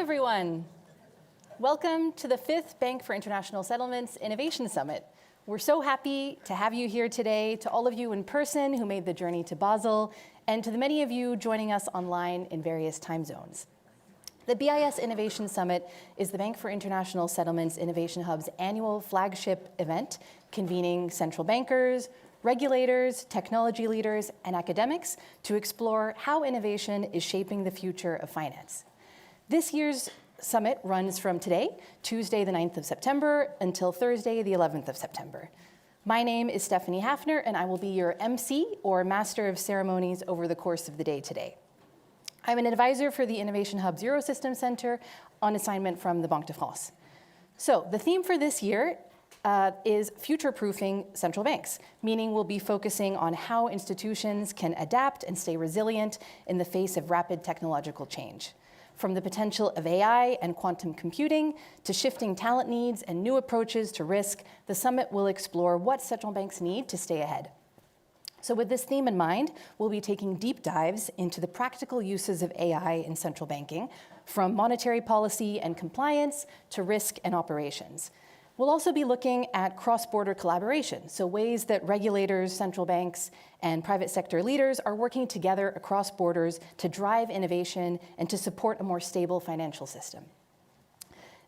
everyone. Welcome to the 5th Bank for International Settlements Innovation Summit. We're so happy to have you here today, to all of you in person who made the journey to Basel, and to the many of you joining us online in various time zones. The BIS Innovation Summit is the Bank for International Settlements Innovation Hub's annual flagship event, convening central bankers, regulators, technology leaders, and academics to explore how innovation is shaping the future of finance. This year's summit runs from today, Tuesday the 9th of September, until Thursday the 11th of September. My name is Stephanie Hafner, and I will be your MC, or Master of Ceremonies, over the course of the day today. I'm an advisor for the Innovation Hub Zero System Center on assignment from the Banque de France. So the theme for this year is future-proofing central banks, meaning we'll be focusing on how institutions can adapt and stay resilient in the face of rapid technological change. From the potential of AI and quantum computing to shifting talent needs and new approaches to risk, the summit will explore what central banks need to stay ahead. So with this theme in mind, we'll be taking deep dives into the practical uses of AI in central banking, from monetary policy and compliance to risk and operations. We'll also be looking at cross-border collaboration, so ways that regulators, central banks, and private sector leaders are working together across borders to drive innovation and to support a more stable financial system.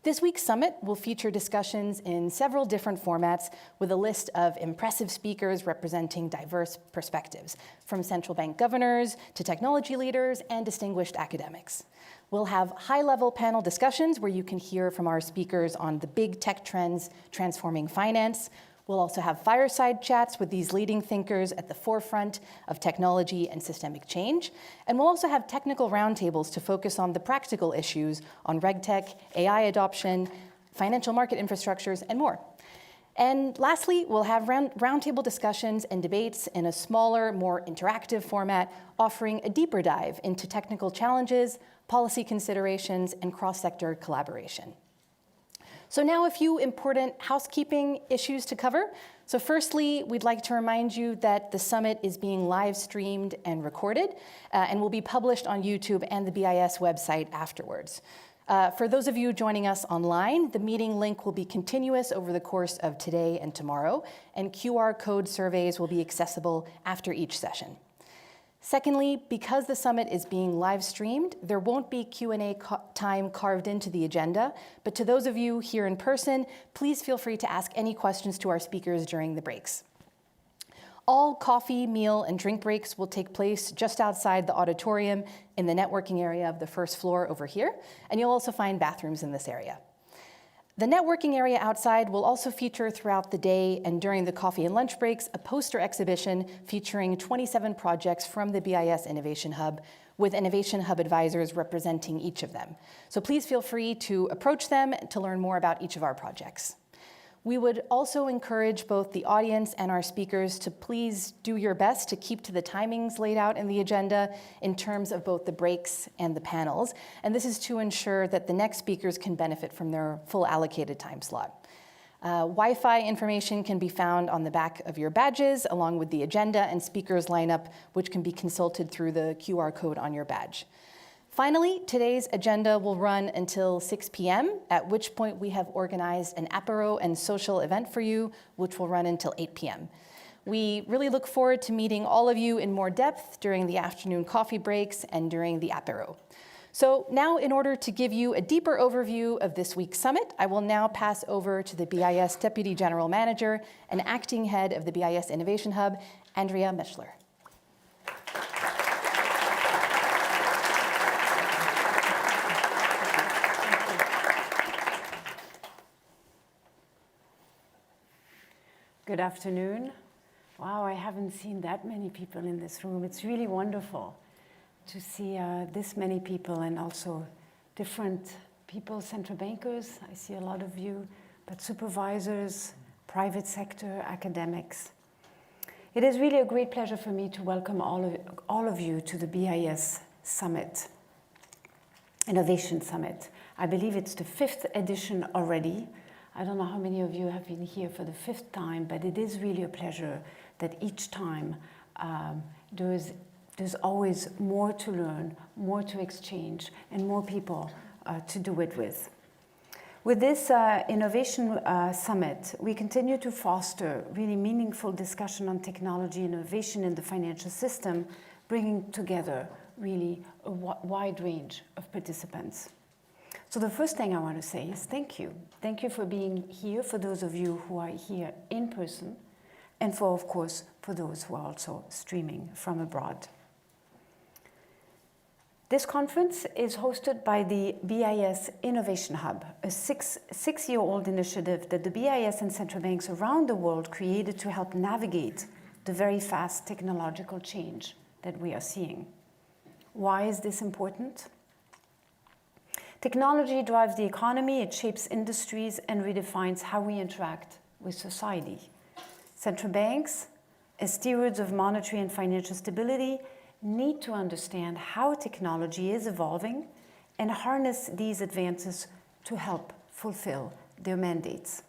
This week's summit will feature discussions in several different formats with a list of impressive speakers representing diverse perspectives, from central bank governors to technology leaders and distinguished academics. We'll have high-level panel discussions where you can hear from our speakers on the big tech trends transforming finance. We'll also have fireside chats with these leading thinkers at the forefront of technology and systemic change. And we'll also have technical roundtables to focus on the practical issues on RegTech, AI adoption, financial market infrastructures, and more. And lastly, we'll have roundtable discussions and debates in a smaller, more interactive format, offering a deeper dive into technical challenges, policy considerations, and cross-sector collaboration. So now a few important housekeeping issues to cover. So firstly, we'd like to remind you that the summit is being live streamed and recorded and will be published on YouTube and the BIS website afterwards. For those of you joining us online, the meeting link will be continuous over the course of today and tomorrow, and QR code surveys will be accessible after each session. Secondly, because the summit is being live streamed, there won't be Q&A time carved into the agenda, but to those of you here in person, please feel free to ask any questions to our speakers during the breaks. All coffee, meal, and drink breaks will take place just outside the auditorium in the networking area of the first floor over here, and you'll also find bathrooms in this area. The networking area outside will also feature throughout the day and during the coffee and lunch breaks a poster exhibition featuring 27 projects from the BIS Innovation Hub, with Innovation Hub advisors representing each of them. So please feel free to approach them to learn more about each of our projects. We would also encourage both the audience and our speakers to please do your best to keep to the timings laid out in the agenda in terms of both the breaks and the panels. And this is to ensure that the next speakers can benefit from their full allocated time slot. Wi-Fi information can be found on the back of your badges, along with the agenda and speakers lineup, which can be consulted through the QR code on your badge. Finally, today's agenda will run until 6 p.m., at which point we have organized an apéro and social event for you, which will run until 8 p.m. We really look forward to meeting all of you in more depth during the afternoon coffee breaks and during the apéro. So now, in order to give you a deeper overview of this week's summit, I will now pass over to the BIS Deputy General Manager and Acting Head of the BIS Innovation Hub, Andréa Maechler. Good afternoon. Wow, I haven't seen that many people in this room. It's really wonderful to see this many people, and also different people, central bankers. I see a lot of you, but supervisors, private sector, academics. It is really a great pleasure for me to welcome all of you to the BIS Summit, Innovation Summit. I believe it's the 5th edition already. I don't know how many of you have been here for the 5th time, but it is really a pleasure that each time there's always more to learn, more to exchange, and more people to do it with. With this Innovation Summit, we continue to foster really meaningful discussion on technology innovation in the financial system, bringing together really a wide range of participants. So the first thing I want to say is thank you. Thank you for being here, for those of you who are here in person, and for, of course, for those who are also streaming from abroad. This conference is hosted by the BIS Innovation Hub, a six-year-old initiative that the BIS and central banks around the world created to help navigate the very fast technological change that we are seeing. Why is this important? Technology drives the economy, it shapes industries, and redefines how we interact with society. Central banks, as stewards of monetary and financial stability, need to understand how technology is evolving and harness these advances to help fulfill their mandates.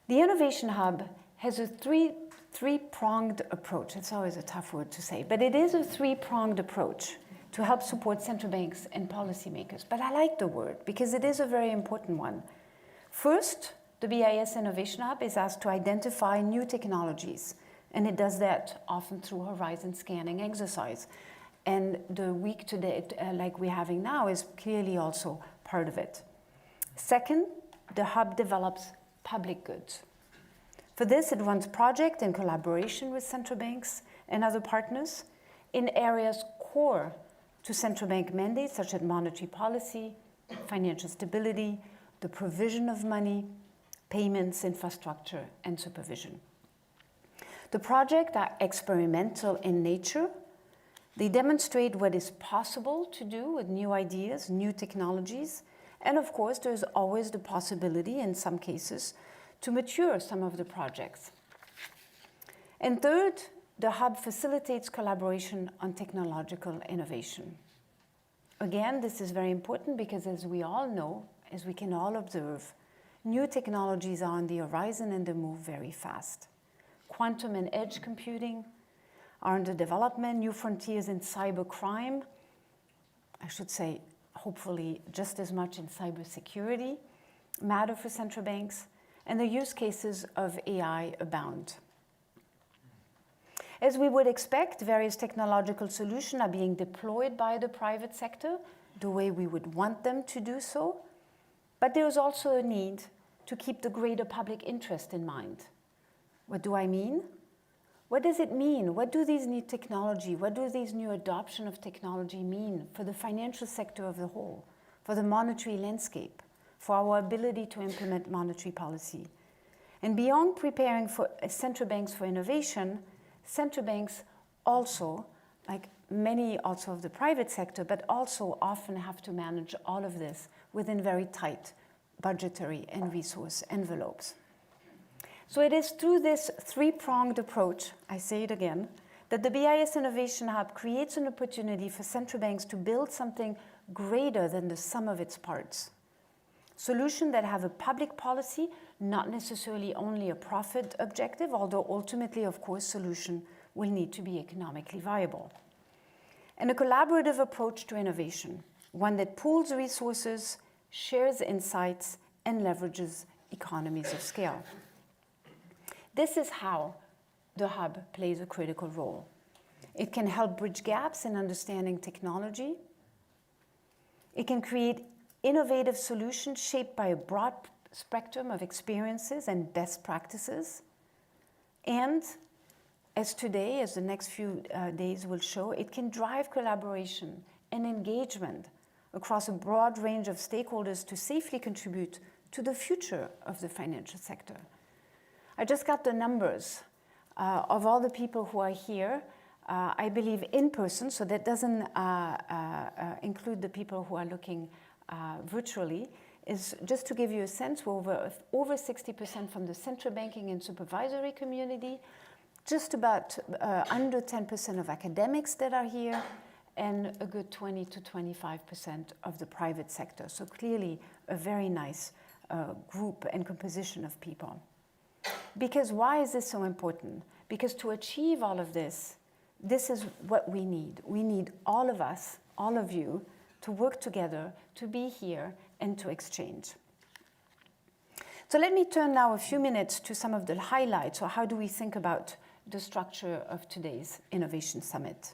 The Innovation Hub has a three-pronged approach. It's always a tough word to say, but it is a three-pronged approach to help support central banks and policymakers. But I like the word because it is a very important one. First, the BIS Innovation Hub is asked to identify new technologies, and it does that often through horizon scanning exercise. And the week today, like we're having now, is clearly also part of it. Second, the hub develops public goods. For this, it runs projects in collaboration with central banks and other partners in areas core to central bank mandates, such as monetary policy, financial stability, the provision of money, payments, infrastructure, and supervision. The projects are experimental in nature. They demonstrate what is possible to do with new ideas, new technologies, and of course, there's always the possibility, in some cases, to mature some of the projects. And third, the hub facilitates collaboration on technological innovation. Again, this is very important because as we all know, as we can all observe, new technologies are on the horizon and they move very fast. Quantum and edge computing are under development, new frontiers in cybercrime, I should say, hopefully just as much in cybersecurity, matter for central banks, and the use cases of AI abound. As we would expect, various technological solutions are being deployed by the private sector the way we would want them to do so, but there is also a need to keep the greater public interest in mind. What do I mean? What does it mean? What do these new technology, what do these new adoption of technology mean for the financial sector of the whole, for the monetary landscape, for our ability to implement monetary policy? And beyond preparing for central banks for innovation, central banks also, like many also of the private sector, but also often have to manage all of this within very tight budgetary and resource envelopes. So it is through this three-pronged approach, I say it again, that the BIS Innovation Hub creates an opportunity for central banks to build something greater than the sum of its parts. Solutions that have a public policy, not necessarily only a profit objective, although ultimately, of course, solution will need to be economically viable. And a collaborative approach to innovation, one that pools resources, shares insights, and leverages economies of scale. This is how the hub plays a critical role. It can help bridge gaps in understanding technology. It can create innovative solutions shaped by a broad spectrum of experiences and best practices. And as today, as the next few days will show, it can drive collaboration and engagement across a broad range of stakeholders to safely contribute to the future of the financial sector. I just got the numbers of all the people who are here, I believe in person, so that doesn't include the people who are looking virtually, is just to give you a sense, we're over 60% from the central banking and supervisory community, just about under 10% of academics that are here, and a good 20 to 25% of the private sector. So clearly a very nice group and composition of people. Because why is this so important? Because to achieve all of this, this is what we need. We need all of us, all of you, to work together, to be here, and to exchange. So let me turn now a few minutes to some of the highlights, or how do we think about the structure of today's Innovation Summit.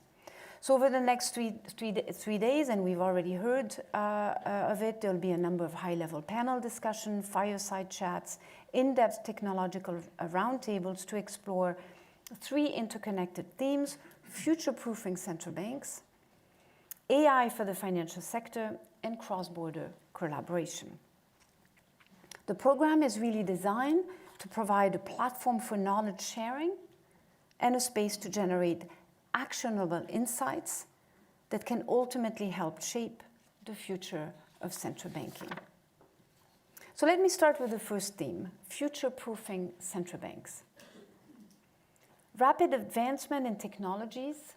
So over the next three days, and we've already heard of it, there'll be a number of high-level panel discussions, fireside chats, in-depth technological roundtables to explore 3 interconnected themes: future-proofing central banks, AI for the financial sector, and cross-border collaboration. The program is really designed to provide a platform for knowledge sharing and a space to generate actionable insights that can ultimately help shape the future of central banking. So let me start with the first theme, future-proofing central banks. Rapid advancement in technologies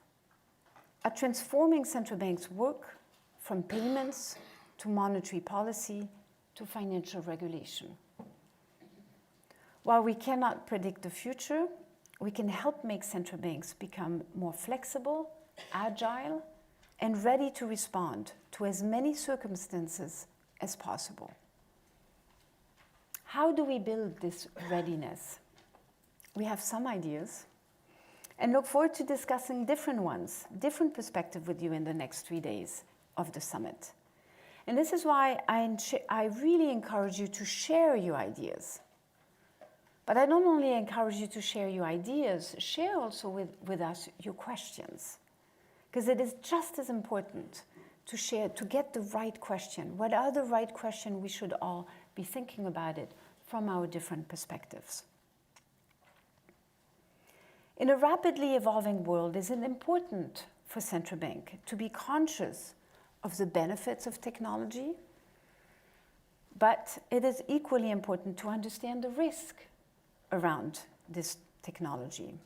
are transforming central banks' work, from payments to monetary policy to financial regulation. While we cannot predict the future, we can help make central banks become more flexible, agile, and ready to respond to as many circumstances as possible. How do we build this readiness? We have some ideas, and look forward to discussing different ones, different perspectives with you in the next 3 days of the summit. And this is why I really encourage you to share your ideas. But I don't only encourage you to share your ideas, share also with us your questions. Because it is just as important to share, to get the right question. What are the right questions? We should all be thinking about it from our different perspectives. In a rapidly evolving world, it is important for central bank to be conscious of the benefits of technology, but it is equally important to understand the risk around this technology.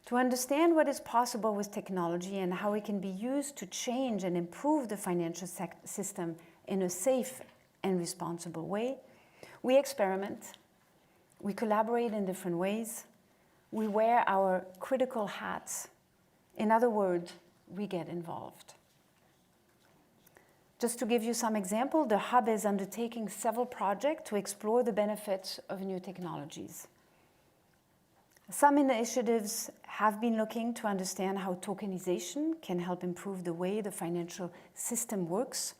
To understand what is possible with technology and how it can be used to change and improve the financial system in a safe and responsible way, we experiment, we collaborate in different ways, we wear our critical hats. In other words, we get involved. Just to give you some example, the Hub is undertaking several projects to explore the benefits of new technologies. Some initiatives have been looking to understand how tokenization can help improve the way the financial system works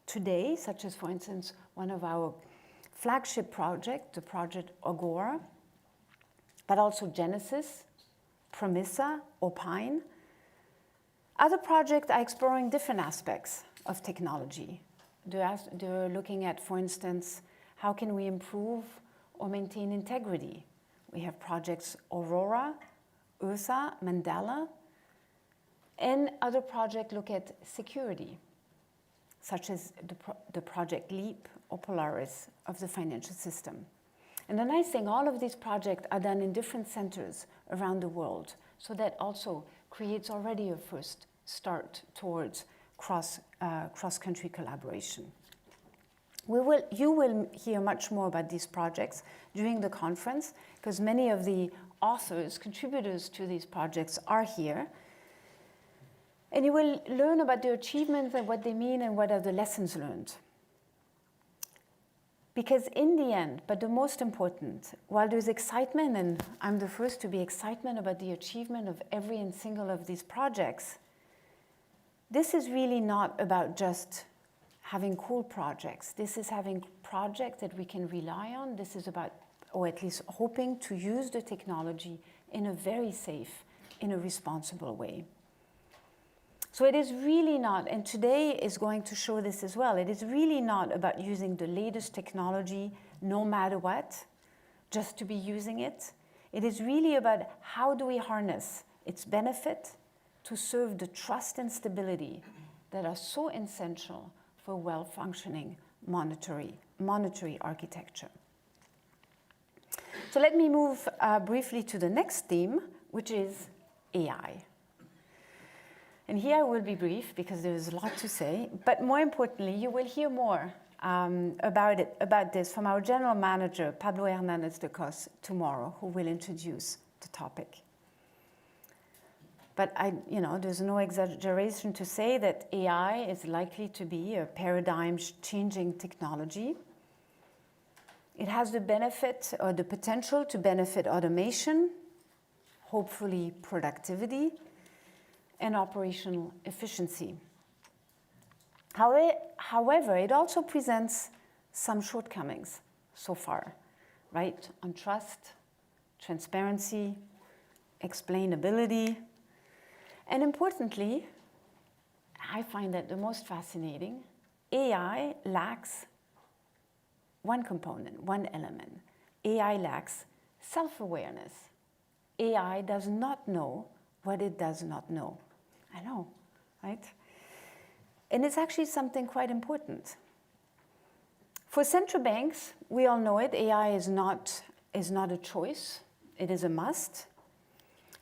today, such as, for instance, one of our flagship projects, the project Agora, but also Genesis, Promissa, Opine. Other projects are exploring different aspects of technology. They're looking at, for instance, how can we improve or maintain integrity? We have projects Aurora, Ursa, Mandela, and other projects look at security, such as the project LEAP or Polaris of the financial system. And the nice thing, all of these projects are done in different centers around the world, so that also creates already a first start towards cross-country collaboration. You will hear much more about these projects during the conference, because many of the authors, contributors to these projects are here. And you will learn about their achievements and what they mean and what are the lessons learned. Because in the end, but the most important, while there's excitement, and I'm the first to be excited about the achievement of every and single of these projects, this is really not about just having cool projects. This is having projects that we can rely on. This is about, or at least hoping to use the technology in a very safe, in a responsible way. So it is really not, and today is going to show this as well, it is really not about using the latest technology no matter what, just to be using it. It is really about how do we harness its benefit to serve the trust and stability that are so essential for well-functioning monetary architecture. So let me move briefly to the next theme, which is AI. And here I will be brief because there's a lot to say, but more importantly, you will hear more about this from our General Manager, Pablo Hernández de Cos, tomorrow, who will introduce the topic. But there's no exaggeration to say that AI is likely to be a paradigm-changing technology. It has the benefit or the potential to benefit automation, hopefully productivity, and operational efficiency. However, it also presents some shortcomings so far, right? On trust, transparency, explainability, and importantly, I find that the most fascinating, AI lacks one component, one element. AI lacks self-awareness. AI does not know what it does not know. I know, right? And it's actually something quite important. For central banks, we all know it, AI is not a choice, it is a must.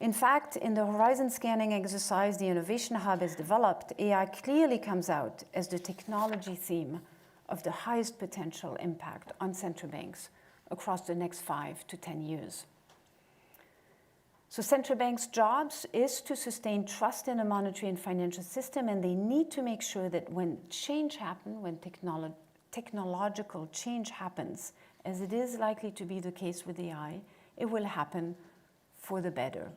In fact, in the horizon scanning exercise the Innovation Hub has developed, AI clearly comes out as the technology theme of the highest potential impact on central banks across the next 5 to 10 years. So central banks' jobs is to sustain trust in a monetary and financial system, and they need to make sure that when change happens, when technological change happens, as it is likely to be the case with AI, it will happen for the better.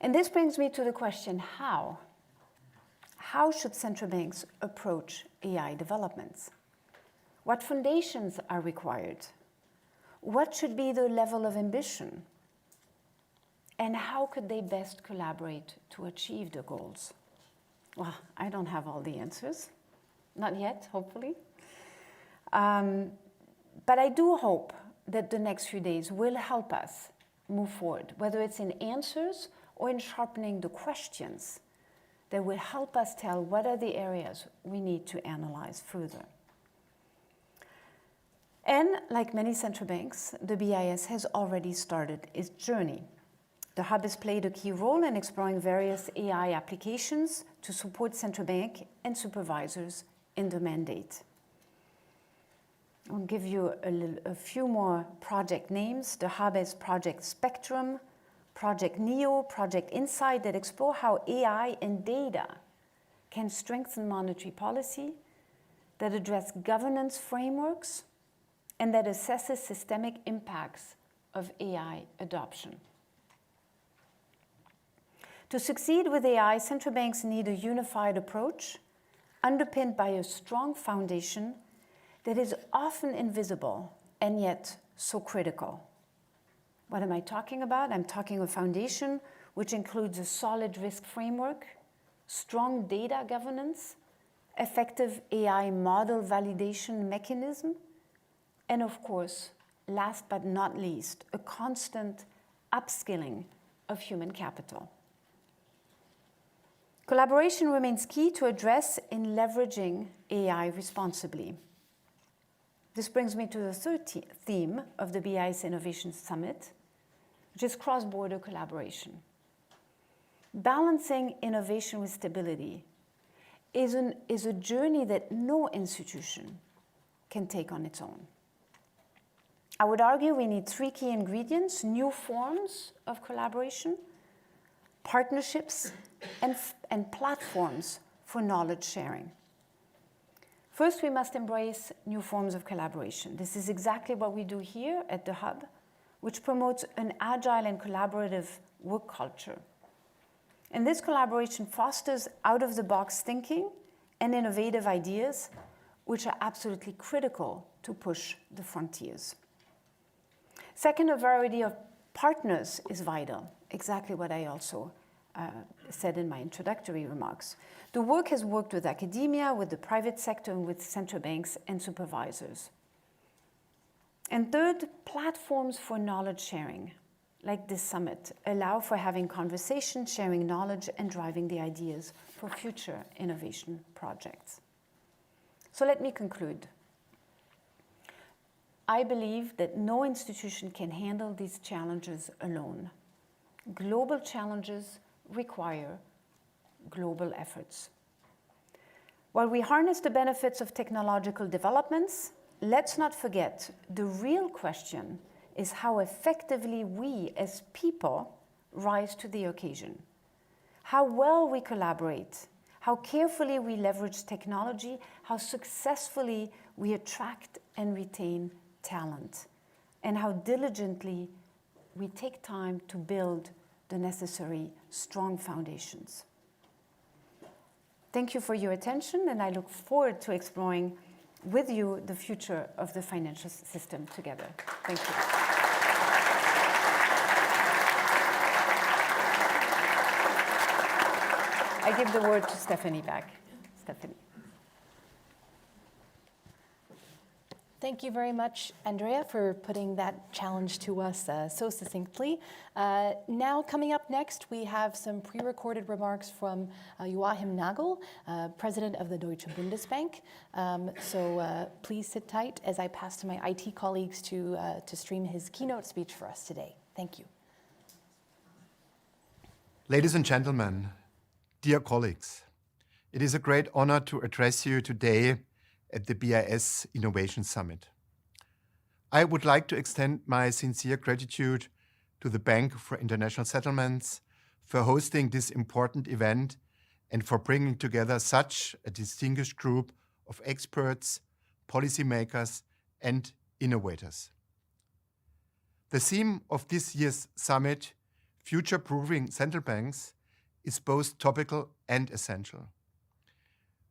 And this brings me to the question, how? How should central banks approach AI developments? What foundations are required? What should be the level of ambition? And how could they best collaborate to achieve the goals? Well, I don't have all the answers. Not yet, hopefully. But I do hope that the next few days will help us move forward, whether it's in answers or in sharpening the questions that will help us tell what are the areas we need to analyze further. And like many central banks, the BIS has already started its journey. The Hub has played a key role in exploring various AI applications to support central bank and supervisors in the mandate. I'll give you a few more project names. The Hub has Project Spectrum, Project Neo, Project Insight that explore how AI and data can strengthen monetary policy, that address governance frameworks, and that assesses systemic impacts of AI adoption. To succeed with AI, central banks need a unified approach underpinned by a strong foundation that is often invisible and yet so critical. What am I talking about? I'm talking a foundation which includes a solid risk framework, strong data governance, effective AI model validation mechanism, and of course, last but not least, a constant upskilling of human capital. Collaboration remains key to address in leveraging AI responsibly. This brings me to the third theme of the BIS Innovation Summit, which is cross-border collaboration. Balancing innovation with stability is a journey that no institution can take on its own. I would argue we need 3 key ingredients: new forms of collaboration, partnerships, and platforms for knowledge sharing. First, we must embrace new forms of collaboration. This is exactly what we do here at the Hub, which promotes an agile and collaborative work culture. And this collaboration fosters out-of-the-box thinking and innovative ideas, which are absolutely critical to push the frontiers. Second, a variety of partners is vital, exactly what I also said in my introductory remarks. The work has worked with academia, with the private sector, and with central banks and supervisors. And third, platforms for knowledge sharing, like this summit, allow for having conversations, sharing knowledge, and driving the ideas for future innovation projects. So let me conclude. I believe that no institution can handle these challenges alone. Global challenges require global efforts. While we harness the benefits of technological developments, let's not forget the real question is how effectively we as people rise to the occasion. How well we collaborate, how carefully we leverage technology, how successfully we attract and retain talent, and how diligently we take time to build the necessary strong foundations. Thank you for your attention, and I look forward to exploring with you the future of the financial system together. Thank you. I give the word to Stephanie back. Stephanie. Thank you very much, Andrea, for putting that challenge to us so succinctly. Now, coming up next, we have some pre-recorded remarks from Joachim Nagel, President of the Deutsche Bundesbank. So please sit tight as I pass to my IT colleagues to stream his keynote speech for us today. Thank you. Ladies and gentlemen, dear colleagues, it is a great honor to address you today at the BIS Innovation Summit. I would like to extend my sincere gratitude to the Bank for International Settlements for hosting this important event and for bringing together such a distinguished group of experts, policymakers, and innovators. The theme of this year's summit, Future-Proofing Central Banks, is both topical and essential.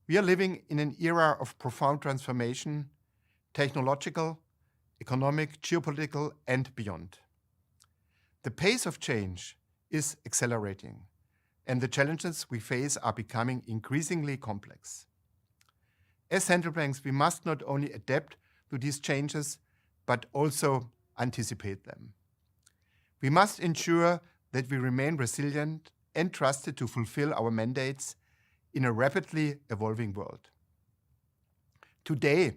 We are living in an era of profound transformation, technological, economic, geopolitical, and beyond. The pace of change is accelerating, and the challenges we face are becoming increasingly complex. As central banks, we must not only adapt to these changes, but also anticipate them. We must ensure that we remain resilient and trusted to fulfill our mandates in a rapidly evolving world. Today,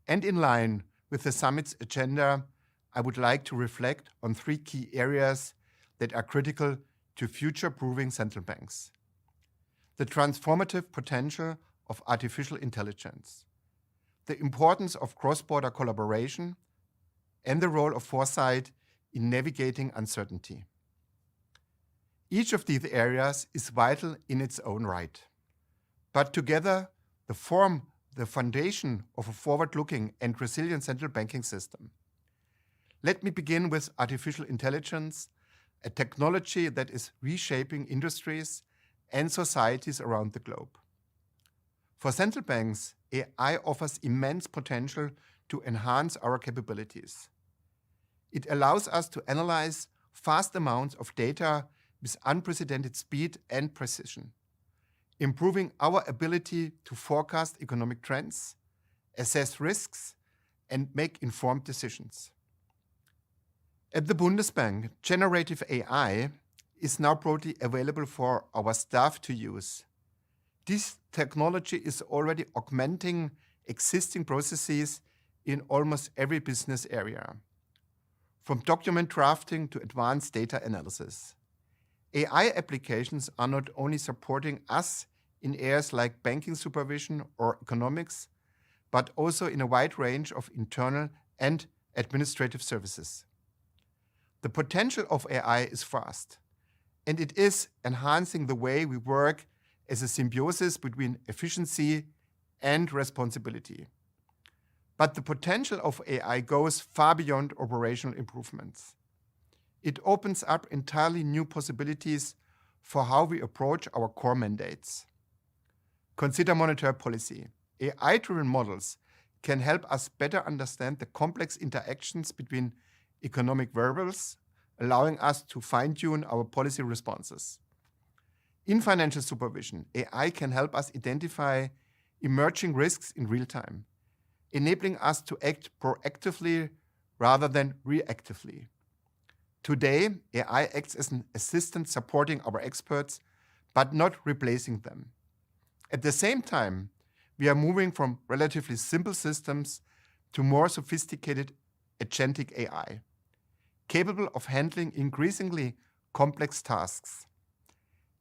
and in line with the summit's agenda, I would like to reflect on 3 key areas that are critical to future-proofing central banks: the transformative potential of artificial intelligence, the importance of cross-border collaboration, and the role of foresight in navigating uncertainty. Each of these areas is vital in its own right, but together they form the foundation of a forward-looking and resilient central banking system. Let me begin with artificial intelligence, a technology that is reshaping industries and societies around the globe. For central banks, AI offers immense potential to enhance our capabilities. It allows us to analyze vast amounts of data with unprecedented speed and precision, improving our ability to forecast economic trends, assess risks, and make informed decisions. At the Bundesbank, generative AI is now broadly available for our staff to use. This technology is already augmenting existing processes in almost every business area, from document drafting to advanced data analysis. AI applications are not only supporting us in areas like banking supervision or economics, but also in a wide range of internal and administrative services. The potential of AI is vast, and it is enhancing the way we work as a symbiosis between efficiency and responsibility. But the potential of AI goes far beyond operational improvements. It opens up entirely new possibilities for how we approach our core mandates. Consider monetary policy. AI-driven models can help us better understand the complex interactions between economic variables, allowing us to fine-tune our policy responses. In financial supervision, AI can help us identify emerging risks in real time, enabling us to act proactively rather than reactively. Today, AI acts as an assistant supporting our experts, but not replacing them. At the same time, we are moving from relatively simple systems to more sophisticated agentic AI, capable of handling increasingly complex tasks.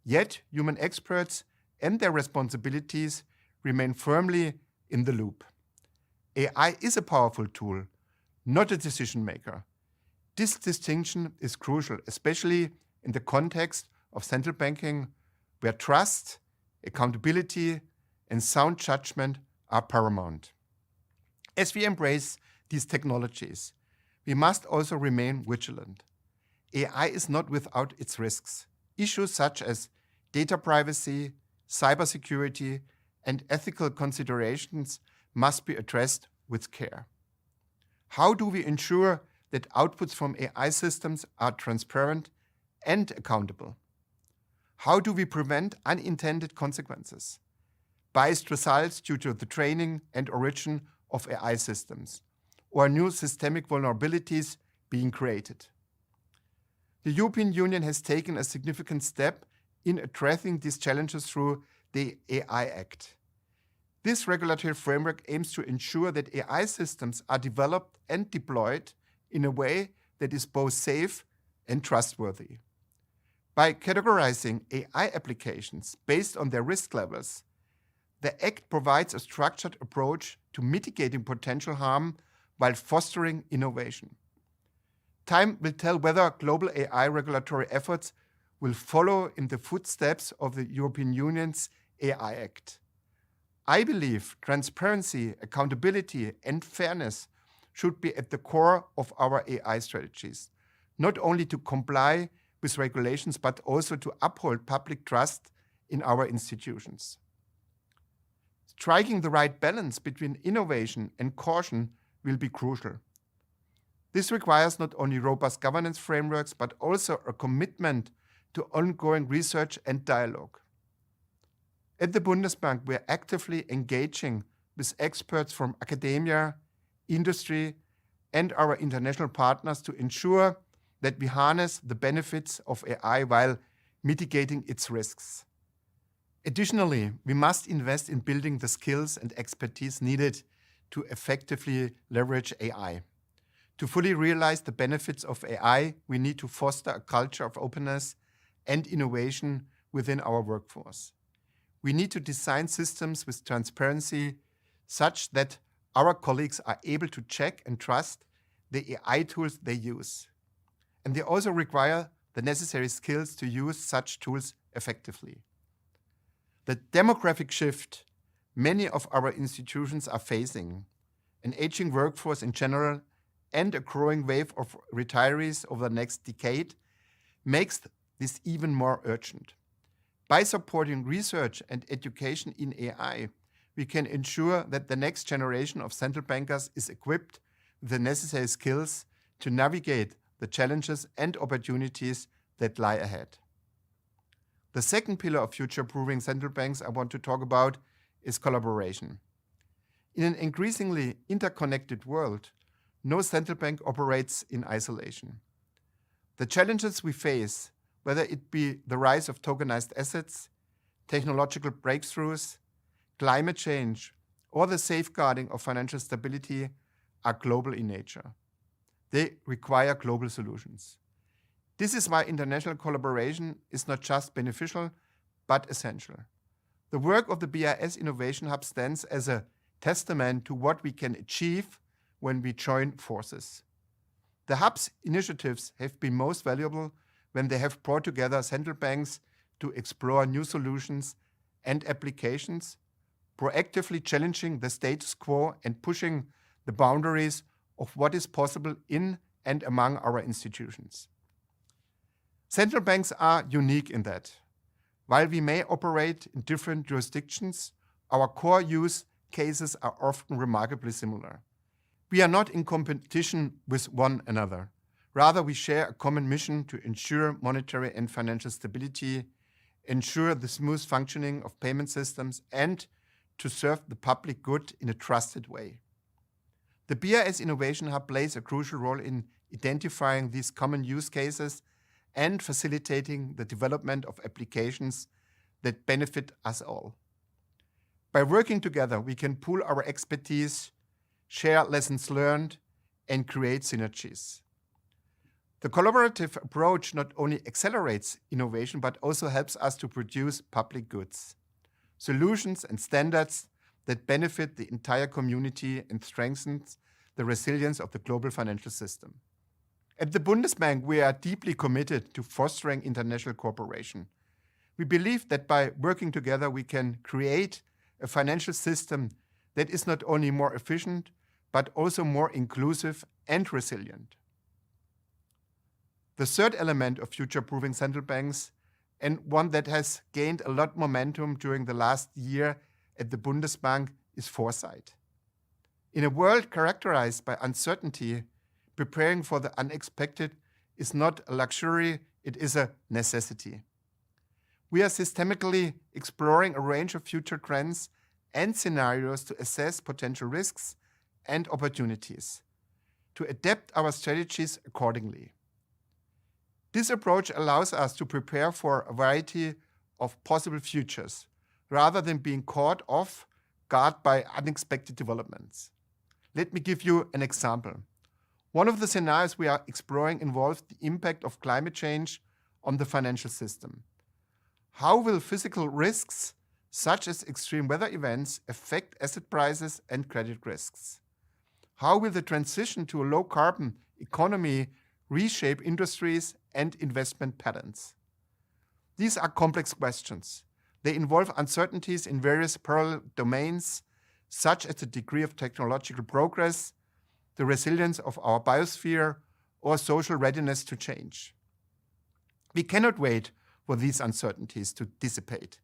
Yet, human experts and their responsibilities remain firmly in the loop. AI is a powerful tool, not a decision maker. This distinction is crucial, especially in the context of central banking, where trust, accountability, and sound judgment are paramount. As we embrace these technologies, we must also remain vigilant. AI is not without its risks. Issues such as data privacy, cybersecurity, and ethical considerations must be addressed with care. How do we ensure that outputs from AI systems are transparent and accountable? How do we prevent unintended consequences? Biased results due to the training and origin of AI systems, or new systemic vulnerabilities being created. The European Union has taken a significant step in addressing these challenges through the AI Act. This regulatory framework aims to ensure that AI systems are developed and deployed in a way that is both safe and trustworthy. By categorizing AI applications based on their risk levels, the Act provides a structured approach to mitigating potential harm while fostering innovation. Time will tell whether global AI regulatory efforts will follow in the footsteps of the European Union's AI Act. I believe transparency, accountability, and fairness should be at the core of our AI strategies, not only to comply with regulations, but also to uphold public trust in our institutions. Striking the right balance between innovation and caution will be crucial. This requires not only robust governance frameworks, but also a commitment to ongoing research and dialogue. At the Bundesbank, we are actively engaging with experts from academia, industry, and our international partners to ensure that we harness the benefits of AI while mitigating its risks. Additionally, we must invest in building the skills and expertise needed to effectively leverage AI. To fully realize the benefits of AI, we need to foster a culture of openness and innovation within our workforce. We need to design systems with transparency such that our colleagues are able to check and trust the AI tools they use. And they also require the necessary skills to use such tools effectively. The demographic shift many of our institutions are facing, an aging workforce in general, and a growing wave of retirees over the next decade, makes this even more urgent. By supporting research and education in AI, we can ensure that the next generation of central bankers is equipped with the necessary skills to navigate the challenges and opportunities that lie ahead. The second pillar of future-proofing central banks I want to talk about is collaboration. In an increasingly interconnected world, no central bank operates in isolation. The challenges we face, whether it be the rise of tokenized assets, technological breakthroughs, climate change, or the safeguarding of financial stability, are global in nature. They require global solutions. This is why international collaboration is not just beneficial, but essential. The work of the BIS Innovation Hub stands as a testament to what we can achieve when we join forces. The Hub's initiatives have been most valuable when they have brought together central banks to explore new solutions and applications, proactively challenging the status quo and pushing the boundaries of what is possible in and among our institutions. Central banks are unique in that, while we may operate in different jurisdictions, our core use cases are often remarkably similar. We are not in competition with one another. Rather, we share a common mission to ensure monetary and financial stability, ensure the smooth functioning of payment systems, and to serve the public good in a trusted way. The BIS Innovation Hub plays a crucial role in identifying these common use cases and facilitating the development of applications that benefit us all. By working together, we can pool our expertise, share lessons learned, and create synergies. The collaborative approach not only accelerates innovation, but also helps us to produce public goods, solutions and standards that benefit the entire community and strengthens the resilience of the global financial system. At the Bundesbank, we are deeply committed to fostering international cooperation. We believe that by working together, we can create a financial system that is not only more efficient, but also more inclusive and resilient. The third element of future-proofing central banks, and one that has gained a lot of momentum during the last year at the Bundesbank, is foresight. In a world characterized by uncertainty, preparing for the unexpected is not a luxury, it is a necessity. We are systematically exploring a range of future trends and scenarios to assess potential risks and opportunities, to adapt our strategies accordingly. This approach allows us to prepare for a variety of possible futures, rather than being caught off guard by unexpected developments. Let me give you an example. One of the scenarios we are exploring involves the impact of climate change on the financial system. How will physical risks, such as extreme weather events, affect asset prices and credit risks? How will the transition to a low-carbon economy reshape industries and investment patterns? These are complex questions. They involve uncertainties in various parallel domains, such as the degree of technological progress, the resilience of our biosphere, or social readiness to change. We cannot wait for these uncertainties to dissipate.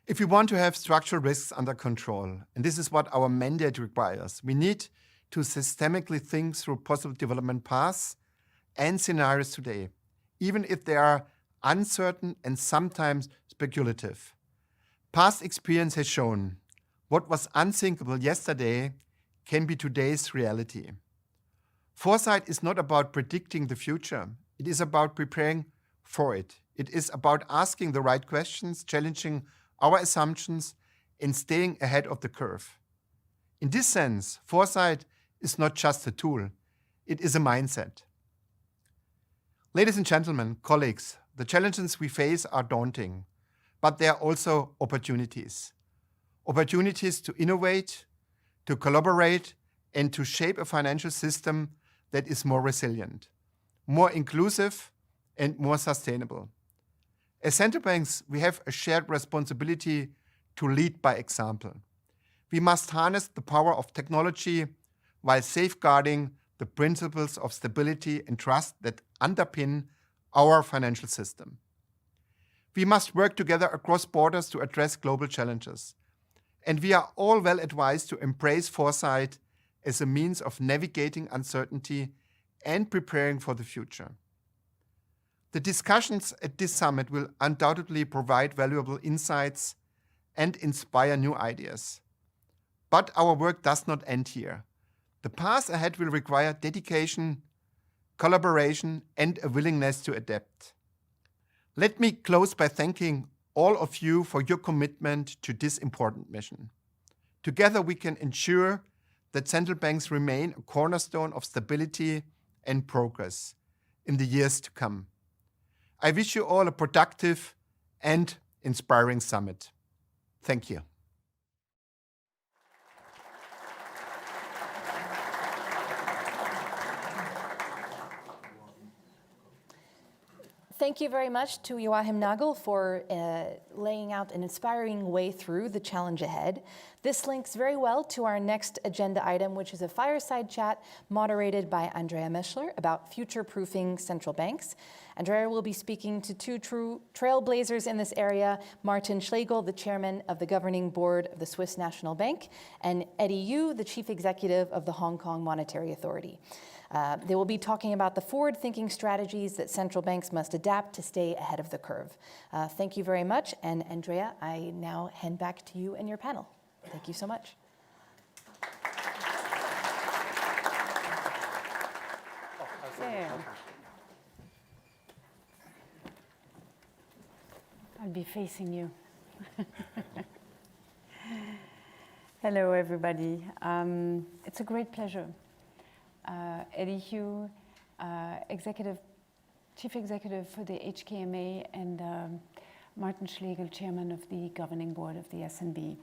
If we want to have structural risks under control, and this is what our mandate requires, we need to systemically think through possible development paths and scenarios today, even if they are uncertain and sometimes speculative. Past experience has shown what was unthinkable yesterday can be today's reality. Foresight is not about predicting the future. It is about preparing for it. It is about asking the right questions, challenging our assumptions, and staying ahead of the curve. In this sense, foresight is not just a tool. It is a mindset. Ladies and gentlemen, colleagues, the challenges we face are daunting, but there are also opportunities. Opportunities to innovate, to collaborate, and to shape a financial system that is more resilient, more inclusive, and more sustainable. As central banks, we have a shared responsibility to lead by example. We must harness the power of technology while safeguarding the principles of stability and trust that underpin our financial system. We must work together across borders to address global challenges. And we are all well advised to embrace foresight as a means of navigating uncertainty and preparing for the future. The discussions at this summit will undoubtedly provide valuable insights and inspire new ideas. But our work does not end here. The path ahead will require dedication, collaboration, and a willingness to adapt. Let me close by thanking all of you for your commitment to this important mission. Together we can ensure that central banks remain a cornerstone of stability and progress in the years to come. I wish you all a productive and inspiring summit. Thank you. Thank you very much to Joachim Nagel for laying out an inspiring way through the challenge ahead. This links very well to our next agenda item, which is a fireside chat moderated by Andréa Maechler about future-proofing central banks. Andréa will be speaking to two true trailblazers in this area, Martin Schlegel, the chairman of the governing board of the Swiss National Bank, and Eddie Yu, the chief executive of the Hong Kong Monetary Authority. They will be talking about the forward-thinking strategies that central banks must adapt to stay ahead of the curve. Thank you very much, and Andréa, I now hand back to you and your panel. Thank you so much. I'll be facing you. Hello, everybody. It's a great pleasure. Eddie Hu, Chief Executive for the HKMA, and Martin Schlegel, Chairman of the Governing Board of the SNB.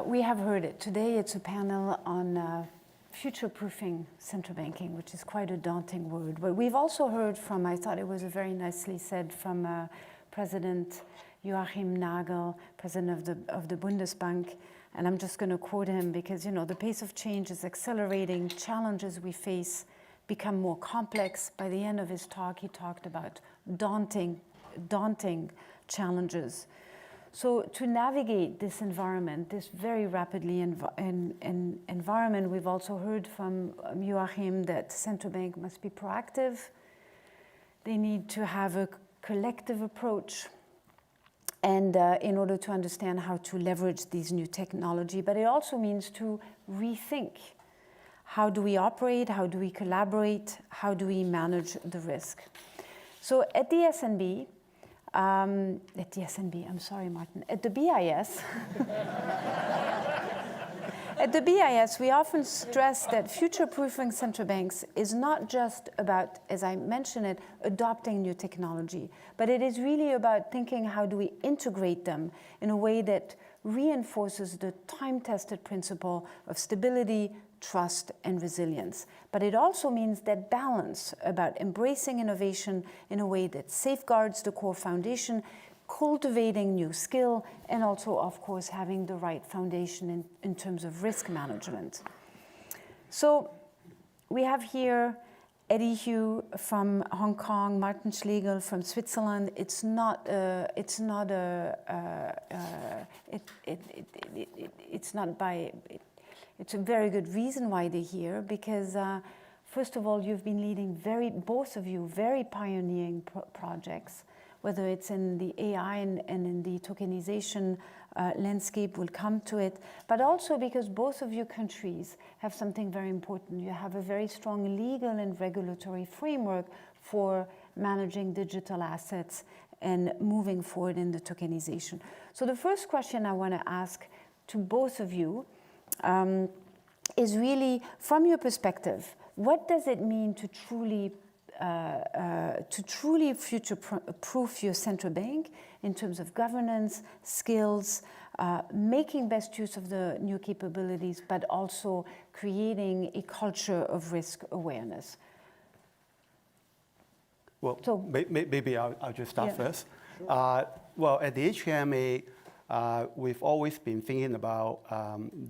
We have heard it. Today it's a panel on future-proofing central banking, which is quite a daunting word. But we've also heard from, I thought it was very nicely said from President Joachim Nagel, president of the Bundesbank, and I'm just going to quote him because, you know, the pace of change is accelerating, challenges we face become more complex. By the end of his talk, he talked about daunting challenges. So to navigate this environment, this very rapidly environment, we've also heard from Joachim that central bank must be proactive. They need to have a collective approach and in order to understand how to leverage these new technology, but it also means to rethink. How do we operate? How do we collaborate? How do we manage the risk? So at the SNB, I'm sorry, Martin, at the BIS, at the BIS, we often stress that future-proofing central banks is not just about, as I mentioned it, adopting new technology, but it is really about thinking how do we integrate them in a way that reinforces the time-tested principle of stability, trust, and resilience. But it also means that balance about embracing innovation in a way that safeguards the core foundation, cultivating new skill, and also, of course, having the right foundation in terms of risk management. So we have here Eddie Hu from Hong Kong, Martin Schlegel from Switzerland. It's a very good reason why they're here, because first of all, you've been leading both of you, very pioneering projects, whether it's in the AI and in the tokenization landscape, we'll come to it, but also because both of your countries have something very important. You have a very strong legal and regulatory framework for managing digital assets and moving forward in the tokenization. So the first question I want to ask to both of you is really, from your perspective, what does it mean to truly future-proof your central bank in terms of governance, skills, making best use of the new capabilities, but also creating a culture of risk awareness? Well, so, maybe I'll just start first. Sure. Well, at the HKMA, we've always been thinking about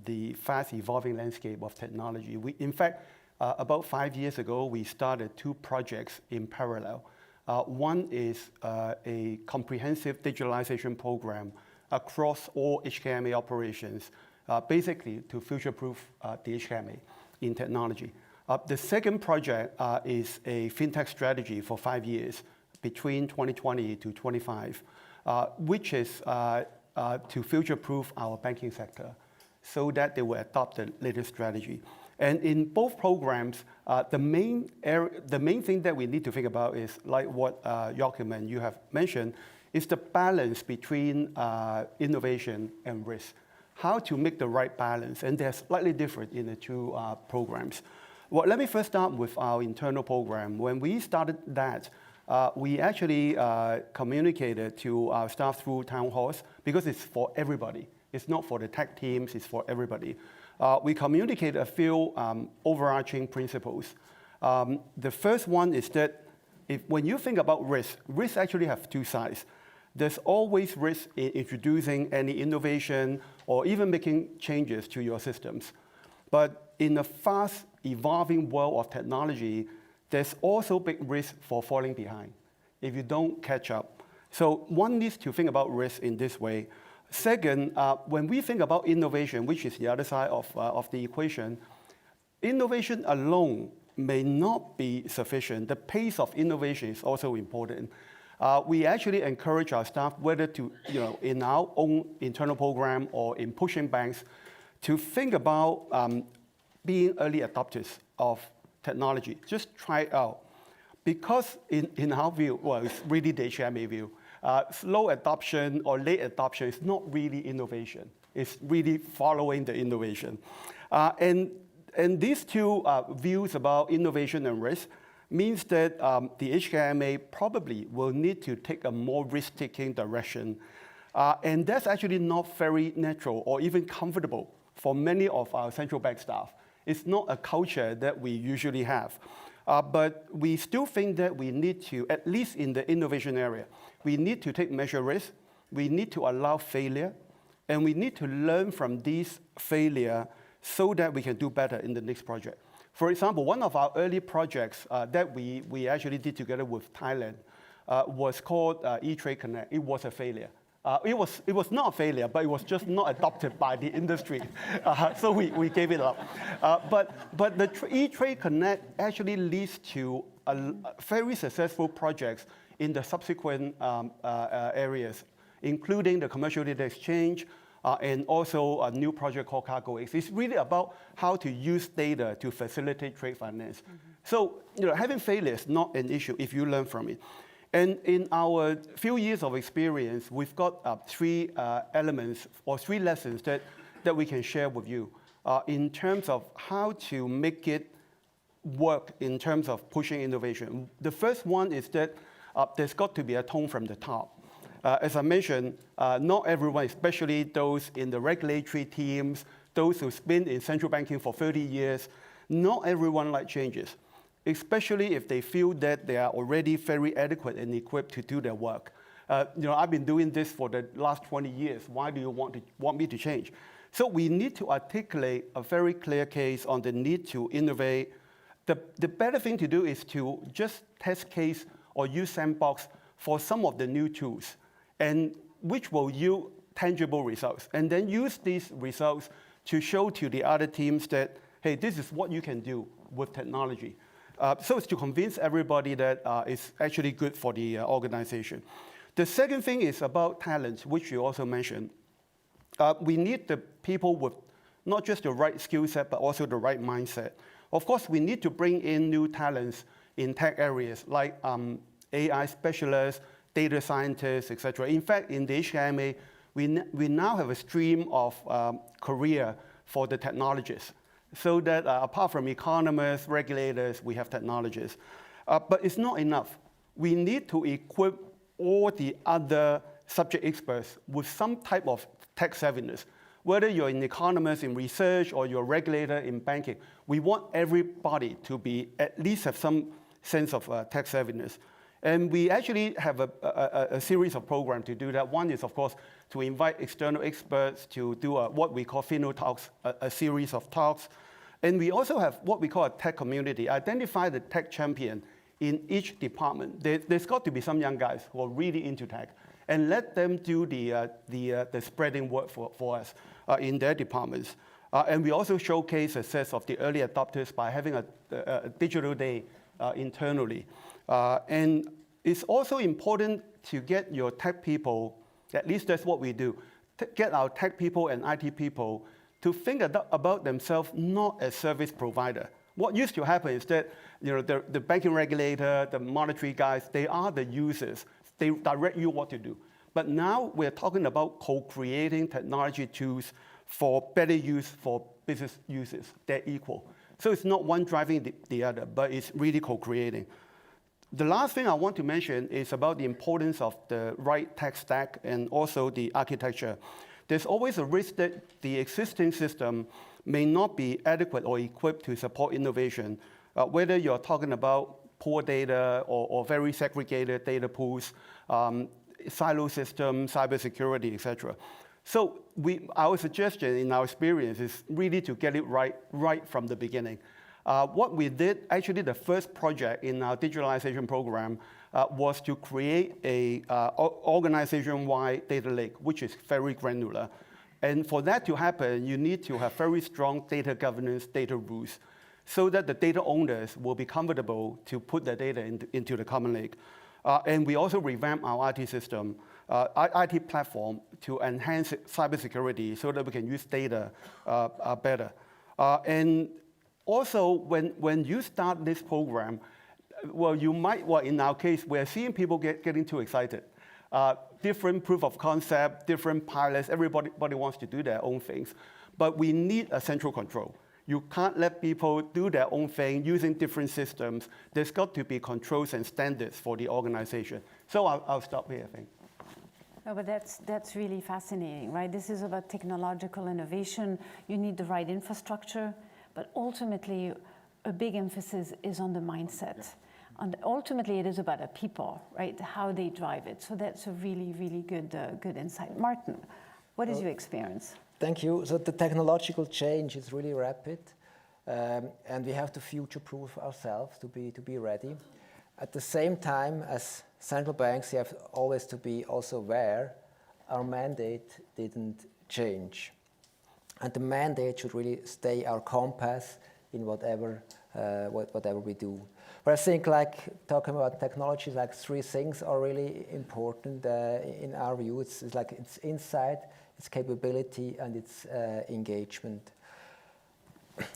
the fast evolving landscape of technology. In fact, about 5 years ago, we started 2 projects in parallel. One is a comprehensive digitalization program across all HKMA operations, basically to future-proof the HKMA in technology. The second project is a fintech strategy for 5 years, between 2020 to 25, which is to future-proof our banking sector so that they will adopt the latest strategy. And in both programs, the main thing that we need to think about is, like what Joachim and you have mentioned, is the balance between innovation and risk. How to make the right balance, and they're slightly different in the 2 programs. Well, let me first start with our internal program. When we started that, we actually communicated to our staff through town halls, because it's for everybody. It's not for the tech teams, it's for everybody. We communicated a few overarching principles. The first one is that when you think about risk actually have 2 sides. There's always risk in introducing any innovation or even making changes to your systems. But in a fast evolving world of technology, there's also big risk for falling behind if you don't catch up. So one needs to think about risk in this way. Second, when we think about innovation, which is the other side of the equation, innovation alone may not be sufficient. The pace of innovation is also important. We actually encourage our staff, whether to, in our own internal program or in pushing banks, to think about being early adopters of technology. Just try it out. Because in our view, well, it's really the HKMA view, slow adoption or late adoption is not really innovation. It's really following the innovation. And these 2 views about innovation and risk means that the HKMA probably will need to take a more risk-taking direction. And that's actually not very natural or even comfortable for many of our central bank staff. It's not a culture that we usually have. But we still think that we need to, at least in the innovation area, we need to take measured risk, we need to allow failure, and we need to learn from these failure so that we can do better in the next project. For example, one of our early projects that we actually did together with Thailand was called E-Trade Connect. It was a failure. It was not a failure, but it was just not adopted by the industry. So we gave it up. But the E-Trade Connect actually leads to a very successful projects in the subsequent areas, including the commercial data exchange, and also a new project called Cargo X. It's really about how to use data to facilitate trade finance. So having failure is not an issue if you learn from it. And in our few years of experience, we've got three elements or three lessons that we can share with you in terms of how to make it work in terms of pushing innovation. The first one is that there's got to be a tone from the top. As I mentioned, not everyone, especially those in the regulatory teams, those who've been in central banking for 30 years, not everyone likes changes, especially if they feel that they are already very adequate and equipped to do their work. I've been doing this for the last 20 years. Why do you want me to change? So we need to articulate a very clear case on the need to innovate. The better thing to do is to just test case or use sandbox for some of the new tools, and which will yield tangible results. And then use these results to show to the other teams that, hey, this is what you can do with technology. So it's to convince everybody that it's actually good for the organization. The second thing is about talent, which you also mentioned. We need the people with not just the right skill set, but also the right mindset. Of course, we need to bring in new talents in tech areas like AI specialists, data scientists, et cetera. In fact, in the HKMA, we now have a stream of career for the technologists, so that apart from economists, regulators, we have technologists. But it's not enough. We need to equip all the other subject experts with some type of tech savviness. Whether you're an economist in research or you're a regulator in banking, we want everybody to at least have some sense of tech savviness. And we actually have a series of programs to do that. One is, of course, to invite external experts to do what we call Fino Talks, a series of talks. And we also have what we call a tech community. Identify the tech champion in each department. There's got to be some young guys who are really into tech, and let them do the spreading work for us in their departments. And we also showcase success of the early adopters by having a digital day internally. And it's also important to get your tech people, at least that's what we do, get our tech people and IT people to think about themselves not as service provider. What used to happen is that the banking regulator, the monetary guys, they are the users. They direct you what to do. But now we're talking about co-creating technology tools for better use for business users. They're equal. So it's not one driving the other, but it's really co-creating. The last thing I want to mention is about the importance of the right tech stack and also the architecture. There's always a risk that the existing system may not be adequate or equipped to support innovation, whether you're talking about poor data or very segregated data pools, silo systems, cybersecurity, et cetera. So our suggestion in our experience is really to get it right from the beginning. What we did, actually the first project in our digitalization program was to create a organization-wide data lake, which is very granular. And for that to happen, you need to have very strong data governance, data rules, so that the data owners will be comfortable to put their data into the common lake. And we also revamped our IT system, IT platform to enhance cybersecurity so that we can use data better. And also, when you start this program, in our case, we're seeing people getting too excited. Different proof of concept, different pilots, everybody wants to do their own things. But we need a central control. You can't let people do their own thing using different systems. There's got to be controls and standards for the organization. So I'll stop here, I think. No, but that's really fascinating, right? This is about technological innovation. You need the right infrastructure, but ultimately a big emphasis is on the mindset. Yeah. And ultimately, it is about the people, right? How they drive it. So that's a really, really good insight. Martin, what is your experience? Thank you. So the technological change is really rapid, and we have to future-proof ourselves to be ready. At the same time, as central banks, you have always to be also aware our mandate didn't change, and the mandate should really stay our compass in whatever we do. But I think, like talking about technology, like 3 things are really important in our view. It's like it's insight, its capability, and its engagement.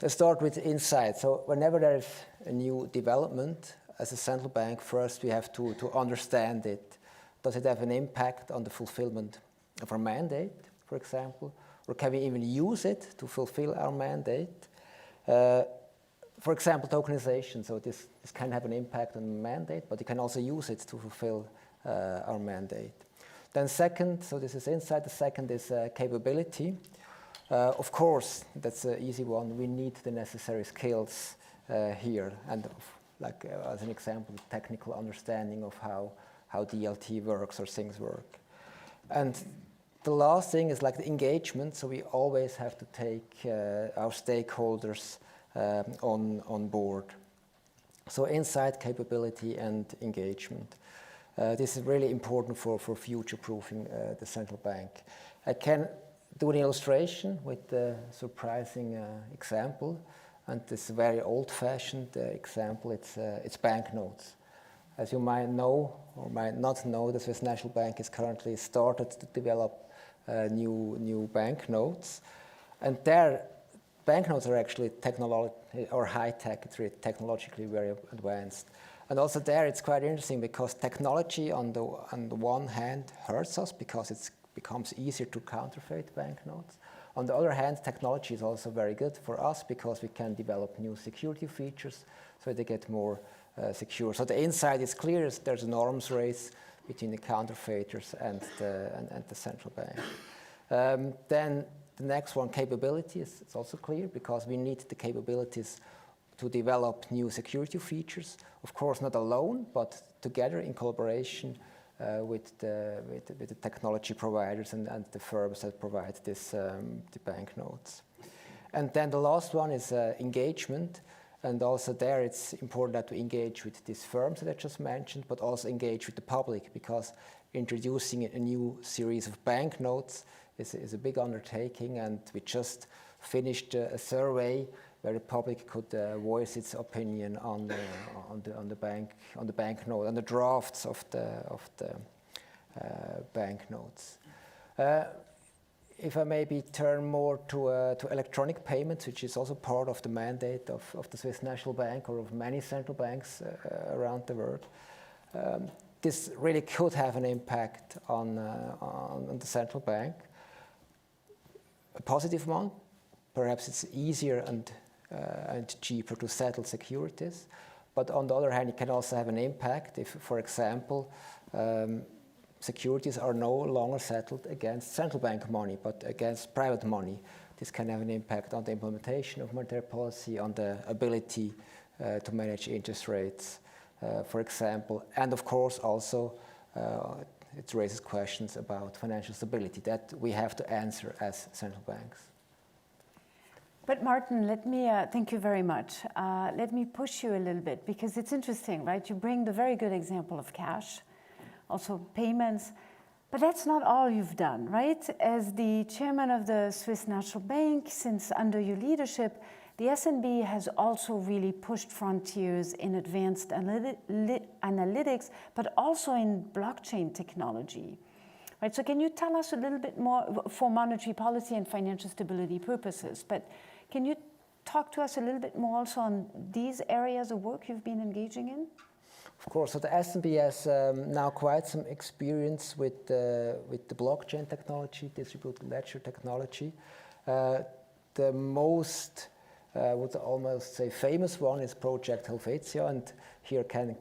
Let's start with insight. So whenever there is a new development, as a central bank, first we have to understand it. Does it have an impact on the fulfillment of our mandate, for example? Or can we even use it to fulfill our mandate? For example, tokenization. So this can have an impact on the mandate, but you can also use it to fulfill our mandate. Then second, so this is insight. The second is capability. Of course, that's an easy one. We need the necessary skills here. And like as an example, technical understanding of how DLT works or things work. And the last thing is like the engagement. So we always have to take our stakeholders on board. So insight, capability, and engagement. This is really important for future-proofing the central bank. I can do an illustration with a surprising example, and this very old-fashioned example. It's banknotes. As you might know or might not know, the Swiss National Bank has currently started to develop new banknotes, and their banknotes are actually high-tech. It's really technologically very advanced. And also there, it's quite interesting because technology on the one hand hurts us because it becomes easier to counterfeit banknotes. On the other hand, technology is also very good for us because we can develop new security features so they get more secure. So the insight is clear. There's an arms race between the counterfeiters and the central bank. Then the next one, capability, it's also clear because we need the capabilities to develop new security features. Of course, not alone, but together in collaboration with the technology providers and the firms that provide the banknotes. And then the last one is engagement. And also there, it's important that we engage with these firms that I just mentioned, but also engage with the public because introducing a new series of banknotes is a big undertaking, and we just finished a survey where the public could voice its opinion on the banknote, on the drafts of the banknotes. If I maybe turn more to electronic payments, which is also part of the mandate of the Swiss National Bank or of many central banks around the world, this really could have an impact on the central bank. A positive one, perhaps it's easier and cheaper to settle securities, but on the other hand, it can also have an impact if, for example, securities are no longer settled against central bank money, but against private money. This can have an impact on the implementation of monetary policy, on the ability to manage interest rates, for example, and of course also it raises questions about financial stability that we have to answer as central banks. But Martin, let me, thank you very much. Let me push you a little bit because it's interesting, right? You bring the very good example of cash, also payments, but that's not all you've done, right? As the chairman of the Swiss National Bank, since under your leadership, the SNB has also really pushed frontiers in advanced analytics, but also in blockchain technology. Right, so can you tell us a little bit more for monetary policy and financial stability purposes, but can you talk to us a little bit more also on these areas of work you've been engaging in? Of course, so the SNB has now quite some experience with the blockchain technology, distributed ledger technology. The most, I would almost say famous one is Project Helvetia, and here can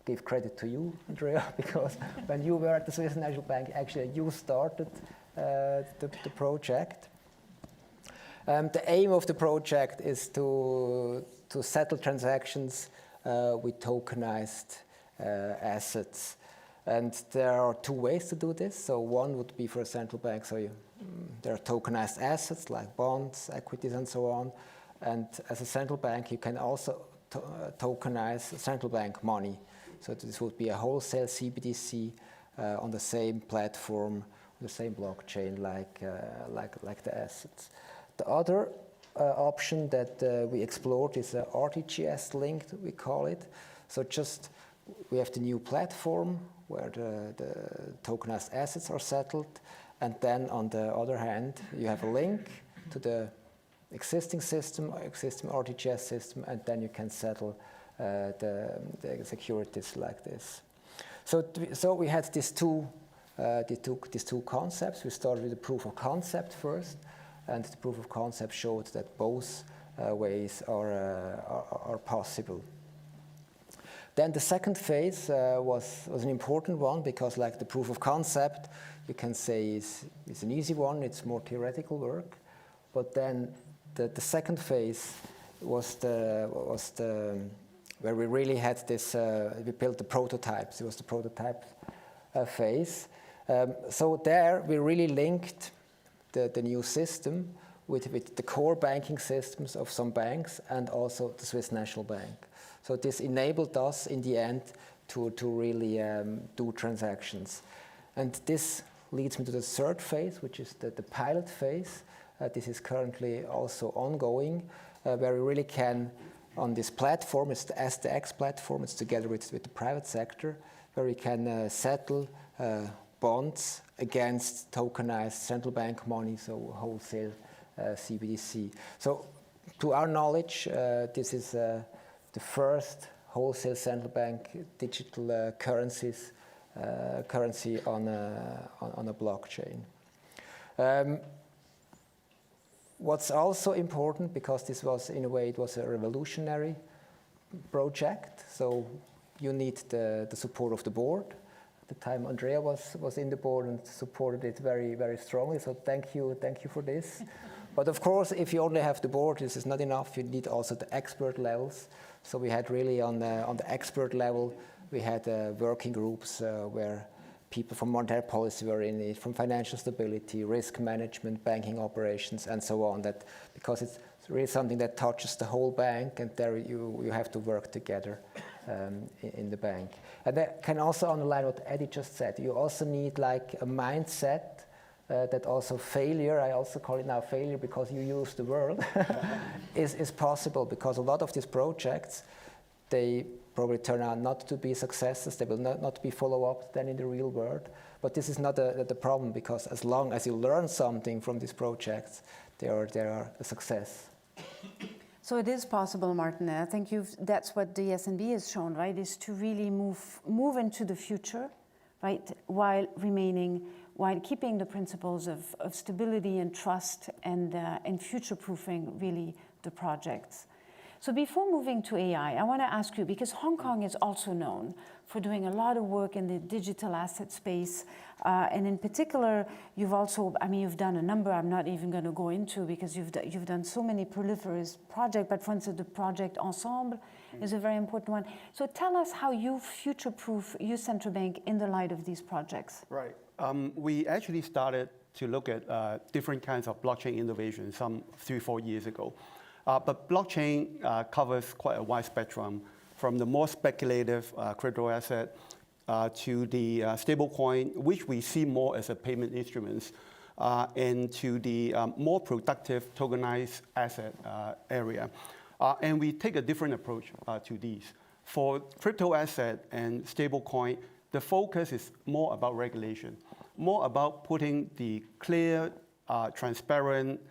give credit to you, Andrea, because when you were at the Swiss National Bank, actually you started the project. The aim of the project is to settle transactions with tokenized assets. And there are two ways to do this. So one would be for a central bank. So there are tokenized assets like bonds, equities, and so on. And as a central bank, you can also tokenize central bank money. So this would be a wholesale CBDC on the same platform, on the same blockchain like the assets. The other option that we explored is RTGS linked, we call it. So just we have the new platform where the tokenized assets are settled, and then on the other hand, you have a link to the existing system, existing RTGS system, and then you can settle the securities like this. So we had these two concepts. We started with the proof of concept first, and the proof of concept showed that both ways are possible. Then the second phase was an important one because, like the proof of concept, you can say is an easy one. It's more theoretical work, but then the second phase was the where we really had this. We built the prototypes. It was the prototype phase. So there we really linked the new system with the core banking systems of some banks and also the Swiss National Bank. So this enabled us in the end to really do transactions. And this leads me to the third phase, which is the pilot phase. This is currently also ongoing, where we really can, on this platform, it's the SDX platform, it's together with the private sector, where we can settle bonds against tokenized central bank money, so wholesale CBDC. So to our knowledge, this is the first wholesale central bank digital currency on a blockchain. What's also important, because this was, in a way, it was a revolutionary project, so you need the support of the board. At the time, Andréa was in the board and supported it very, very strongly, so thank you for this. But of course, if you only have the board, this is not enough. You need also the expert levels. So we had really on the expert level, we had working groups where people from monetary policy were in it, from financial stability, risk management, banking operations, and so on. That because it's really something that touches the whole bank, and there you have to work together in the bank. And I can also underline what Eddie just said. You also need like a mindset that also failure, I also call it now failure because you use the word, is possible, because a lot of these projects, they probably turn out not to be successes, they will not be follow-up then in the real world. But this is not the problem, because as long as you learn something from these projects, they are a success. So it is possible, Martin. I think that's what the SNB has shown, right? Is to really move into the future, right? While keeping the principles of stability and trust and future-proofing really the projects. So before moving to AI, I want to ask you, because Hong Kong is also known for doing a lot of work in the digital asset space, and in particular, you've done a number I'm not even going to go into because you've done so many proliferous projects, but for instance, the project Ensemble is a very important one. So tell us how you future-proof your central bank in the light of these projects. Right. We actually started to look at different kinds of blockchain innovation some 3-4 years ago. But blockchain covers quite a wide spectrum, from the more speculative crypto asset to the stablecoin, which we see more as a payment instruments, and to the more productive tokenized asset area. And we take a different approach to these. For crypto asset and stablecoin, the focus is more about regulation, more about putting the clear, transparent,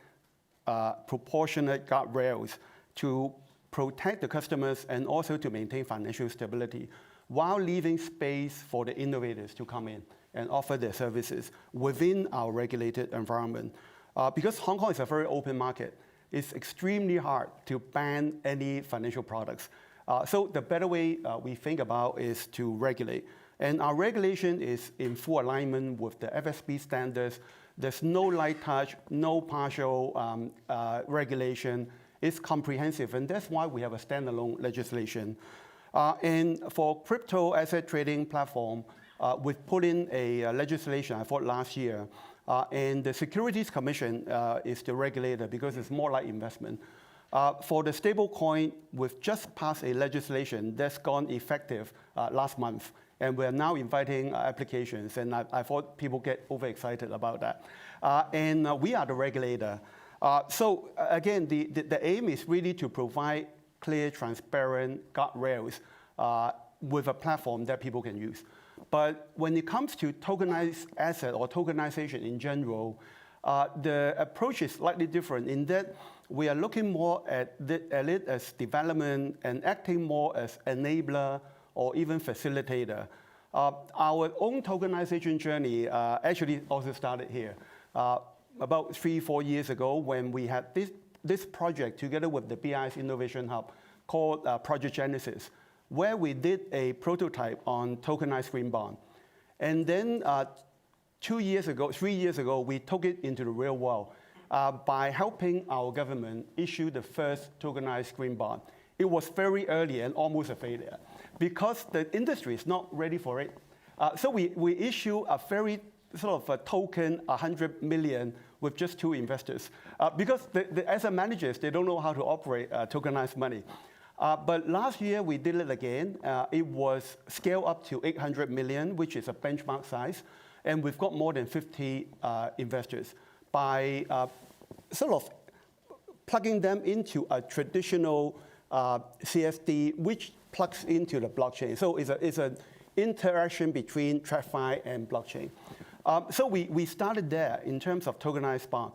proportionate guardrails to protect the customers and also to maintain financial stability, while leaving space for the innovators to come in and offer their services within our regulated environment. Because Hong Kong is a very open market, it's extremely hard to ban any financial products. So the better way we think about is to regulate. And our regulation is in full alignment with the FSB standards There's no light touch, no partial regulation. It's comprehensive, and that's why we have a standalone legislation. And for crypto asset trading platform, we've put in a legislation, I thought last year, and the Securities Commission is the regulator because it's more like investment. For the stablecoin, we've just passed a legislation that's gone effective last month, and we're now inviting applications, and I thought people get overexcited about that. And we are the regulator. So again, the aim is really to provide clear, transparent guardrails with a platform that people can use. But when it comes to tokenized asset or tokenization in general, the approach is slightly different in that we are looking more at it as development and acting more as enabler or even facilitator. Our own tokenization journey actually also started here. About 3-4 years ago when we had this project together with the BIS Innovation Hub called Project Genesis, where we did a prototype on tokenized green bond. And then 3 years ago, we took it into the real world by helping our government issue the first tokenized green bond. It was very early and almost a failure because the industry is not ready for it. So we issue a very sort of a token, 100 million with just 2 investors. Because the asset managers, they don't know how to operate tokenized money. But last year we did it again. It was scaled up to 800 million, which is a benchmark size. And we've got more than 50 investors by sort of plugging them into a traditional CSD, which plugs into the blockchain. So it's an interaction between TradFi and blockchain. So we started there in terms of tokenized bond.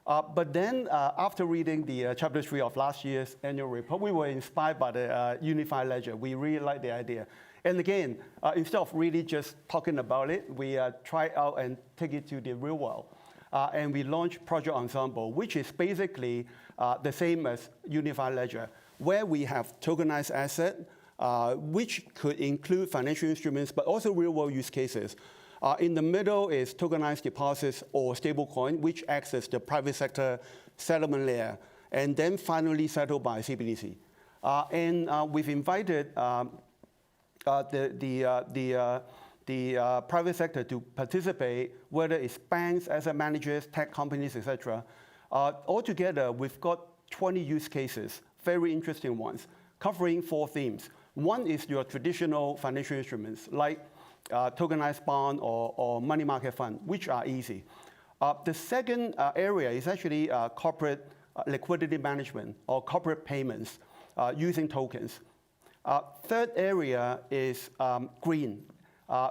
But then after reading the chapter 3 of last year's annual report, we were inspired by the unified ledger. We really liked the idea. And again, instead of really just talking about it, we try out and take it to the real world. And we launched Project Ensemble, which is basically the same as unified ledger, where we have tokenized asset, which could include financial instruments, but also real-world use cases. In the middle is tokenized deposits or stablecoin, which acts as the private sector settlement layer, and then finally settled by CBDC. And we've invited the private sector to participate, whether it's banks, asset managers, tech companies, etc. Altogether, we've got 20 use cases, very interesting ones, covering 4 themes. One is your traditional financial instruments, like tokenized bond or money market fund, which are easy. The second area is actually corporate liquidity management or corporate payments using tokens. Third area is green,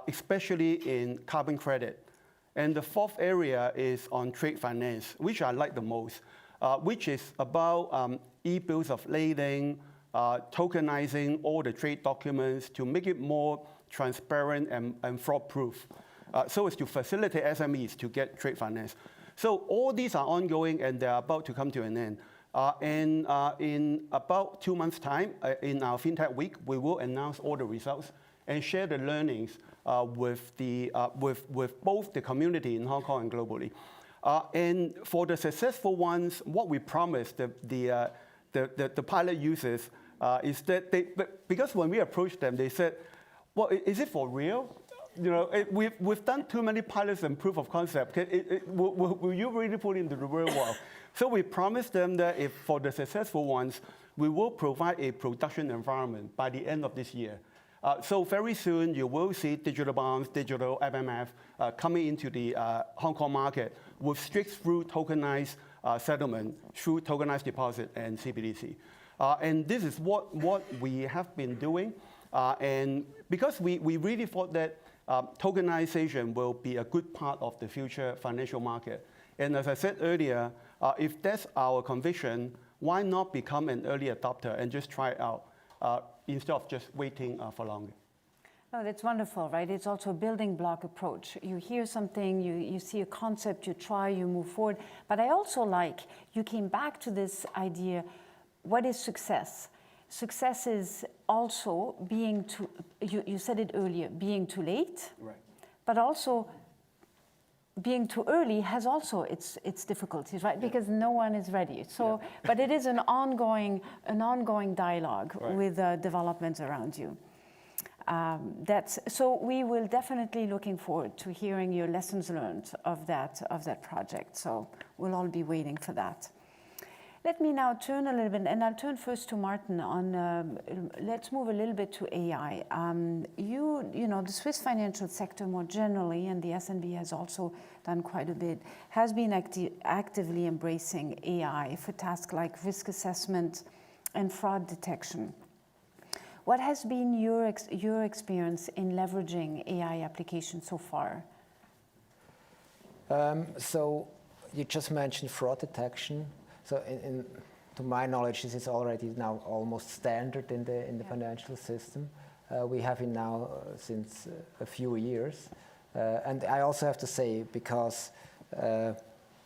especially in carbon credit. And the fourth area is on trade finance, which I like the most, which is about e-bills of lading, tokenizing all the trade documents to make it more transparent and fraud-proof, so as to facilitate SMEs to get trade finance. So all these are ongoing and they're about to come to an end. And in about 2 months' time, in our FinTech Week, we will announce all the results and share the learnings with both the community in Hong Kong and globally. And for the successful ones, what we promised the pilot users is that because when we approached them, they said, well, is it for real? You know, we've done too many pilots and proof of concept. Will you really put it into the real world? So we promised them that if for the successful ones, we will provide a production environment by the end of this year. So very soon, you will see digital bonds, digital FMF coming into the Hong Kong market with straight-through tokenized settlement through tokenized deposit and CBDC. And this is what we have been doing. And because we really thought that tokenization will be a good part of the future financial market. And as I said earlier, if that's our conviction, why not become an early adopter and just try it out instead of just waiting for longer? No, that's wonderful, right? It's also a building block approach. You hear something, you see a concept, you try, you move forward. But I also like, you came back to this idea, what is success? Success is also being too, you said it earlier, being too late, Right. but also being too early has also its difficulties, right? Because no one is ready. So, but it is an ongoing dialogue with developments around you. So we will definitely looking forward to hearing your lessons learned of that project. So we'll all be waiting for that. Let me now turn a little bit, and I'll turn first to Martin on, let's move a little bit to AI. You know, the Swiss financial sector more generally, and the SNB has also done quite a bit, has been actively embracing AI for tasks like risk assessment and fraud detection. What has been your experience in leveraging AI applications so far? So you just mentioned fraud detection. So to my knowledge, this is already now almost standard in the financial system. We have it now since a few years. And I also have to say, because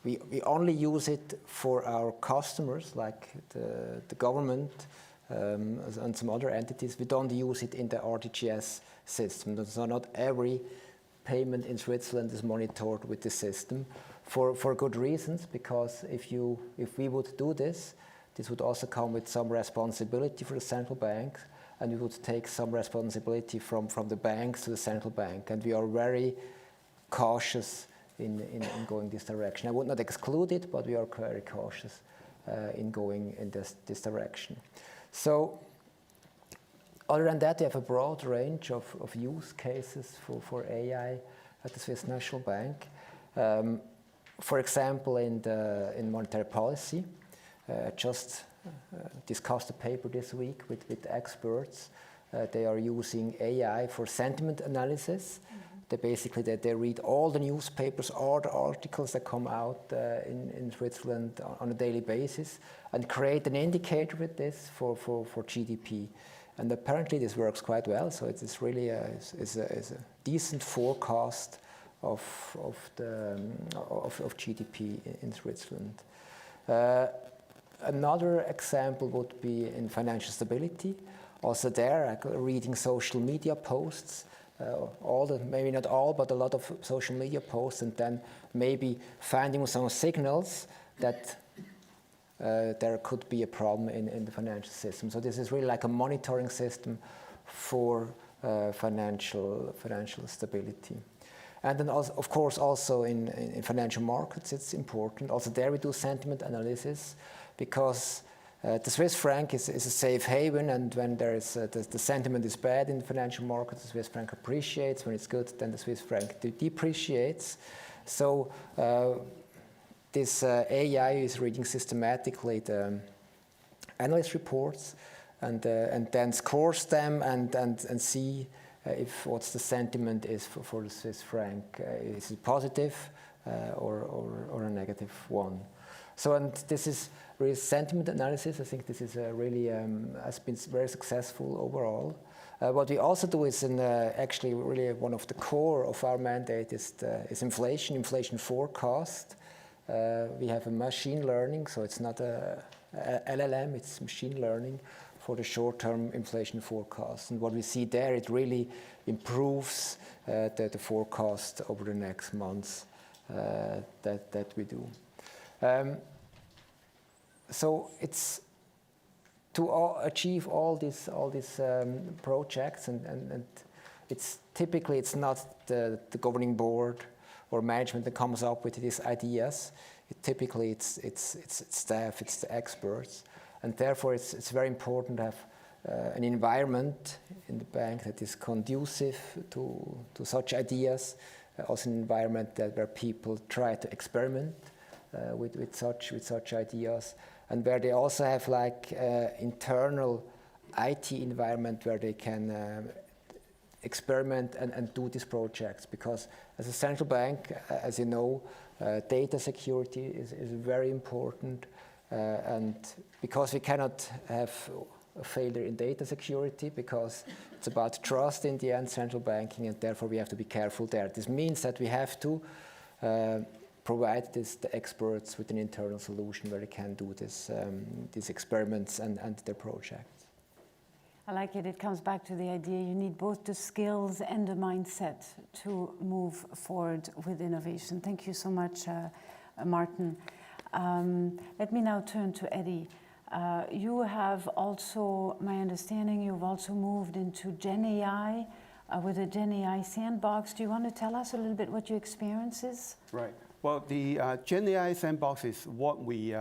we only use it for our customers, like the government and some other entities. We don't use it in the RTGS system. So not every payment in Switzerland is monitored with the system. For good reasons, because if we would do this would also come with some responsibility for the central bank, and we would take some responsibility from the banks to the central bank, and we are very cautious in going this direction. I would not exclude it, but we are very cautious in going in this direction. So other than that, we have a broad range of use cases for AI at the Swiss National Bank. For example, in monetary policy, just discussed a paper this week with experts. They are using AI for sentiment analysis. Mm-hmm. They read all the newspapers, all the articles that come out in Switzerland on a daily basis, and create an indicator with this for GDP. And apparently this works quite well. So it's really a decent forecast of GDP in Switzerland. Another example would be in financial stability. Also there, reading social media posts, maybe not all, but a lot of social media posts, and then maybe finding some signals that there could be a problem in the financial system. So this is really like a monitoring system for financial stability. And then, also, of course, also in financial markets, it's important. Also there we do sentiment analysis, because the Swiss franc is a safe haven, and when there is the sentiment is bad in the financial markets, the Swiss franc appreciates. When it's good, then the Swiss franc depreciates. So this AI is reading systematically the analyst reports, and then scores them and see if what's the sentiment is for the Swiss franc. Is it positive or a negative one? So, and this is really sentiment analysis. I think this is really has been very successful overall. What we also do is actually really one of the core of our mandate is inflation forecast. We have a machine learning, so it's not a LLM, it's machine learning for the short-term inflation forecast. And what we see there, it really improves the forecast over the next months that we do. So it's to achieve all these projects, and it's typically it's not the governing board or management that comes up with these ideas. Typically it's staff, it's the experts, and therefore it's very important to have an environment in the bank that is conducive to such ideas. Also an environment where people try to experiment with such ideas, and where they also have like internal IT environment where they can experiment and do these projects. Because as a central bank, as you know, data security is very important, and because we cannot have a failure in data security, because it's about trust in the end, central banking, and therefore we have to be careful there. This means that we have to provide the experts with an internal solution where they can do these experiments and their projects. I like it. It comes back to the idea you need both the skills and the mindset to move forward with innovation. Thank you so much, Martin. Let me now turn to Eddie. You have also, my understanding, you've also moved into Gen AI with a Gen AI sandbox. Do you want to tell us a little bit what your experience is? Right. Well, the Gen AI sandbox is what we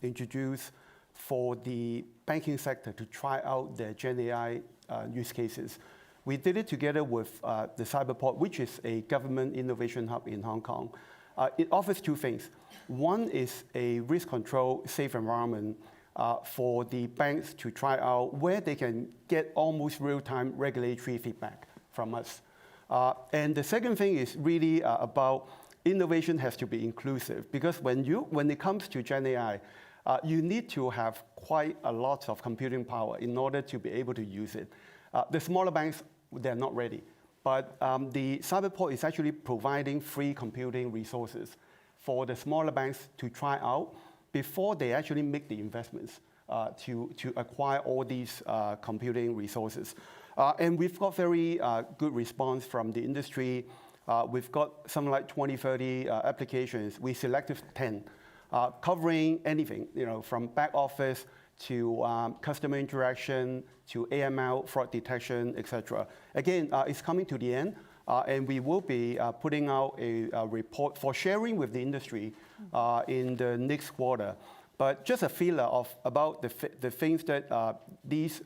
introduced for the banking sector to try out their Gen AI use cases. We did it together with the Cyberport, which is a government innovation hub in Hong Kong. It offers two things. One is a risk control, safe environment for the banks to try out where they can get almost real-time regulatory feedback from us. And the second thing is really about innovation has to be inclusive, because when it comes to Gen AI, you need to have quite a lot of computing power in order to be able to use it. The smaller banks, they're not ready. But the Cyberport is actually providing free computing resources for the smaller banks to try out before they actually make the investments to acquire all these computing resources. And we've got very good response from the industry. We've got something like 20, 30 applications. We selected 10. Covering anything, from back office to customer interaction to AML, fraud detection, etc. Again, it's coming to the end, and we will be putting out a report for sharing with the industry in the next quarter. But just a feeler about the things that these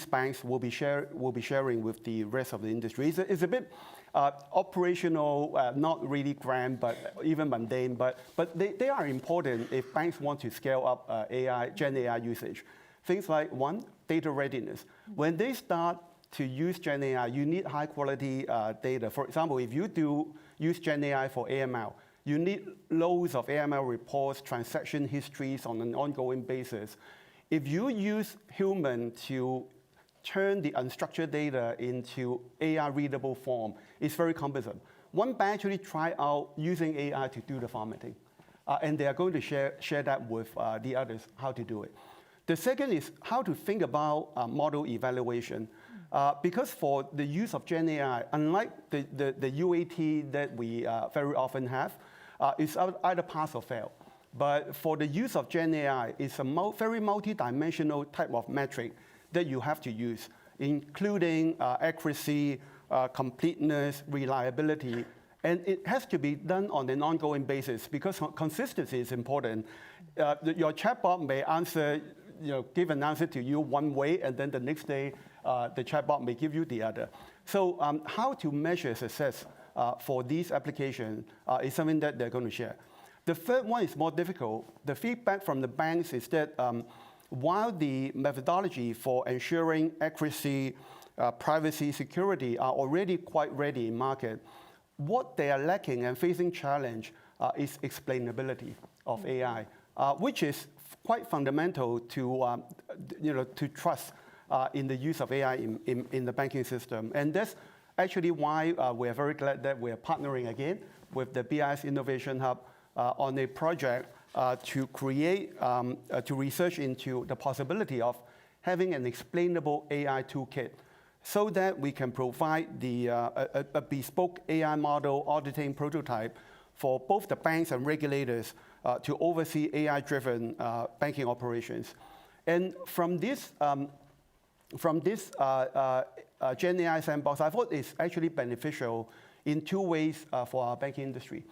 banks will be sharing with the rest of the industry. It's a bit operational, not really grand, but even mundane, but they are important if banks want to scale up Gen AI usage. Things like, one, data readiness. When they start to use Gen AI, you need high quality data. For example, if you do use Gen AI for AML, you need loads of AML reports, transaction histories on an ongoing basis. If you use human to turn the unstructured data into AI readable form, it's very cumbersome. One bank actually tried out using AI to do the formatting, and they are going to share that with the others, how to do it. The second is how to think about model evaluation. Because for the use of Gen AI, unlike the UAT that we very often have, it's either pass or fail. But for the use of Gen AI, it's a very multi-dimensional type of metric that you have to use, including accuracy, completeness, reliability, and it has to be done on an ongoing basis because consistency is important. Your chatbot may give an answer to you one way, and then the next day, the chatbot may give you the other. So how to measure success for these applications is something that they're going to share. The third one is more difficult. The feedback from the banks is that while the methodology for ensuring accuracy, privacy, security are already quite ready in market, what they are lacking and facing challenge is explainability of AI, which is quite fundamental to trust in the use of AI in the banking system. And that's actually why we are very glad that we are partnering again with the BIS Innovation Hub on a project to create, to research into the possibility of having an explainable AI toolkit so that we can provide a bespoke AI model auditing prototype for both the banks and regulators to oversee AI-driven banking operations. And from this Gen AI sandbox, I thought it's actually beneficial in two ways for our banking industry.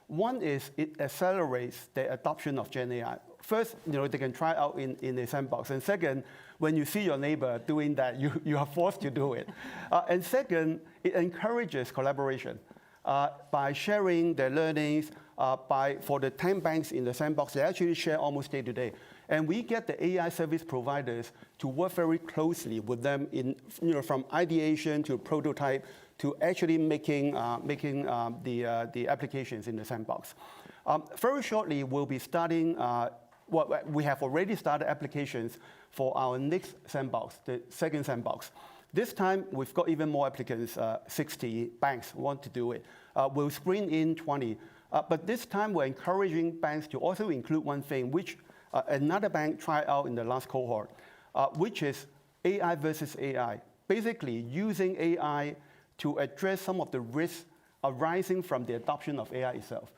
One is it accelerates the adoption of Gen AI. First, they can try out in a sandbox. And second, when you see your neighbor doing that, you are forced to do it. And second, it encourages collaboration. By sharing their learnings, for the 10 banks in the sandbox, they actually share almost day to day. And we get the AI service providers to work very closely with them from ideation to prototype to actually making the applications in the sandbox. Very shortly, we'll be starting, we have already started applications for our next sandbox, the second sandbox. This time, we've got even more applicants, 60 banks want to do it. We'll screen in 20. But this time, we're encouraging banks to also include one thing, which another bank tried out in the last cohort, which is AI versus AI. Basically, using AI to address some of the risks arising from the adoption of AI itself.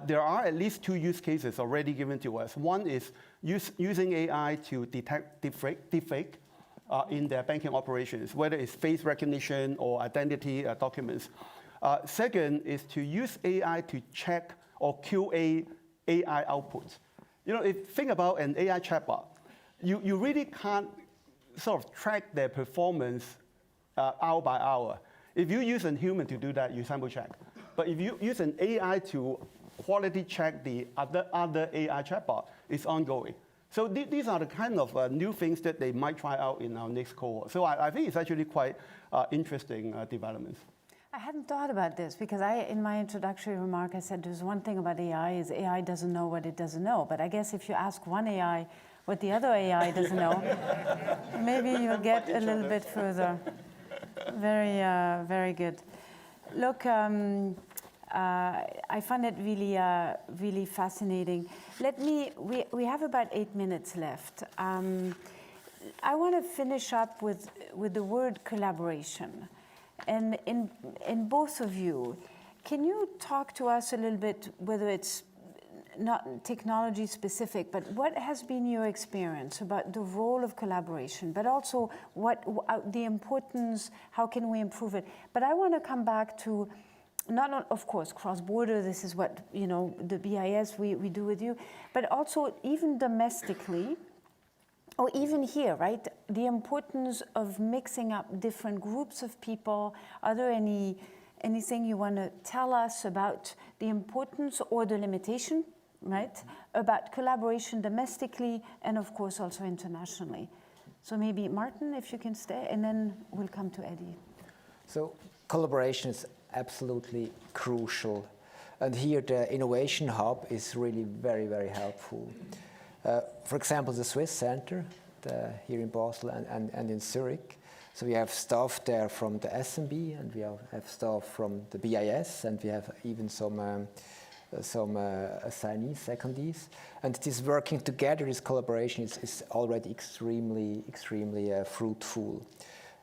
There are at least 2 use cases already given to us. One is using AI to detect deepfake in their banking operations, whether it's face recognition or identity documents. Second is to use AI to check or QA AI outputs. If you think about an AI chatbot, you really can't sort of track their performance hour by hour. If you use a human to do that, you sample check. But if you use an AI to quality check the other AI chatbot, it's ongoing. So these are the kind of new things that they might try out in our next cohort. So I think it's actually quite interesting developments. I hadn't thought about this because in my introductory remark, I said there's one thing about AI is AI doesn't know what it doesn't know. But I guess if you ask one AI what the other AI doesn't know, maybe you'll get a little bit further. Very, very good. Look, I find it really, really fascinating. We have about 8 minutes left. I want to finish up with the word collaboration. And in both of you, can you talk to us a little bit, whether it's not technology specific, but what has been your experience about the role of collaboration, but also the importance, how can we improve it? But I want to come back to, of course, cross-border, this is what, the BIS we do with you, but also even domestically, or even here, right? The importance of mixing up different groups of people. Are there anything you want to tell us about the importance or the limitation, right? About collaboration domestically and of course also internationally. So maybe Martin, if you can stay, and then we'll come to Eddie. So collaboration is absolutely crucial. And here the Innovation Hub is really very, very helpful. For example, the Swiss Center here in Basel and in Zurich. So we have staff there from the SMB, and we have staff from the BIS, and we have even some assignees, secondees. And this working together, this collaboration is already extremely fruitful.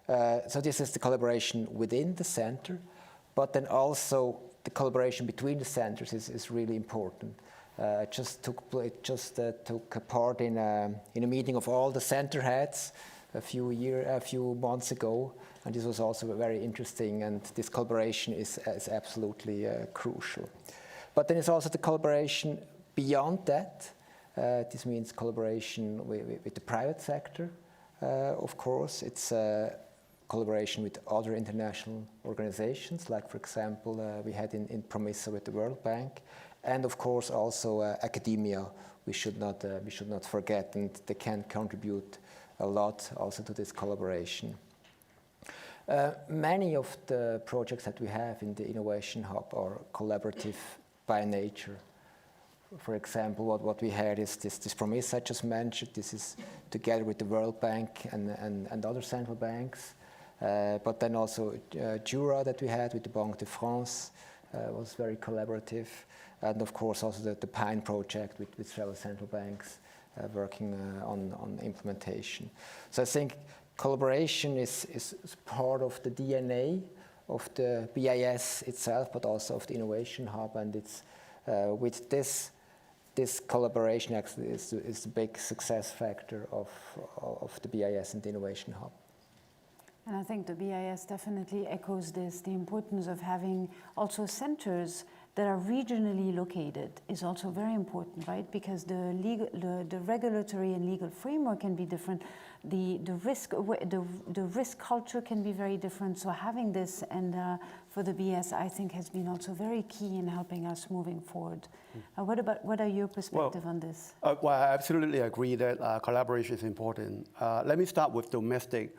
So this is the collaboration within the center, but then also the collaboration between the centers is really important. I just took part in a meeting of all the center heads a few months ago, and this was also very interesting. And this collaboration is absolutely crucial. But then it's also the collaboration beyond that. This means collaboration with the private sector, of course. It's collaboration with other international organizations, like, for example, we had in Promissa with the World Bank. And of course also academia, we should not forget, and they can contribute a lot also to this collaboration. Many of the projects that we have in the Innovation Hub are collaborative by nature. For example, what we had is this Promissa I just mentioned. This is together with the World Bank and other central banks. But then also Jura that we had with the Banque de France was very collaborative. And of course also the PINE project with several central banks working on implementation. So I think collaboration is part of the DNA of the BIS itself, but also of the Innovation Hub. And it's with this collaboration actually is the big success factor of the BIS and the Innovation Hub. And I think the BIS definitely echoes this. The importance of having also centers that are regionally located is also very important, right? Because the regulatory and legal framework can be different. The risk culture can be very different. So having this, and for the BIS, I think has been also very key in helping us moving forward. What are your perspective on this? Well, I absolutely agree that collaboration is important. Let me start with domestic.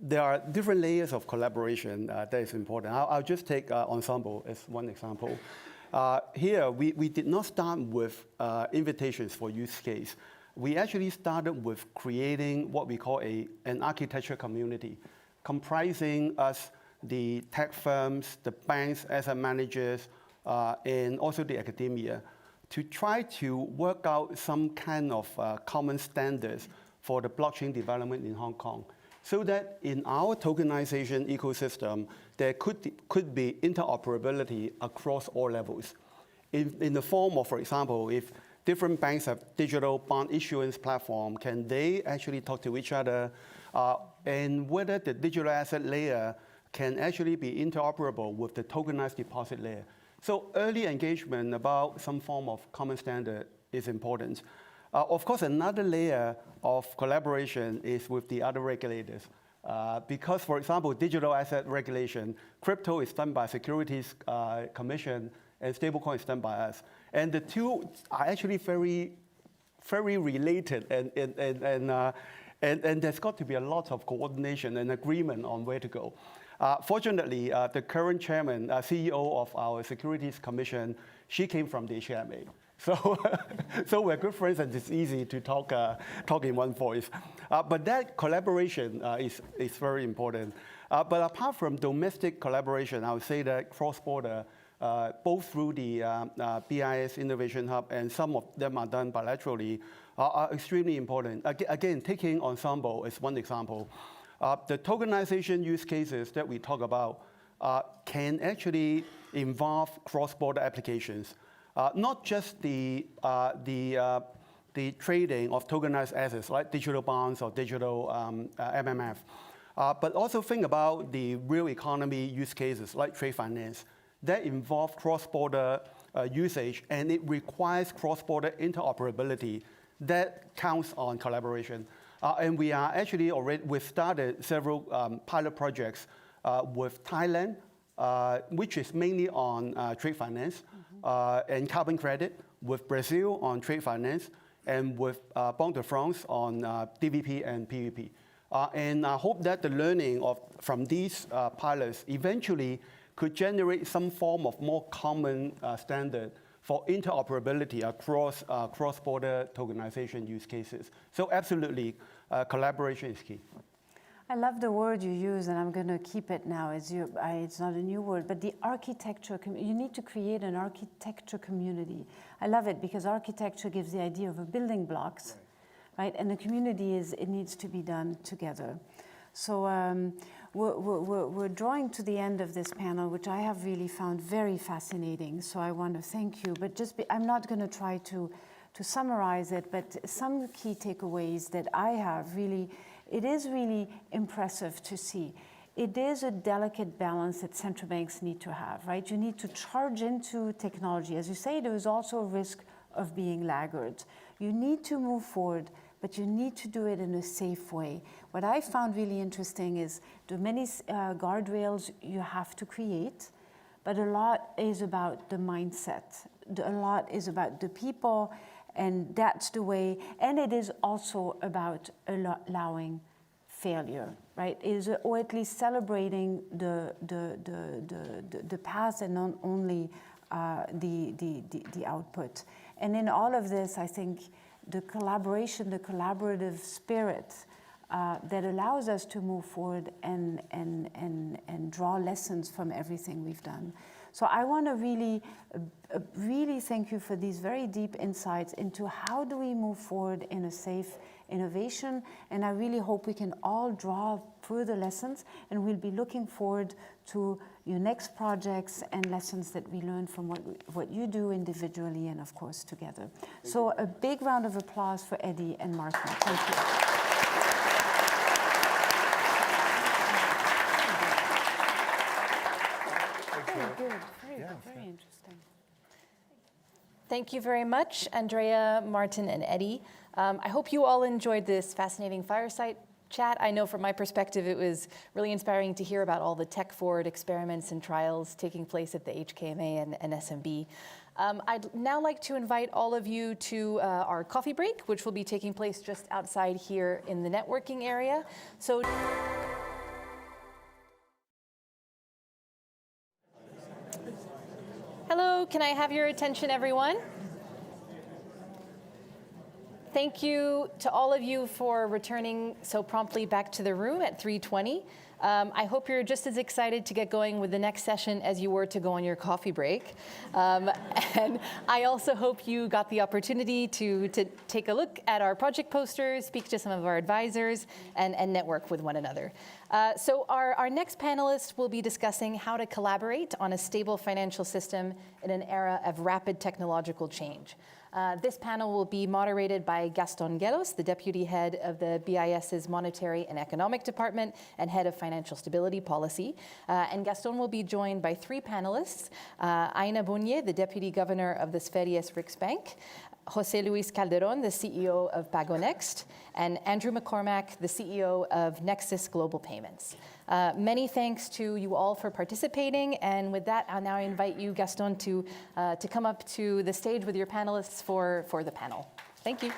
There are different layers of collaboration that is important. I'll just take ensemble as one example. Here, we did not start with invitations for use case. We actually started with creating what we call an architecture community, comprising us, the tech firms, the banks, asset managers, and also the academia, to try to work out some kind of common standards for the blockchain development in Hong Kong, so that in our tokenization ecosystem, there could be interoperability across all levels. In the form of, for example, if different banks have digital bond issuance platform, can they actually talk to each other? And whether the digital asset layer can actually be interoperable with the tokenized deposit layer. So early engagement about some form of common standard is important. Of course, another layer of collaboration is with the other regulators. Because, for example, digital asset regulation, crypto is done by Securities Commission, and stablecoin is done by us. And the two are actually very, very related, and there's got to be a lot of coordination and agreement on where to go. Fortunately, the current chairman, CEO of our Securities Commission, she came from the HKMA. So we're good friends, and it's easy to talk in one voice. But that collaboration is very important. But apart from domestic collaboration, I would say that cross-border, both through the BIS Innovation Hub, and some of them are done bilaterally, are extremely important. Again, taking Ensemble as one example, the tokenization use cases that we talk about can actually involve cross-border applications. Not just the trading of tokenized assets like digital bonds or digital MMF, but also think about the real economy use cases like trade finance that involve cross-border usage, and it requires cross-border interoperability that counts on collaboration. And we are actually we've started several pilot projects with Thailand, which is mainly on trade finance and carbon credit, with Brazil on trade finance, and with Banque de France on DVP and PVP. And I hope that the learning from these pilots eventually could generate some form of more common standard for interoperability across cross-border tokenization use cases. So absolutely, collaboration is key. I love the word you use, and I'm going to keep it now. It's not a new word, but the architecture. You need to create an architecture community. I love it because architecture gives the idea of a building blocks, right? And the community it needs to be done together. So we're drawing to the end of this panel, which I have really found very fascinating. So I want to thank you. But I'm not going to try to summarize it, but some key takeaways that I have really. It is really impressive to see. It is a delicate balance that central banks need to have, right? You need to charge into technology. As you say, there is also a risk of being laggards. You need to move forward, but you need to do it in a safe way. What I found really interesting is the many guardrails you have to create, but a lot is about the mindset. A lot is about the people, and that's the way. And it is also about allowing failure, right? Or at least celebrating the path and not only the output. And in all of this, I think the collaboration, the collaborative spirit that allows us to move forward and draw lessons from everything we've done. So I want to really thank you for these very deep insights into how do we move forward in a safe innovation, and I really hope we can all draw further lessons, and we'll be looking forward to your next projects and lessons that we learn from what you do individually and of course together. So a big round of applause for Eddie and Martin. Thank you. Very interesting. Thank you very much, Andrea, Martin, and Eddie. I hope you all enjoyed this fascinating fireside chat. I know from my perspective, it was really inspiring to hear about all the tech-forward experiments and trials taking place at the HKMA and SMB. I'd now like to invite all of you to our coffee break, which will be taking place just outside here in the networking area. So. Hello, can I have your attention, everyone? thank you to all of you for returning so promptly back to the room at 3:20. I hope you're just as excited to get going with the next session as you were to go on your coffee break. And I also hope you got the opportunity to take a look at our project posters, speak to some of our advisors, and network with one another. So our next panelist will be discussing how to collaborate on a stable financial system in an era of rapid technological change. This panel will be moderated by Gaston Gelos, the Deputy Head of the BIS's Monetary and Economic Department and Head of Financial Stability Policy. And Gaston will be joined by three panelists, Aina Bonnier, the Deputy Governor of the Sferias Riksbank, José Luis Calderón, the CEO of PagoNext, and Andrew McCormack, the CEO of Nexus Global Payments. Many thanks to you all for participating, and with that, I'll now invite you, Gaston, to come up to the stage with your panelists for the panel. Thank you.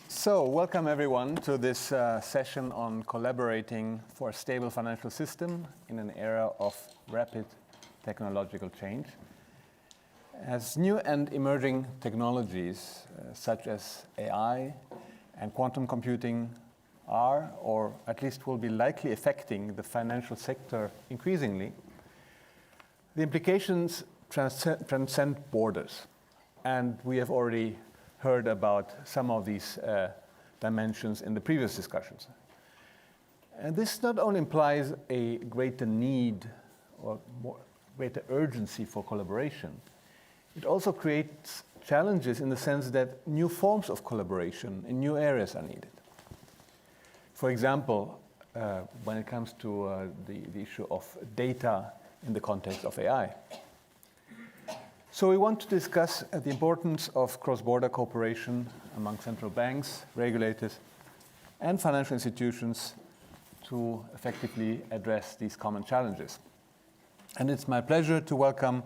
So, welcome everyone to this session on collaborating for a stable financial system in an era of rapid technological change. As new and emerging technologies such as AI and quantum computing are, or at least will be likely affecting the financial sector increasingly, the implications transcend borders. And we have already heard about some of these dimensions in the previous discussions. And this not only implies a greater need or greater urgency for collaboration, it also creates challenges in the sense that new forms of collaboration in new areas are needed. For example, when it comes to the issue of data in the context of AI. So we want to discuss the importance of cross-border cooperation among central banks, regulators, and financial institutions to effectively address these common challenges. And it's my pleasure to welcome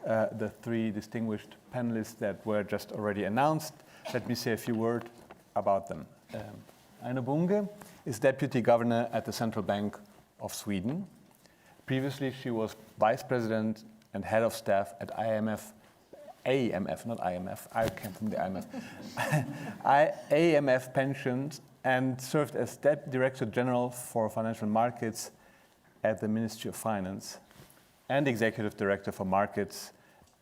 the three distinguished panelists that were just already announced. Let me say a few words about them. Aina Bonnier is Deputy Governor at the Central Bank of Sweden. Previously, she was Vice President and Head of Staff at AMF, not IMF, I came from the IMF, AMF Pensions, and served as Director General for Financial Markets at the Ministry of Finance and Executive Director for Markets,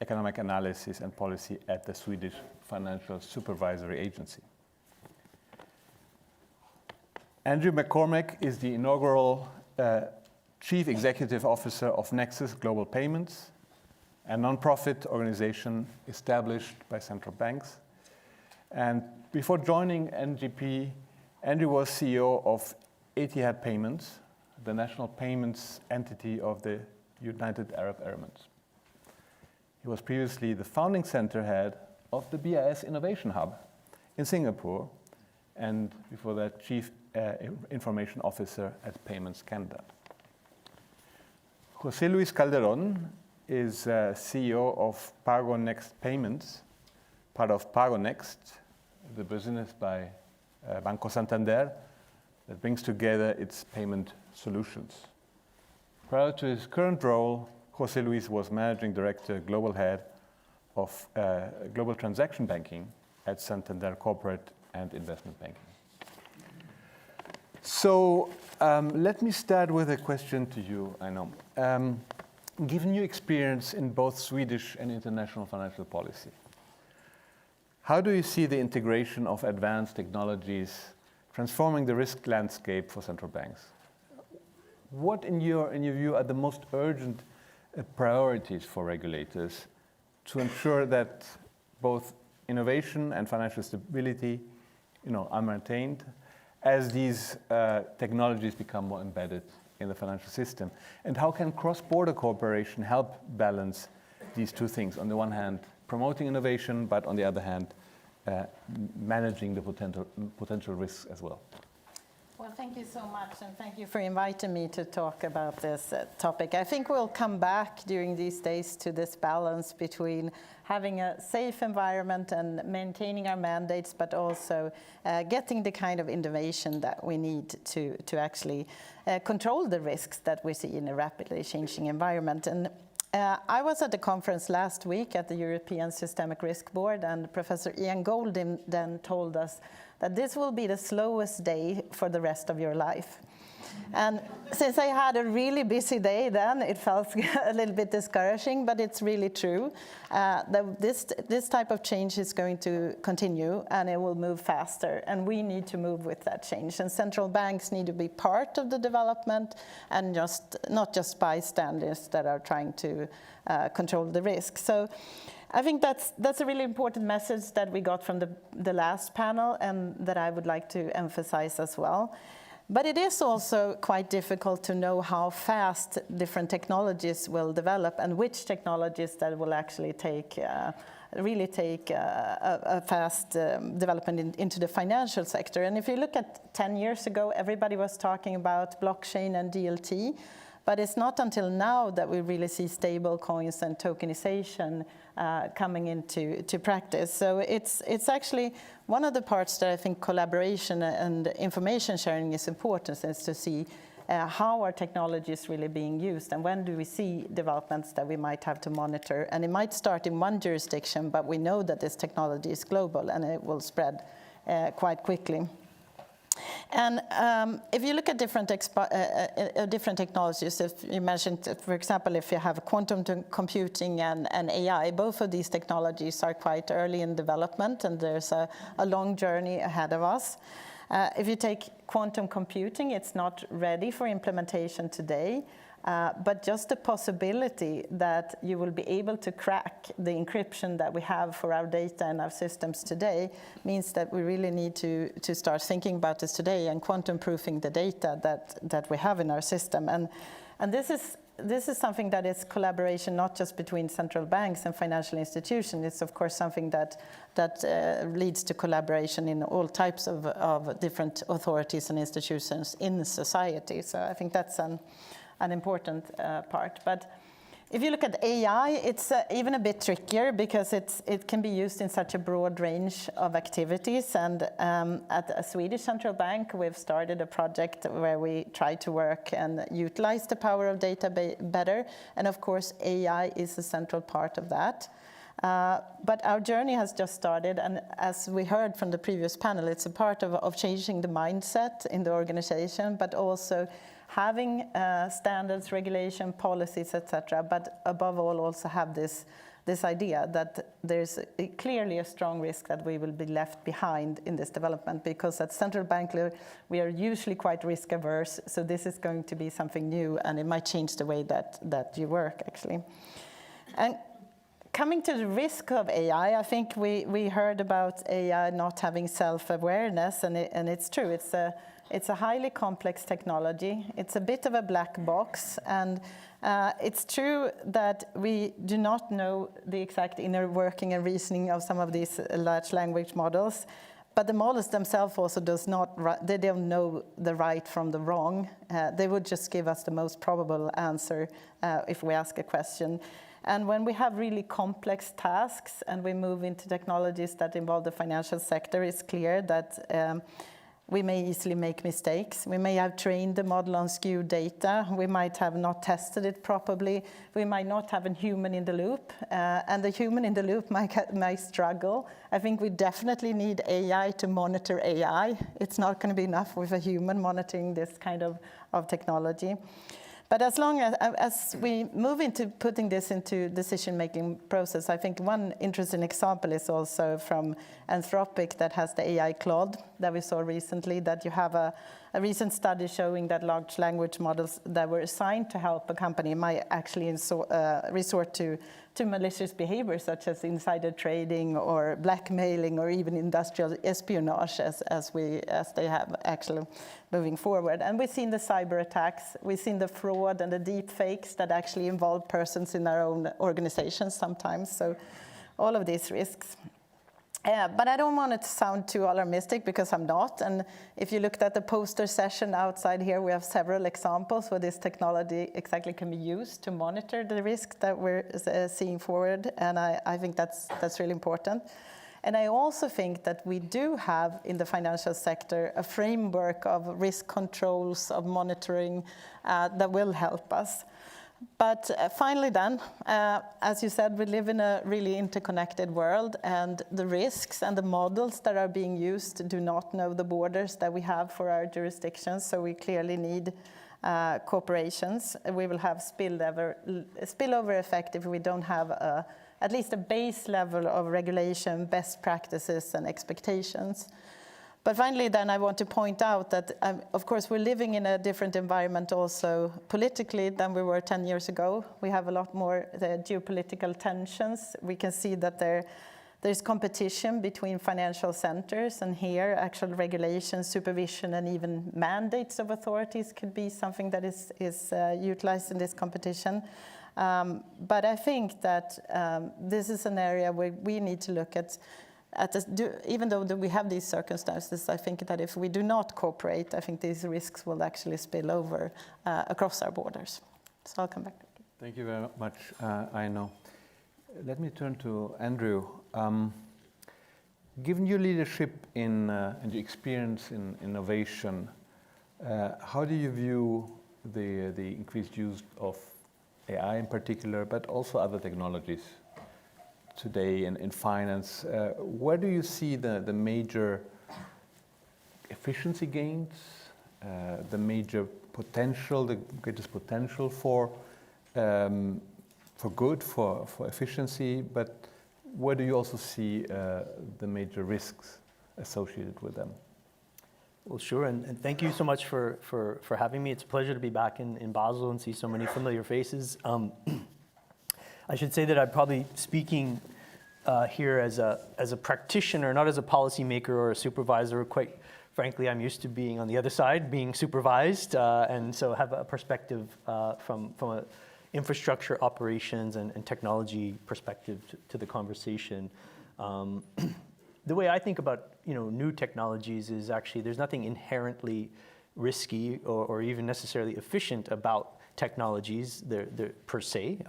Economic Analysis and Policy at the Swedish Financial Supervisory Agency. Andrew McCormack is the inaugural Chief Executive Officer of Nexus Global Payments, a non-profit organization established by central banks. And before joining NGP, Andrew was CEO of Etihad Payments, the national payments entity of the United Arab Emirates. He was previously the founding center head of the BIS Innovation Hub in Singapore, and before that, Chief Information Officer at Payments Canada. José Luis Calderón is CEO of PagoNext Payments, part of PagoNext, the business by Banco Santander that brings together its payment solutions. Prior to his current role, José Luis was Managing Director, Global Head of Global Transaction Banking at Santander Corporate and Investment Banking. So let me start with a question to you, Aina. Given your experience in both Swedish and international financial policy, how do you see the integration of advanced technologies transforming the risk landscape for central banks? What, in your view, are the most urgent priorities for regulators to ensure that both innovation and financial stability, are maintained as these technologies become more embedded in the financial system? And how can cross-border cooperation help balance these two things? On the one hand, promoting innovation, but on the other hand, managing the potential risks as well. Well, thank you so much, and thank you for inviting me to talk about this topic. I think we'll come back during these days to this balance between having a safe environment and maintaining our mandates, but also getting the kind of innovation that we need to actually control the risks that we see in a rapidly changing environment. And I was at the conference last week at the European Systemic Risk Board, and Professor Ian Goldin then told us that this will be the slowest day for the rest of your life. And since I had a really busy day then, it felt a little bit discouraging, but it's really true. That this type of change is going to continue, and it will move faster, and we need to move with that change. And central banks need to be part of the development, and not just bystanders that are trying to control the risk. So I think that's a really important message that we got from the last panel, and that I would like to emphasize as well. But it is also quite difficult to know how fast different technologies will develop, and which technologies that will actually really take a fast development into the financial sector. And if you look at 10 years ago, everybody was talking about blockchain and DLT. But it's not until now that we really see stable coins and tokenization coming into practice. So it's actually one of the parts that I think collaboration and information sharing is important, is to see how are technologies really being used, and when do we see developments that we might have to monitor. And it might start in one jurisdiction, but we know that this technology is global and it will spread quite quickly. And if you look at different technologies, if you mentioned, for example, if you have quantum computing and AI, both of these technologies are quite early in development, and there's a long journey ahead of us. If you take quantum computing, it's not ready for implementation today. But just the possibility that you will be able to crack the encryption that we have for our data and our systems today means that we really need to start thinking about this today and quantum proofing the data that we have in our system. And this is something that is collaboration not just between central banks and financial institutions. It's of course something that leads to collaboration in all types of different authorities and institutions in society. So I think that's an important part. But if you look at AI, it's even a bit trickier, because it can be used in such a broad range of activities. And at a Swedish central bank, we've started a project where we try to work and utilize the power of data better. And of course, AI is a central part of that. But our journey has just started, and as we heard from the previous panel, it's a part of changing the mindset in the organization, but also having standards, regulation, policies, etc. But above all, also have this idea that there's clearly a strong risk that we will be left behind in this development, because at central bank we are usually quite risk averse. So this is going to be something new, and it might change the way that you work actually. And coming to the risk of AI, I think we heard about AI not having self-awareness, and it's true. It's a highly complex technology. It's a bit of a black box, and it's true that we do not know the exact inner working and reasoning of some of these large language models, but the models themselves also they don't know the right from the wrong. They would just give us the most probable answer if we ask a question. And when we have really complex tasks and we move into technologies that involve the financial sector, it's clear that we may easily make mistakes. We may have trained the model on skewed data. We might have not tested it properly. We might not have a human in the loop. And the human in the loop might struggle. I think we definitely need AI to monitor AI. It's not going to be enough with a human monitoring this kind of technology. But as long as we move into putting this into decision-making process, I think one interesting example is also from Anthropic, that has the AI Claude that we saw recently, that you have a recent study showing that large language models that were assigned to help a company might actually resort to malicious behavior, such as insider trading or blackmailing or even industrial espionage, as they have actually moving forward. And we've seen the cyber attacks, we've seen the fraud and the deep fakes that actually involve persons in our own organizations sometimes. So all of these risks. But I don't want it to sound too alarmistic, because I'm not. And if you looked at the poster session outside here, we have several examples where this technology exactly can be used to monitor the risk that we're seeing forward. And I think that's really important. And I also think that we do have in the financial sector a framework of risk controls, of monitoring that will help us. But finally then, as you said, we live in a really interconnected world, and the risks and the models that are being used do not know the borders that we have for our jurisdictions, so we clearly need cooperations. We will have spillover effect if we don't have at least a base level of regulation, best practices, and expectations. But finally, then, I want to point out that, of course, we're living in a different environment also politically than we were 10 years ago. We have a lot more geopolitical tensions. We can see that there's competition between financial centers, and here actual regulation, supervision, and even mandates of authorities could be something that is utilized in this competition. But I think that this is an area where we need to look at this, even though we have these circumstances. I think that if we do not cooperate, I think these risks will actually spill over across our borders. So I'll come back. Thank you very much, Aino. Let me turn to Andrew. Given your leadership and your experience in innovation, how do you view the increased use of AI in particular, but also other technologies today in finance? Where do you see the major efficiency gains, the major potential, the greatest potential for good, for efficiency, but where do you also see the major risks associated with them? Well, sure, and thank you so much for having me. It's a pleasure to be back in Basel and see so many familiar faces. I should say that I'm probably speaking here as a practitioner, not as a policymaker or a supervisor. Quite frankly, I'm used to being on the other side, being supervised, and so have a perspective from a infrastructure operations and technology perspective to the conversation. The way I think about new technologies is actually there's nothing inherently risky or even necessarily efficient about technologies per se.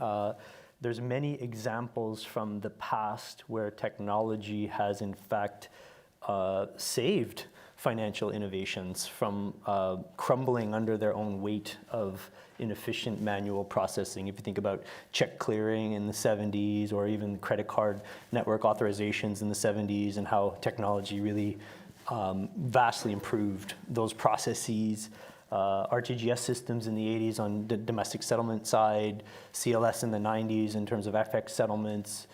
There's many examples from the past where technology has in fact saved financial innovations from crumbling under their own weight of inefficient manual processing. If you think about check clearing in the 70s, or even credit card network authorizations in the 70s, and how technology really vastly improved those processes. RTGS systems in the 80s on the domestic settlement side, CLS in the 90s in terms of FX settlements.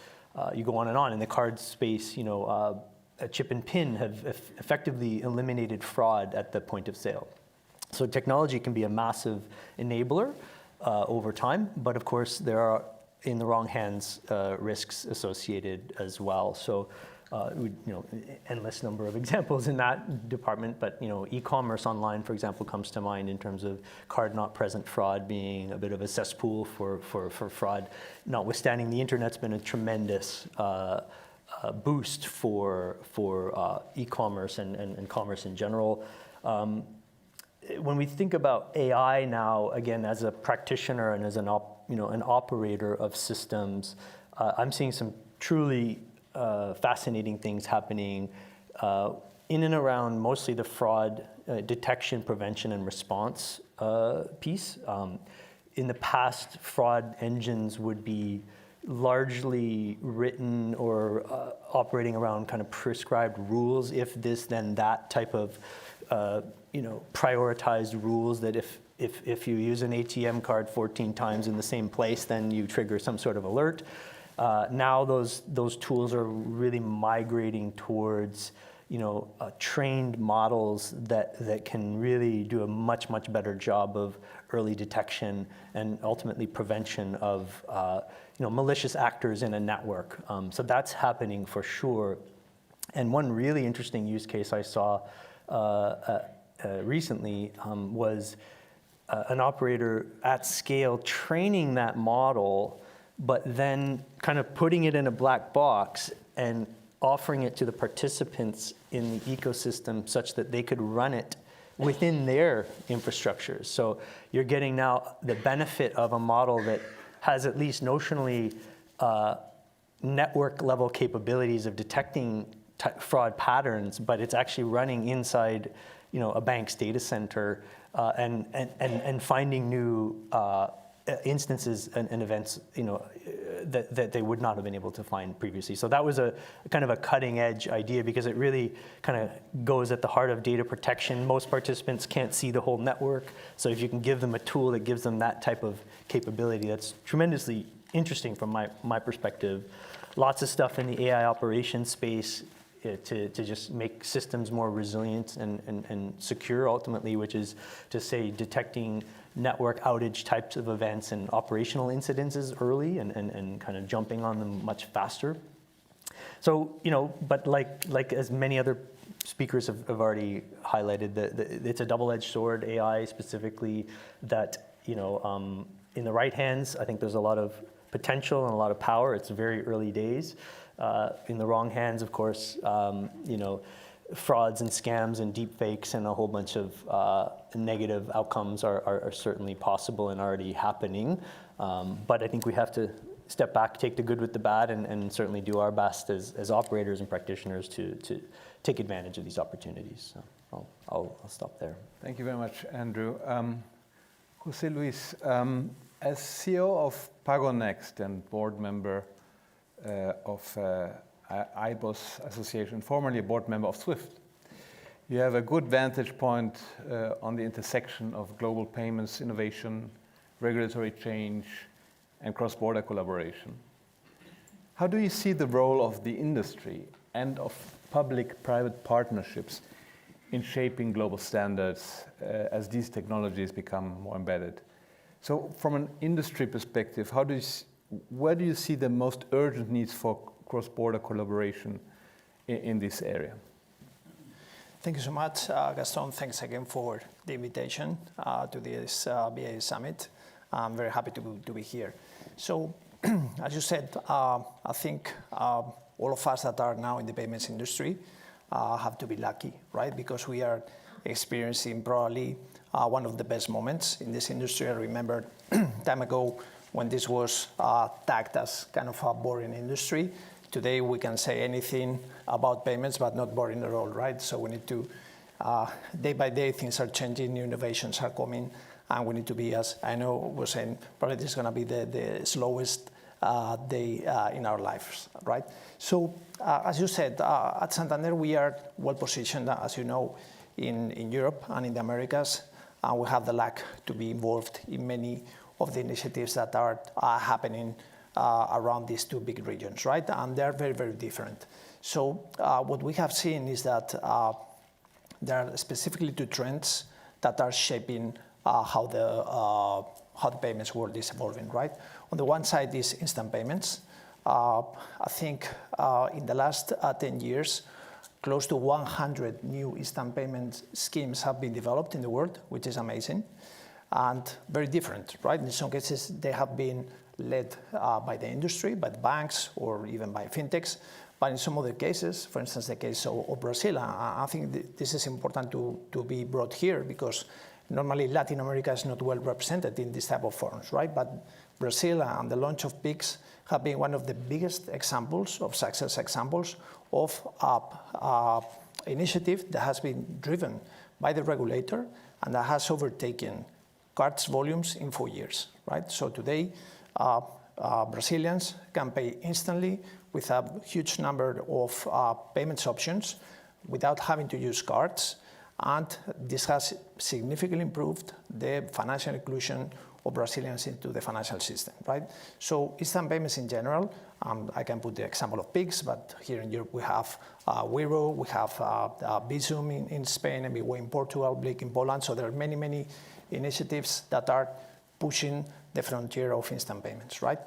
You go on and on. In the card space, a chip and PIN have effectively eliminated fraud at the point of sale. So technology can be a massive enabler over time, but of course there are, in the wrong hands, risks associated as well. So endless number of examples in that department, but e-commerce online, for example, comes to mind in terms of card not present fraud being a bit of a cesspool for fraud. Notwithstanding, the internet's been a tremendous boost for e-commerce and commerce in general. When we think about AI now, again, as a practitioner and as an operator of systems, I'm seeing some truly fascinating things happening in and around mostly the fraud detection, prevention, and response piece. In the past, fraud engines would be largely written or operating around kind of prescribed rules, if this, then that type of prioritized rules that if you use an ATM card 14 times in the same place, then you trigger some sort of alert. Now those tools are really migrating towards trained models that can really do a much better job of early detection and ultimately prevention of malicious actors in a network. So that's happening for sure. And one really interesting use case I saw recently was an operator at scale training that model, but then kind of putting it in a black box and offering it to the participants in the ecosystem such that they could run it within their infrastructures. So you're getting now the benefit of a model that has at least notionally network level capabilities of detecting fraud patterns, but it's actually running inside, a bank's data center and finding new instances and events, that they would not have been able to find previously. So that was a kind of a cutting edge idea because it really kind of goes at the heart of data protection. Most participants can't see the whole network. So if you can give them a tool that gives them that type of capability, that's tremendously interesting from my perspective. Lots of stuff in the AI operations space to just make systems more resilient and secure ultimately, which is to say detecting network outage types of events and operational incidences early and kind of jumping on them much faster. So, but like as many other speakers have already highlighted, it's a double-edged sword, AI specifically, that, in the right hands, I think there's a lot of potential and a lot of power. It's very early days. In the wrong hands, of course, frauds and scams and deep fakes and a whole bunch of negative outcomes are certainly possible and already happening. But I think we have to step back, take the good with the bad, and certainly do our best as operators and practitioners to take advantage of these opportunities. So I'll stop there. Thank you very much, Andrew. José Luis, as CEO of PagoNext and board member of IBOS Association, formerly a board member of SWIFT, you have a good vantage point on the intersection of global payments, innovation, regulatory change, and cross-border collaboration. How do you see the role of the industry and of public-private partnerships in shaping global standards as these technologies become more embedded? So from an industry perspective, where do you see the most urgent needs for cross-border collaboration in this area? Thank you so much, Gaston. Thanks again for the invitation to this BIS Summit. I'm very happy to be here. So, as you said, I think all of us that are now in the payments industry have to be lucky, right? Because we are experiencing probably one of the best moments in this industry. I remember time ago when this was tagged as kind of a boring industry. Today we can say anything about payments, but not boring at all, right? So we need to, day by day, things are changing, new innovations are coming, and we need to be, as I know was saying, probably this is going to be the slowest day in our lives, right? So as you said, at Santander we are well positioned, as you know, in Europe and in the Americas. We have the luck to be involved in many of the initiatives that are happening around these two big regions, right? And they're very, very different. So what we have seen is that there are specifically two trends that are shaping how the payments world is evolving, right? On the one side is instant payments. I think in the last 10 years, close to 100 new instant payment schemes have been developed in the world, which is amazing and very different, right? In some cases, they have been led by the industry, by the banks, or even by fintechs. But in some other cases, for instance, the case of Brazil, I think this is important to be brought here because normally Latin America is not well represented in this type of forums, right? But Brazil and the launch of PIX have been one of the biggest examples of success examples of initiative that has been driven by the regulator and that has overtaken cards volumes in 4 years, right? So today, Brazilians can pay instantly with a huge number of payments options without having to use cards. And this has significantly improved the financial inclusion of Brazilians into the financial system, right? So instant payments in general, I can put the example of PIX, but here in Europe we have Wero, we have Bizum in Spain, and MBWay in Portugal, Blik in Poland. So there are many, many initiatives that are pushing the frontier of instant payments, right?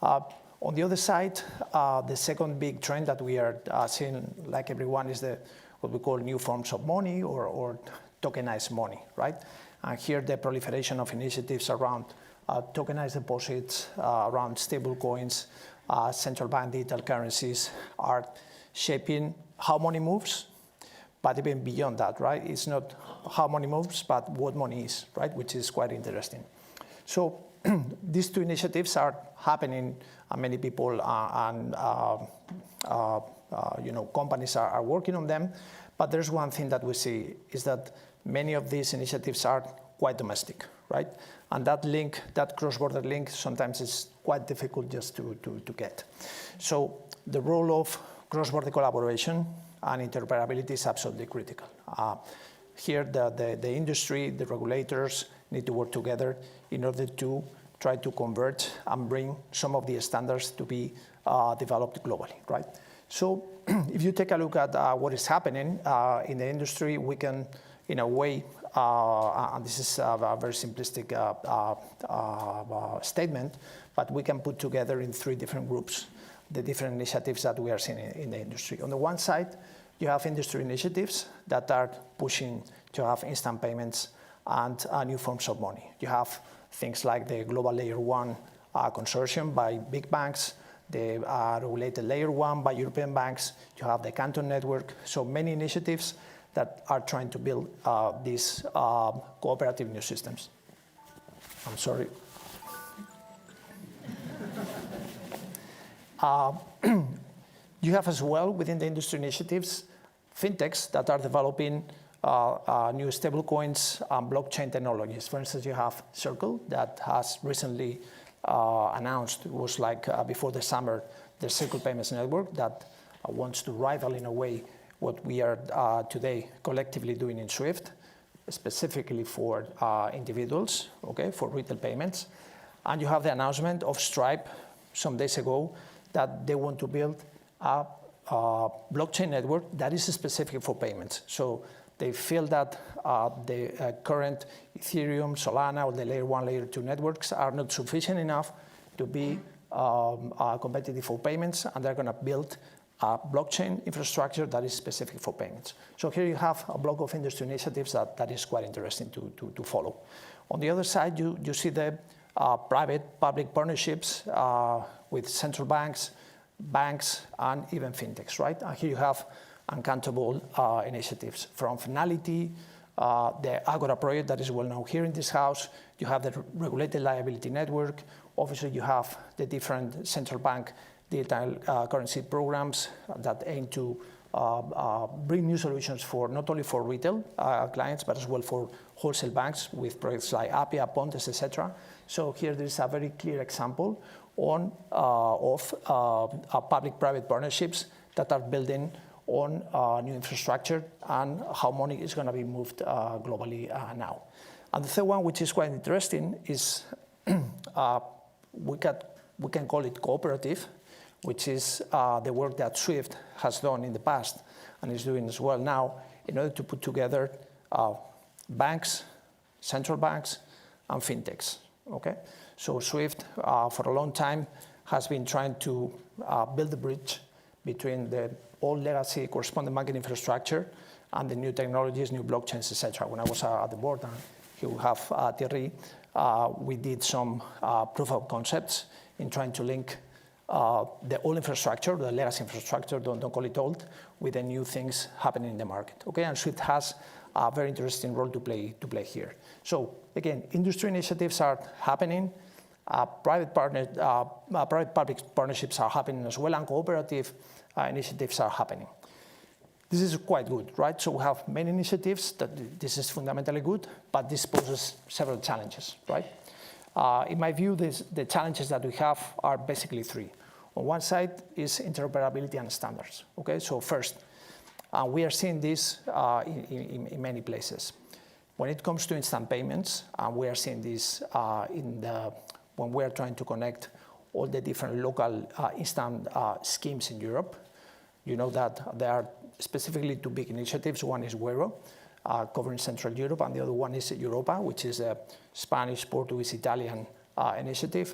On the other side, the second big trend that we are seeing, like everyone, is what we call new forms of money or tokenized money, right? And here the proliferation of initiatives around tokenized deposits, around stable coins, central bank digital currencies are shaping how money moves, but even beyond that, right? It's not how money moves, but what money is, right? Which is quite interesting. So these two initiatives are happening, and many people and companies are working on them. But there's one thing that we see is that many of these initiatives are quite domestic, right? And that link, that cross-border link, sometimes is quite difficult just to get. So the role of cross-border collaboration and interoperability is absolutely critical. Here, the industry, the regulators need to work together in order to try to convert and bring some of the standards to be developed globally, right? So if you take a look at what is happening in the industry, we can, in a way, and this is a very simplistic statement, but we can put together in 3 different groups the different initiatives that we are seeing in the industry. On the one side, you have industry initiatives that are pushing to have instant payments and new forms of money. You have things like the Global Layer 1 consortium by big banks, the regulated Layer 1 by European banks. You have the Canton Network. So many initiatives that are trying to build these cooperative new systems. I'm sorry. You have as well, within the industry initiatives, fintechs that are developing new stablecoins and blockchain technologies. For instance, you have Circle that has recently announced, it was like before the summer, the Circle Payments Network that wants to rival in a way what we are today collectively doing in SWIFT, specifically for individuals, okay, for retail payments. And you have the announcement of Stripe some days ago that they want to build a blockchain network that is specific for payments. So they feel that the current Ethereum, Solana, or the Layer 1, Layer 2 networks are not sufficient enough to be competitive for payments, and they're going to build a blockchain infrastructure that is specific for payments. So here you have a block of industry initiatives that is quite interesting to follow. On the other side, you see the private-public partnerships with central banks, and even fintechs, right? And here you have uncountable initiatives from Finality, the Agora project that is well known here in this house. You have the Regulated Liability Network. Obviously, you have the different central bank digital currency programs that aim to bring new solutions for not only for retail clients, but as well for wholesale banks with projects like Appia, Pontes, etc. So here there is a very clear example of public-private partnerships that are building on new infrastructure and how money is going to be moved globally now. And the third one, which is quite interesting, is we can call it cooperative, which is the work that SWIFT has done in the past and is doing as well now in order to put together banks, central banks, and fintechs. Okay, so SWIFT for a long time has been trying to build a bridge between the old legacy correspondent banking infrastructure and the new technologies, new blockchains, etc. When I was at the board, and here we have Thierry, we did some proof of concepts in trying to link the old infrastructure, the legacy infrastructure, don't call it old, with the new things happening in the market. Okay, and SWIFT has a very interesting role to play here. So again, industry initiatives are happening, private-public partnerships are happening as well, and cooperative initiatives are happening. This is quite good, right? So we have many initiatives that this is fundamentally good, but this poses several challenges, right? In my view, the challenges that we have are basically 3. On one side is interoperability and standards. Okay, so first, we are seeing this in many places. When it comes to instant payments, we are seeing this when we are trying to connect all the different local instant schemes in Europe. You know that there are specifically 2 big initiatives. One is Wero, covering Central Europe, and the other one is Europa, which is a Spanish, Portuguese, Italian initiative.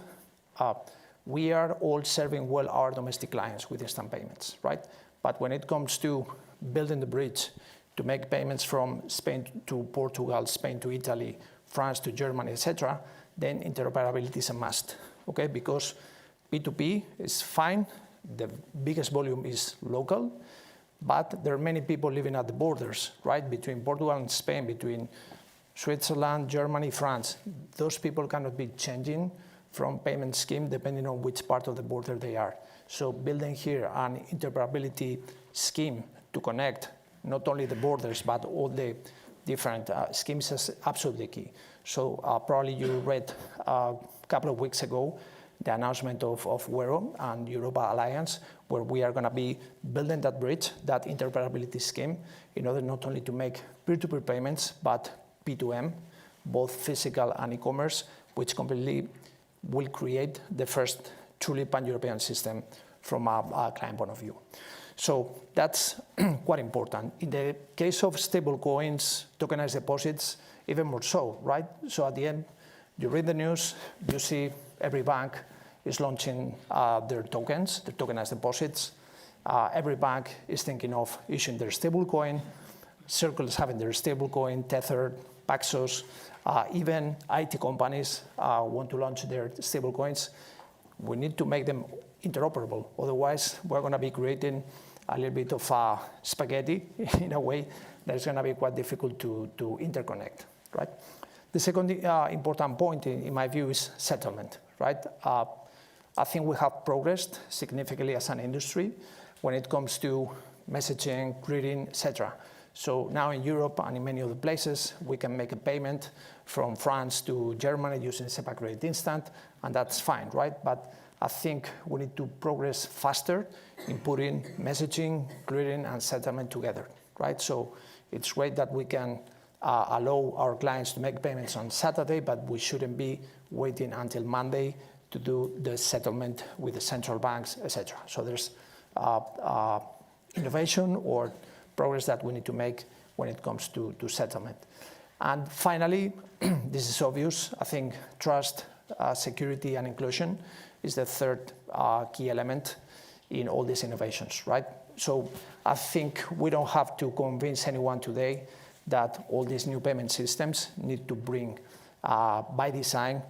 We are all serving well our domestic clients with instant payments, right? But when it comes to building the bridge to make payments from Spain to Portugal, Spain to Italy, France to Germany, etc., then interoperability is a must, okay? Because P2P is fine, the biggest volume is local, but there are many people living at the borders, right, between Portugal and Spain, between Switzerland, Germany, France. Those people cannot be changing from payment scheme depending on which part of the border they are. So building here an interoperability scheme to connect not only the borders, but all the different schemes is absolutely key. So probably you read a couple of weeks ago the announcement of Wero and Europa Alliance, where we are going to be building that bridge, that interoperability scheme, in order not only to make peer-to-peer payments, but P2M, both physical and e-commerce, which completely will create the first truly pan-European system from a client point of view. So that's quite important. In the case of stable coins, tokenized deposits, even more so, right? So at the end, you read the news, you see every bank is launching their tokens, their tokenized deposits. Every bank is thinking of issuing their stable coin. Circle is having their stable coin, Tether, Paxos. Even IT companies want to launch their stable coins. We need to make them interoperable. Otherwise, we're going to be creating a little bit of spaghetti in a way that is going to be quite difficult to interconnect, right? The second important point, in my view, is settlement, right? I think we have progressed significantly as an industry when it comes to messaging, greeting, etc. So now in Europe and in many other places, we can make a payment from France to Germany using SEPA Credit Instant, and that's fine, right? But I think we need to progress faster in putting messaging, greeting, and settlement together, right? So it's great that we can allow our clients to make payments on Saturday, but we shouldn't be waiting until Monday to do the settlement with the central banks, etc. So there's innovation or progress that we need to make when it comes to settlement. And finally, this is obvious, I think trust, security, and inclusion is the third key element in all these innovations, right? So I think we don't have to convince anyone today that all these new payment systems need to bring, by design,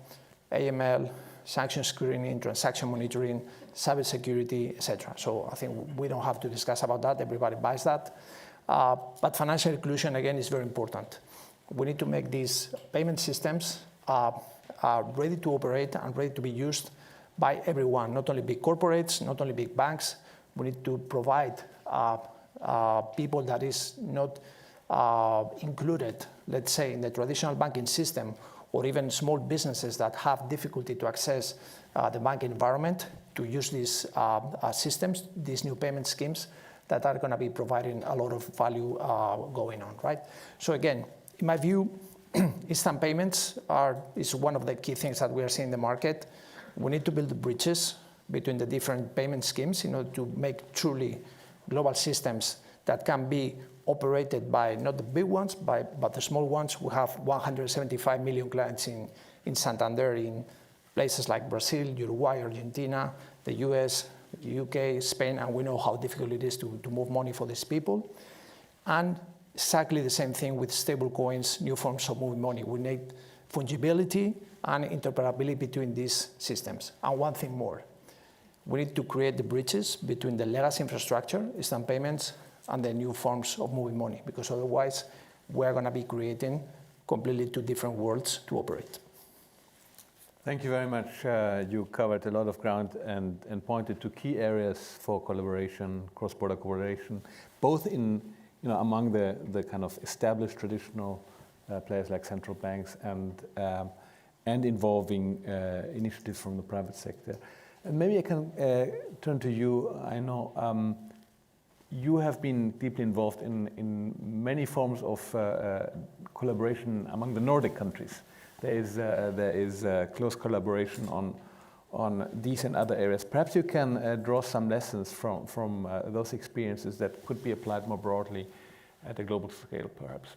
AML, sanction screening, transaction monitoring, cybersecurity, etc. So I think we don't have to discuss about that. Everybody buys that. But financial inclusion, again, is very important. We need to make these payment systems ready to operate and ready to be used by everyone, not only big corporates, not only big banks. We need to provide people that is not included, let's say, in the traditional banking system, or even small businesses that have difficulty to access the banking environment to use these systems, these new payment schemes that are going to be providing a lot of value going on, right? So again, in my view, instant payments is one of the key things that we are seeing in the market. We need to build the bridges between the different payment schemes in order to make truly global systems that can be operated by not the big ones, but the small ones. We have 175 million clients in Santander, in places like Brazil, Uruguay, Argentina, the US, UK, Spain, and we know how difficult it is to move money for these people. And exactly the same thing with stable coins, new forms of moving money. We need fungibility and interoperability between these systems. And one thing more, we need to create the bridges between the legacy infrastructure, instant payments, and the new forms of moving money, because otherwise we're going to be creating completely two different worlds to operate. Thank you very much. You covered a lot of ground and pointed to key areas for collaboration, cross-border collaboration, both in, among the kind of established traditional players like central banks and involving initiatives from the private sector. And maybe I can turn to you. I know you have been deeply involved in many forms of collaboration among the Nordic countries. There is close collaboration on these and other areas. Perhaps you can draw some lessons from those experiences that could be applied more broadly at a global scale, perhaps.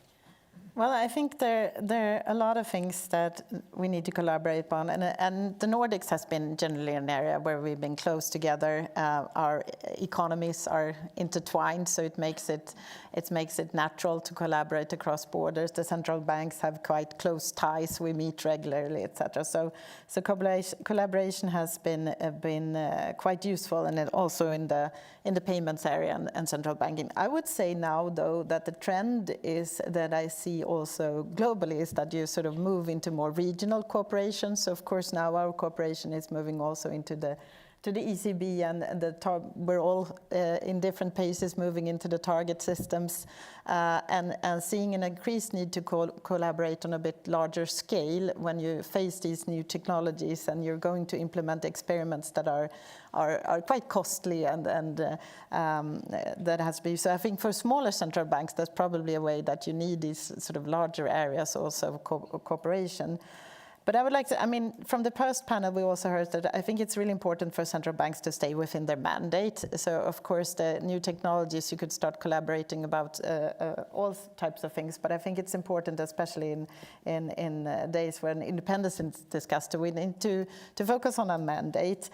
Well, I think there are a lot of things that we need to collaborate on, and the Nordics has been generally an area where we've been close together. Our economies are intertwined, so it makes it natural to collaborate across borders. The central banks have quite close ties. We meet regularly, etc. So collaboration has been quite useful, and it also in the payments area and central banking. I would say now, though, that the trend is that I see also globally is that you sort of move into more regional cooperation. So of course now our cooperation is moving also into the ECB, and we're all in different paces moving into the target systems, and seeing an increased need to collaborate on a bit larger scale when you face these new technologies and you're going to implement experiments that are quite costly and that has to be. So I think for smaller central banks, that's probably a way that you need these sort of larger areas also of cooperation. But I would like to, I mean, from the first panel, we also heard that I think it's really important for central banks to stay within their mandate. So, of course, the new technologies, you could start collaborating about all types of things. But I think it's important, especially in days when independence is discussed, we need to focus on our mandate.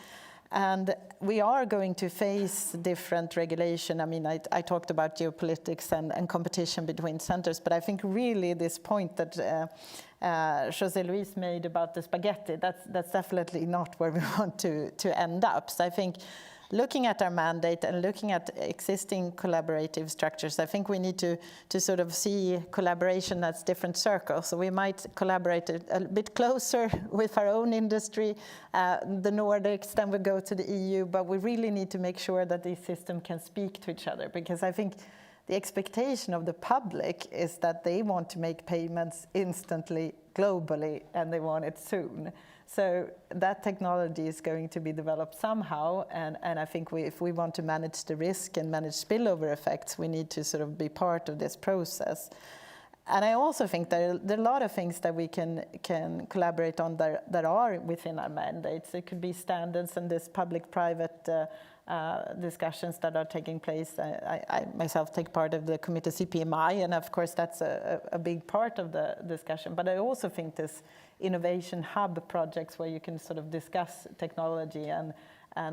And we are going to face different regulation. I mean, I talked about geopolitics and competition between centers, but I think really this point that José Luis made about the spaghetti, that's definitely not where we want to end up. So I think looking at our mandate and looking at existing collaborative structures, I think we need to sort of see collaboration as different circles. So we might collaborate a bit closer with our own industry, the Nordics, then we go to the EU, but we really need to make sure that these systems can speak to each other, because I think the expectation of the public is that they want to make payments instantly, globally, and they want it soon. So that technology is going to be developed somehow, and I think if we want to manage the risk and manage spillover effects, we need to sort of be part of this process. And I also think there are a lot of things that we can collaborate on that are within our mandates. It could be standards and this public-private discussions that are taking place. I myself take part of the committee CPMI, and of course that's a big part of the discussion. But I also think this Innovation Hub projects where you can sort of discuss technology and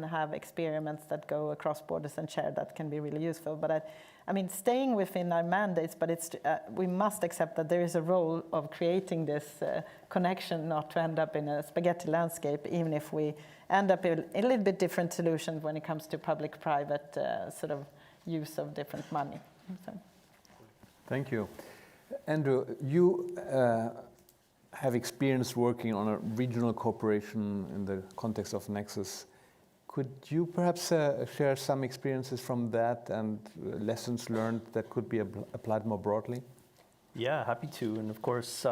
have experiments that go across borders and share, that can be really useful. But I mean, staying within our mandates, but we must accept that there is a role of creating this connection, not to end up in a spaghetti landscape, even if we end up in a little bit different solutions when it comes to public-private sort of use of different money. So. Thank you. Andrew, you have experience working on a regional cooperation in the context of Nexus. Could you perhaps share some experiences from that and lessons learned that could be applied more broadly? Yeah, happy to. And of course,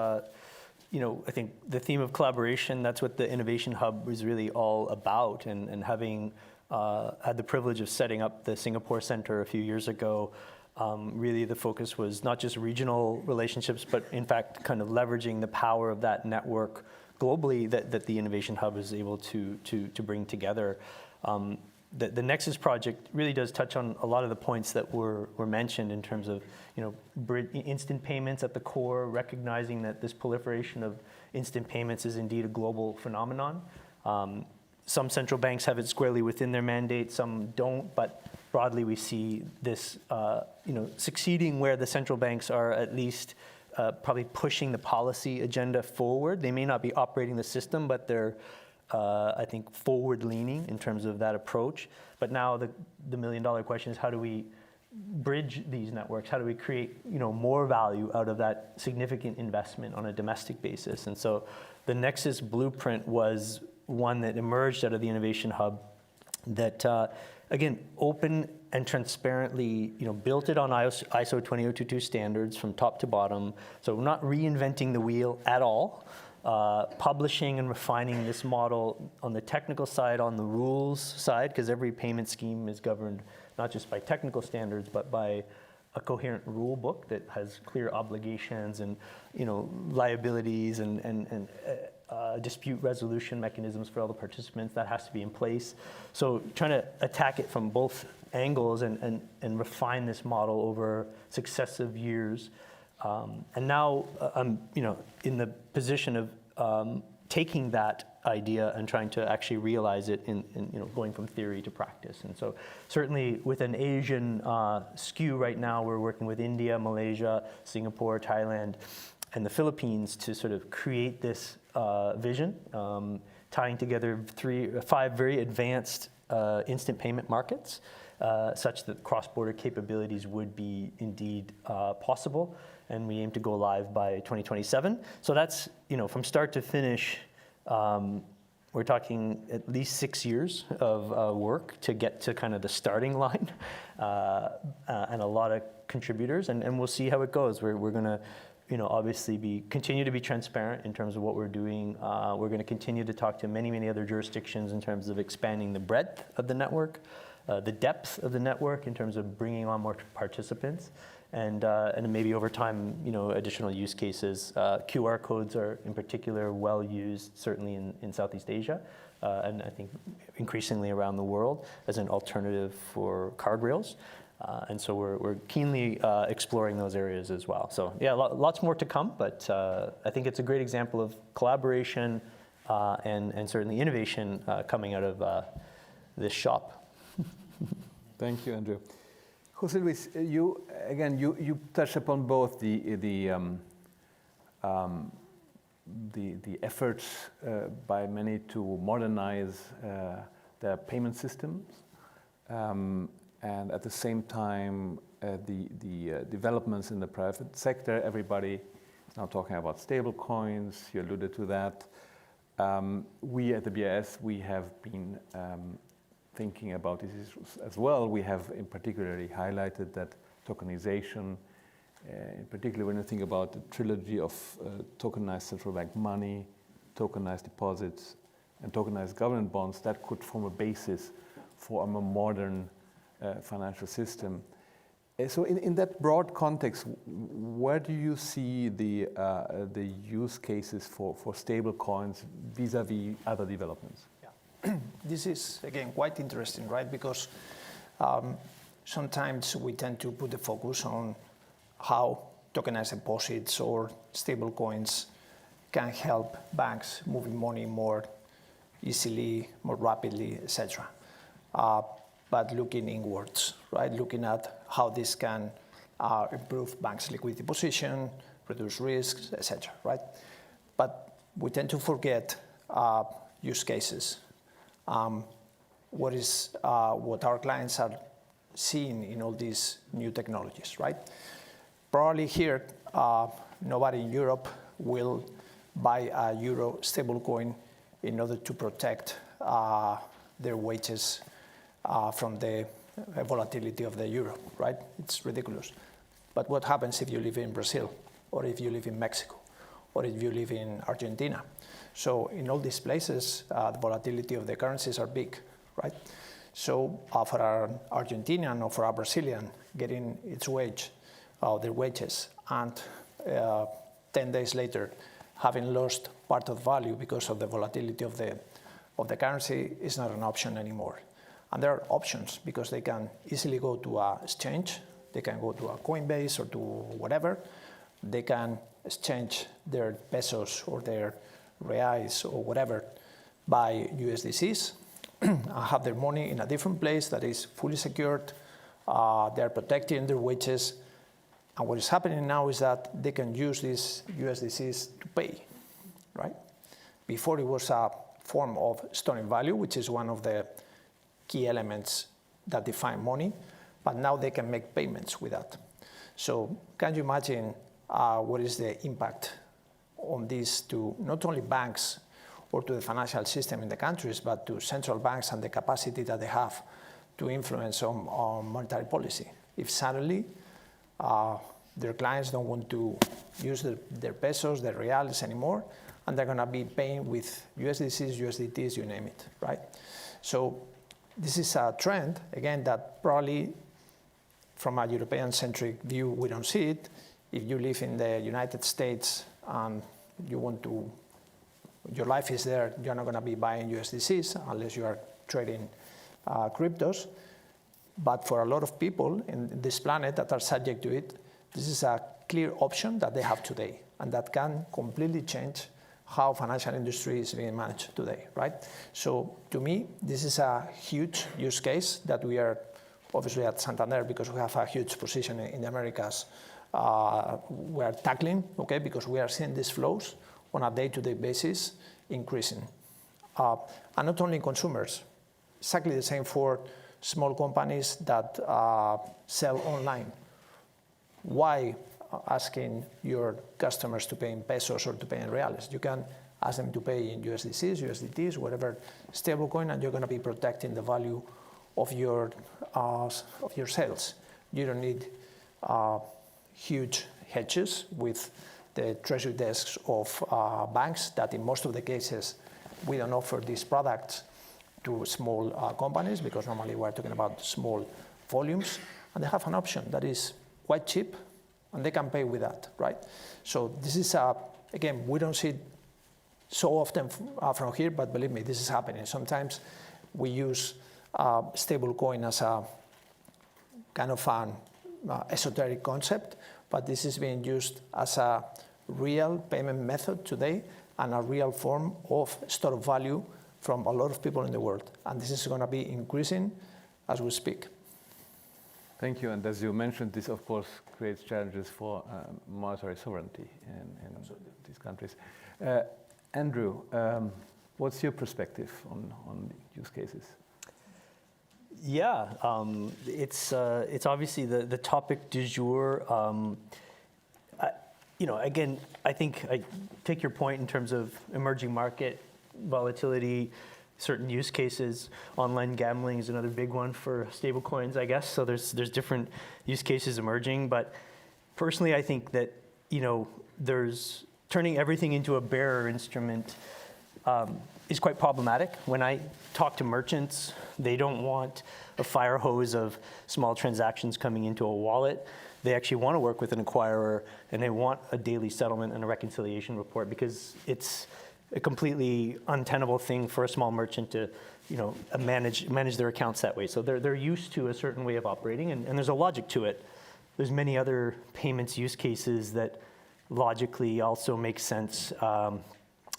you know, I think the theme of collaboration, that's what the Innovation Hub is really all about. And having had the privilege of setting up the Singapore Center a few years ago, really the focus was not just regional relationships, but in fact kind of leveraging the power of that network globally that the Innovation Hub is able to bring together. The Nexus project really does touch on a lot of the points that were mentioned in terms of, you know, instant payments at the core, recognizing that this proliferation of instant payments is indeed a global phenomenon. Some central banks have it squarely within their mandate, some don't, but broadly we see this you know, succeeding where the central banks are at least probably pushing the policy agenda forward. They may not be operating the system, but they're I think forward-leaning in terms of that approach. But now the million-dollar question is, how do we bridge these networks? How do we create, you know, more value out of that significant investment on a domestic basis? And so the Nexus blueprint was one that emerged out of the Innovation Hub that, again, open and transparently, you know, built it on ISO 20022 standards from top to bottom. So we're not reinventing the wheel at all. Publishing and refining this model on the technical side, on the rules side, because every payment scheme is governed not just by technical standards, but by a coherent rule book that has clear obligations and, you know, liabilities and dispute resolution mechanisms for all the participants. That has to be in place. So trying to attack it from both angles and refine this model over successive years And now I'm in the position of taking that idea and trying to actually realize it in going from theory to practice. And so certainly with an Asian skew right now, we're working with India, Malaysia, Singapore, Thailand, and the Philippines to sort of create this vision, tying together 5 very advanced instant payment markets, such that cross-border capabilities would be indeed possible. And we aim to go live by 2027. So that's, from start to finish, we're talking at least 6 years of work to get to kind of the starting line, and a lot of contributors, and we'll see how it goes. We're going to, obviously continue to be transparent in terms of what we're doing. We're going to continue to talk to many other jurisdictions in terms of expanding the breadth of the network, the depth of the network in terms of bringing on more participants. And maybe over time, additional use cases. QR codes are in particular well used, certainly in Southeast Asia, and I think increasingly around the world as an alternative for card rails. And so we're keenly exploring those areas as well. So yeah, lots more to come, but I think it's a great example of collaboration and certainly innovation coming out of this shop. Thank you, Andrew. José Luis, you touched upon both the efforts by many to modernize their payment systems, and at the same time the developments in the private sector. Everybody is now talking about stable coins. You alluded to that. We at the BIS, we have been thinking about this as well. We have in particularly highlighted that tokenization, in particular when you think about the trilogy of tokenized central bank money, tokenized deposits, and tokenized government bonds, that could form a basis for a more modern financial system. So in that broad context, where do you see the use cases for stable coins vis-a-vis other developments? This is, again, quite interesting, right? Because sometimes we tend to put the focus on how tokenized deposits or stable coins can help banks moving money more easily, more rapidly, etc. But looking inwards, right? Looking at how this can improve banks' liquidity position, reduce risks, etc. Right? But we tend to forget use cases. What our clients are seeing in all these new technologies, right? Probably here, nobody in Europe will buy a euro stablecoin in order to protect their wages from the volatility of the euro, right? It's ridiculous. But what happens if you live in Brazil, or if you live in Mexico, or if you live in Argentina? So in all these places, the volatility of the currencies are big, right? So for an Argentinian or for a Brazilian getting their wages, and 10 days later having lost part of value because of the volatility of the currency is not an option anymore. And there are options because they can easily go to an exchange, they can go to a Coinbase or to whatever, they can exchange their pesos or their reais or whatever by USDCs, have their money in a different place that is fully secured, they're protecting their wages, and what is happening now is that they can use these USDCs to pay, right? Before it was a form of storing value, which is one of the key elements that define money, but now they can make payments with that. So can you imagine what is the impact on this to not only banks or to the financial system in the countries, but to central banks and the capacity that they have to influence on monetary policy? If suddenly their clients don't want to use their pesos, their reals anymore, and they're going to be paying with USDCs, USDTs, you name it, right? So this is a trend, again, that probably from a European-centric view, we don't see it. If you live in the United States and your life is there, you're not going to be buying USDCs unless you are trading cryptos. But for a lot of people in this planet that are subject to it, this is a clear option that they have today, and that can completely change how financial industry is being managed today, right? So to me, this is a huge use case that we are obviously at Santander, because we have a huge position in the Americas, we are tackling, okay, because we are seeing these flows on a day-to-day basis increasing. And not only consumers, exactly the same for small companies that sell online. Why asking your customers to pay in pesos or to pay in reales? You can ask them to pay in USDCs, USDTs, whatever stablecoin, and you're going to be protecting the value of your sales. You don't need huge hedges with the treasury desks of banks that in most of the cases we don't offer these products to small companies, because normally we're talking about small volumes, and they have an option that is quite cheap and they can pay with that, right? So this is, again, we don't see it so often from here, but believe me, this is happening. Sometimes we use stablecoin as a kind of an esoteric concept, but this is being used as a real payment method today and a real form of store of value from a lot of people in the world. And this is going to be increasing as we speak. Thank you. And as you mentioned, this of course creates challenges for monetary sovereignty in these countries. Andrew, what's your perspective on use cases? Yeah, it's obviously the topic du jour. Again, I think I take your point in terms of emerging market volatility, certain use cases. Online gambling is another big one for stablecoins, I guess. So there's different use cases emerging. But personally, I think that there's turning everything into a bearer instrument is quite problematic. When I talk to merchants, they don't want a fire hose of small transactions coming into a wallet. They actually want to work with an acquirer, and they want a daily settlement and a reconciliation report, because it's a completely untenable thing for a small merchant to manage their accounts that way. So they're used to a certain way of operating, and there's a logic to it. There's many other payments use cases that logically also make sense.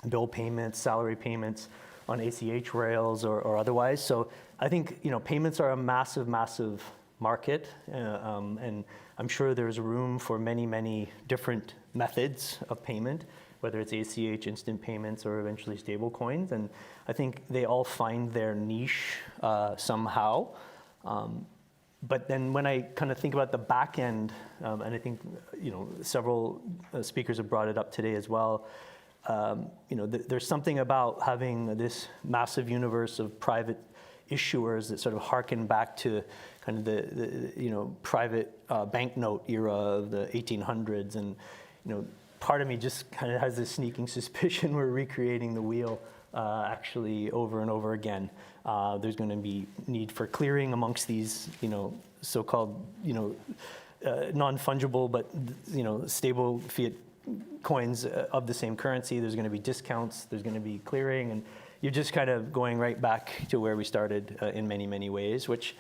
Bill payments, salary payments on ACH rails or otherwise. So I think payments are a massive, massive market, and I'm sure there's room for many, many different methods of payment, whether it's ACH, instant payments, or eventually stable coins. And I think they all find their niche somehow. But then when I kind of think about the back end, and I think several speakers have brought it up today as well, there's something about having this massive universe of private issuers that sort of harken back to kind of the private banknote era of the 1800s, and part of me just kind of has this sneaking suspicion we're recreating the wheel actually over and over again. There's going to be need for clearing amongst these so-called non-fungible but stable fiat coins of the same currency. There's going to be discounts, there's going to be clearing, and you're just kind of going right back to where we started in many, many ways, which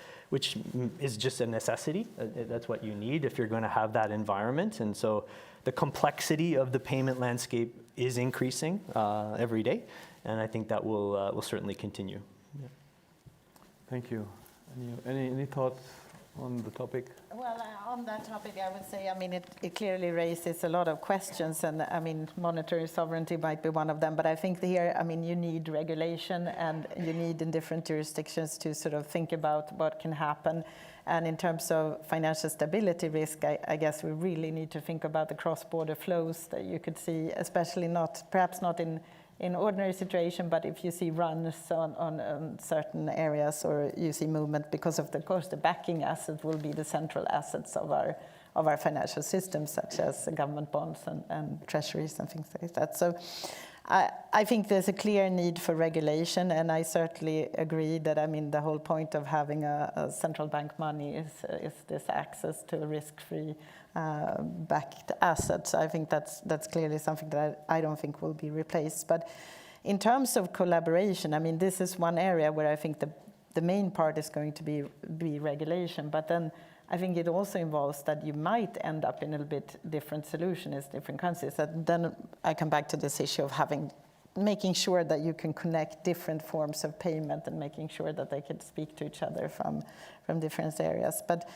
is just a necessity. That's what you need if you're going to have that environment. And so the complexity of the payment landscape is increasing every day, and I think that will certainly continue. Yeah. Thank you. Any thoughts on the topic? Well, on that topic, I would say, it clearly raises a lot of questions, and monetary sovereignty might be one of them. But I think here, you need regulation, and you need in different jurisdictions to sort of think about what can happen. And in terms of financial stability risk, I guess we really need to think about the cross-border flows that you could see, especially perhaps not in ordinary situation, but if you see runs on certain areas, or you see movement, because of course the backing asset will be the central assets of our financial system, such as government bonds and treasuries and things like that. So I think there's a clear need for regulation, and I certainly agree that the whole point of having a central bank money is this access to risk-free backed assets. I think that's clearly something that I don't think will be replaced. But in terms of collaboration, this is one area where I think the main part is going to be regulation. But then I think it also involves that you might end up in a bit different solution as different countries. And then I come back to this issue of making sure that you can connect different forms of payment and making sure that they can speak to each other from different areas. But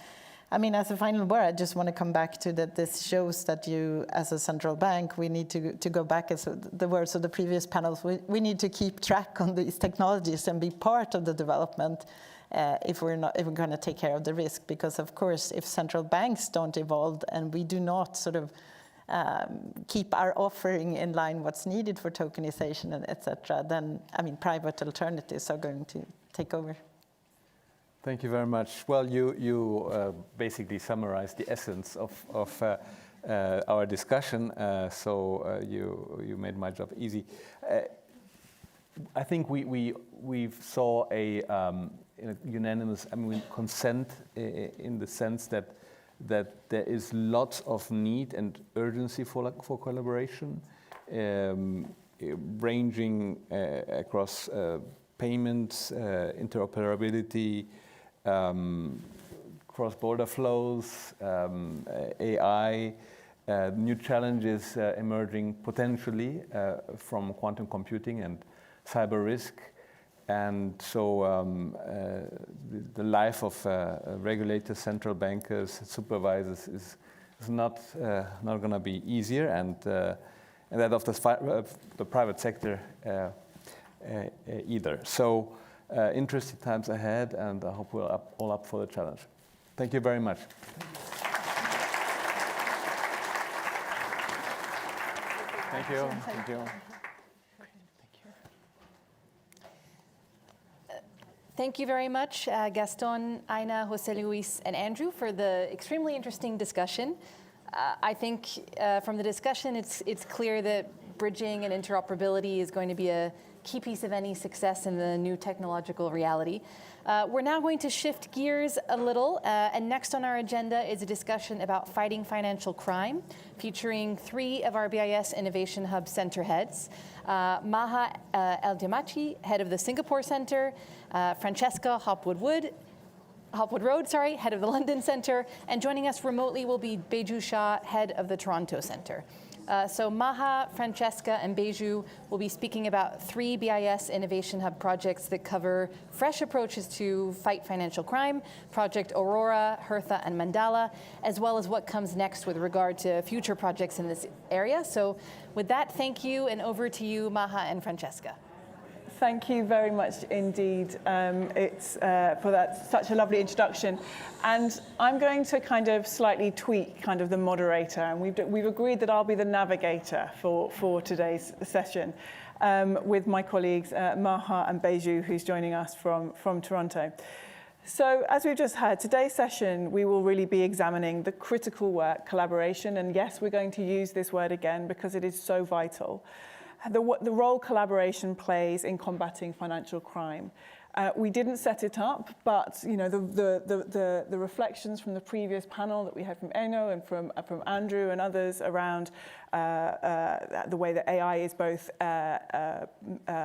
I mean, as a final word, I just want to come back to that this shows that you, as a central bank, we need to go back, as the words of the previous panels, we need to keep track on these technologies and be part of the development if we're going to take care of the risk. Because, of course, if central banks don't evolve and we do not sort of keep our offering in line what's needed for tokenization, and et cetera, then, I mean, private alternatives are going to take over. Thank you very much. Well, you basically summarized the essence of our discussion, so you made my job easy. I think we saw a unanimous, consent in the sense that there is lots of need and urgency for collaboration, ranging across payments, interoperability, cross-border flows, AI, new challenges emerging potentially from quantum computing and cyber risk. And so the life of regulators, central bankers, supervisors is not going to be easier, and that of the private sector either. So interesting times ahead, and I hope we're all up for the challenge. Thank you very much. Thank you. Thank you. Thank you very much, Gaston, Aina, Jose Luis, and Andrew, for the extremely interesting discussion. I think from the discussion, it's clear that bridging and interoperability is going to be a key piece of any success in the new technological reality. We're now going to shift gears a little, and next on our agenda is a discussion about fighting financial crime, featuring 3 of our BIS Innovation Hub center heads. Maha El-Diamachi, head of the Singapore Center, Francesca Hopwood-Road, head of the London Center, and joining us remotely will be Beju Shah, head of the Toronto Center. So Maha, Francesca, and Beju will be speaking about 3 BIS Innovation Hub projects that cover fresh approaches to fight financial crime, Project Aurora, Hertha, and Mandala, as well as what comes next with regard to future projects in this area. So with that, thank you, and over to you, Maha and Francesca. Thank you very much indeed. It's for that such a lovely introduction, and I'm going to kind of slightly tweak kind of the moderator, and we've agreed that I'll be the navigator for today's session with my colleagues Maha and Beju, who's joining us from Toronto. So as we've just heard, today's session we will really be examining the critical work, collaboration, and yes, we're going to use this word again because it is so vital. The role collaboration plays in combating financial crime. We didn't set it up, but the reflections from the previous panel that we had from Eno and from Andrew and others around the way that AI is both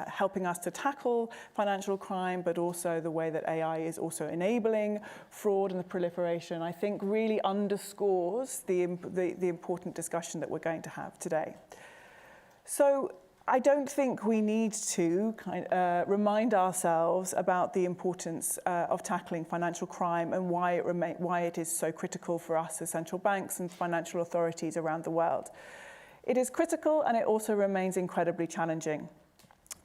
helping us to tackle financial crime, but also the way that AI is also enabling fraud and the proliferation, I think really underscores the important discussion that we're going to have today. So I don't think we need to remind ourselves about the importance of tackling financial crime and why it is so critical for us as central banks and financial authorities around the world. It is critical, and it also remains incredibly challenging.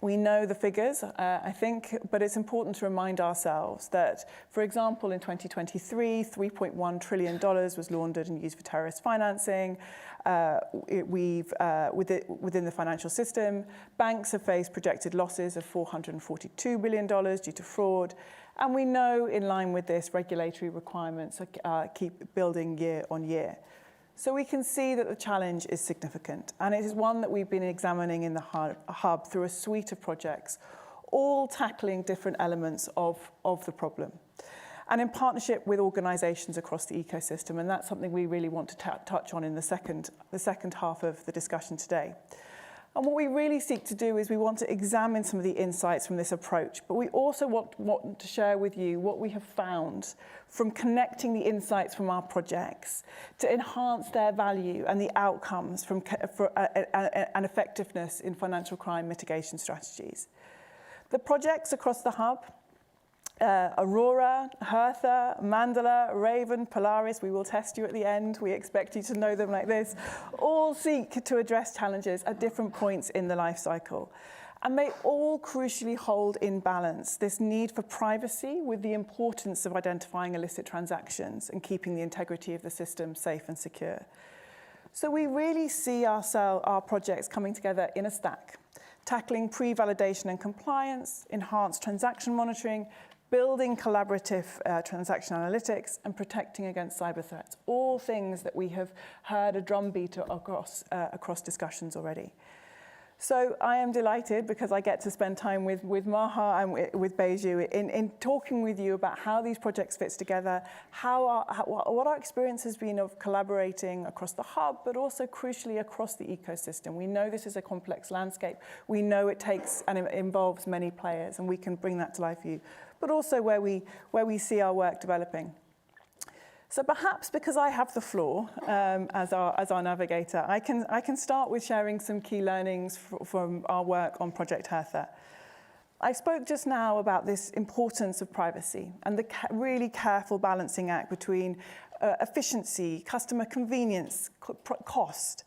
We know the figures, I think, but it's important to remind ourselves that, for example, in 2023, $3.1 trillion was laundered and used for terrorist financing. Within the financial system, banks have faced projected losses of $442 billion due to fraud. And we know, in line with this, regulatory requirements keep building year on year. So we can see that the challenge is significant, and it is one that we've been examining in the Hub through a suite of projects, all tackling different elements of the problem, and in partnership with organizations across the ecosystem, and that's something we really want to touch on in the second half of the discussion today. And what we really seek to do is we want to examine some of the insights from this approach, but we also want to share with you what we have found from connecting the insights from our projects to enhance their value and the outcomes and effectiveness in financial crime mitigation strategies. The projects across the hub, Aurora, Hertha, Mandala, Raven, Polaris, we will test you at the end, we expect you to know them like this, all seek to address challenges at different points in the life cycle. And they all crucially hold in balance this need for privacy with the importance of identifying illicit transactions and keeping the integrity of the system safe and secure. So we really see our projects coming together in a stack, tackling pre-validation and compliance, enhanced transaction monitoring, building collaborative transaction analytics, and protecting against cyber threats. All things that we have heard a drumbeat across discussions already. So I am delighted because I get to spend time with Maha and with Baiju in talking with you about how these projects fit together, what our experience has been of collaborating across the hub, but also crucially across the ecosystem. We know this is a complex landscape. We know it takes and it involves many players, and we can bring that to life for you, but also where we see our work developing. So perhaps because I have the floor as our navigator, I can start with sharing some key learnings from our work on Project Hertha. I spoke just now about this importance of privacy and the really careful balancing act between efficiency, customer convenience, cost.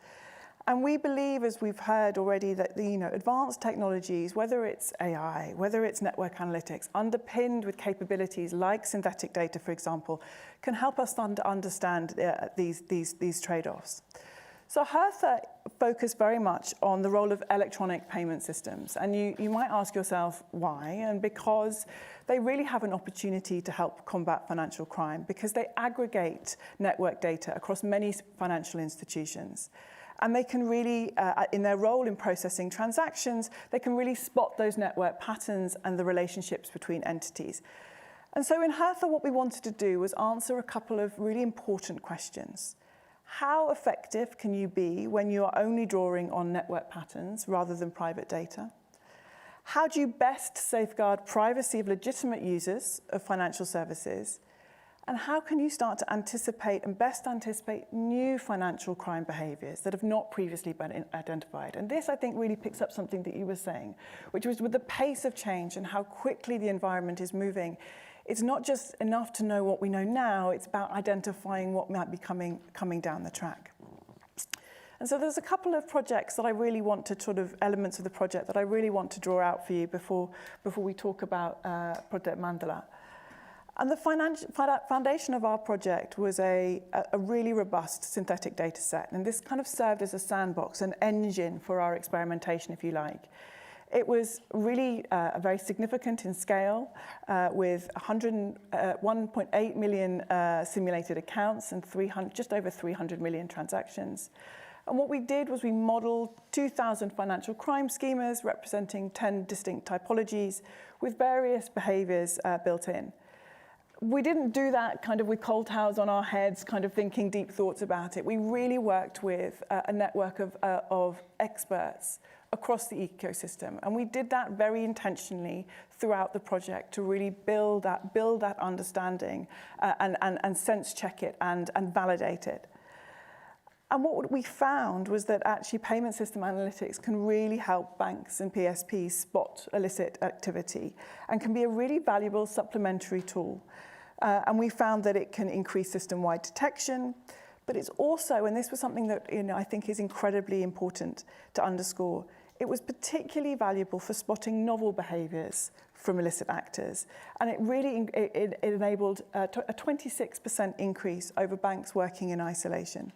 And we believe, as we've heard already, that advanced technologies, whether it's AI, whether it's network analytics, underpinned with capabilities like synthetic data, for example, can help us understand these trade-offs. So Hertha focused very much on the role of electronic payment systems. And you might ask yourself why, and because they really have an opportunity to help combat financial crime, because they aggregate network data across many financial institutions. And they can really, in their role in processing transactions, they can really spot those network patterns and the relationships between entities. And so in Hertha, what we wanted to do was answer a couple of really important questions. How effective can you be when you are only drawing on network patterns rather than private data? How do you best safeguard privacy of legitimate users of financial services? And how can you start to anticipate and best anticipate new financial crime behaviors that have not previously been identified? And this, I think, really picks up something that you were saying, which was with the pace of change and how quickly the environment is moving. It's not just enough to know what we know now, it's about identifying what might be coming down the track. And so there's a couple of projects that I really want to elements of the project that I really want to draw out for you before we talk about Project Mandala. And the foundation of our project was a really robust synthetic data set. And this kind of served as a sandbox, an engine for our experimentation, if you like. It was really very significant in scale with 1.8 million simulated accounts and just over 300 million transactions. And what we did was we modeled 2,000 financial crime schemas representing 10 distinct typologies with various behaviors built in. We didn't do that kind of with cold towels on our heads, kind of thinking deep thoughts about it. We really worked with a network of experts across the ecosystem. And we did that very intentionally throughout the project to really build that understanding and sense check it and validate it. And what we found was that actually payment system analytics can really help banks and PSPs spot illicit activity and can be a really valuable supplementary tool. And we found that it can increase system-wide detection, but it's also, and this was something that I think is incredibly important to underscore, it was particularly valuable for spotting novel behaviors from illicit actors. And it really it enabled a 26% increase over banks working in isolation.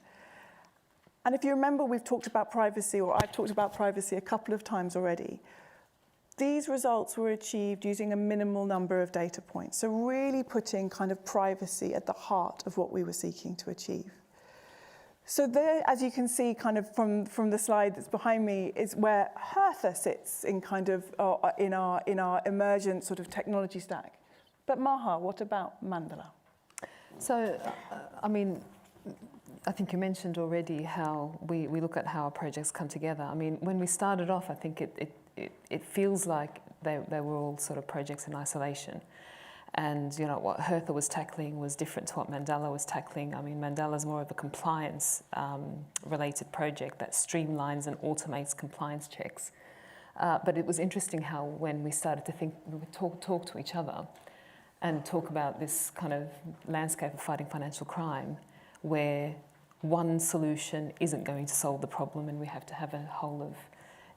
And if you remember, we've talked about privacy, or I've talked about privacy a couple of times already. These results were achieved using a minimal number of data points. So really putting kind of privacy at the heart of what we were seeking to achieve. So there, as you can see kind of from the slide that's behind me, is where Hertha sits in kind of in our emergent sort of technology stack. But Maha, what about Mandala? So, I mean, I think you mentioned already how we look at how our projects come together. I mean, when we started off, I think it feels like they were all sort of projects in isolation. And you know, what Hertha was tackling was different to what Mandela was tackling. I mean, Mandela's more of a compliance related project that streamlines and automates compliance checks. But it was interesting how when we started to think, we would talk to each other and talk about this kind of landscape of fighting financial crime, where one solution isn't going to solve the problem and we have to have a whole of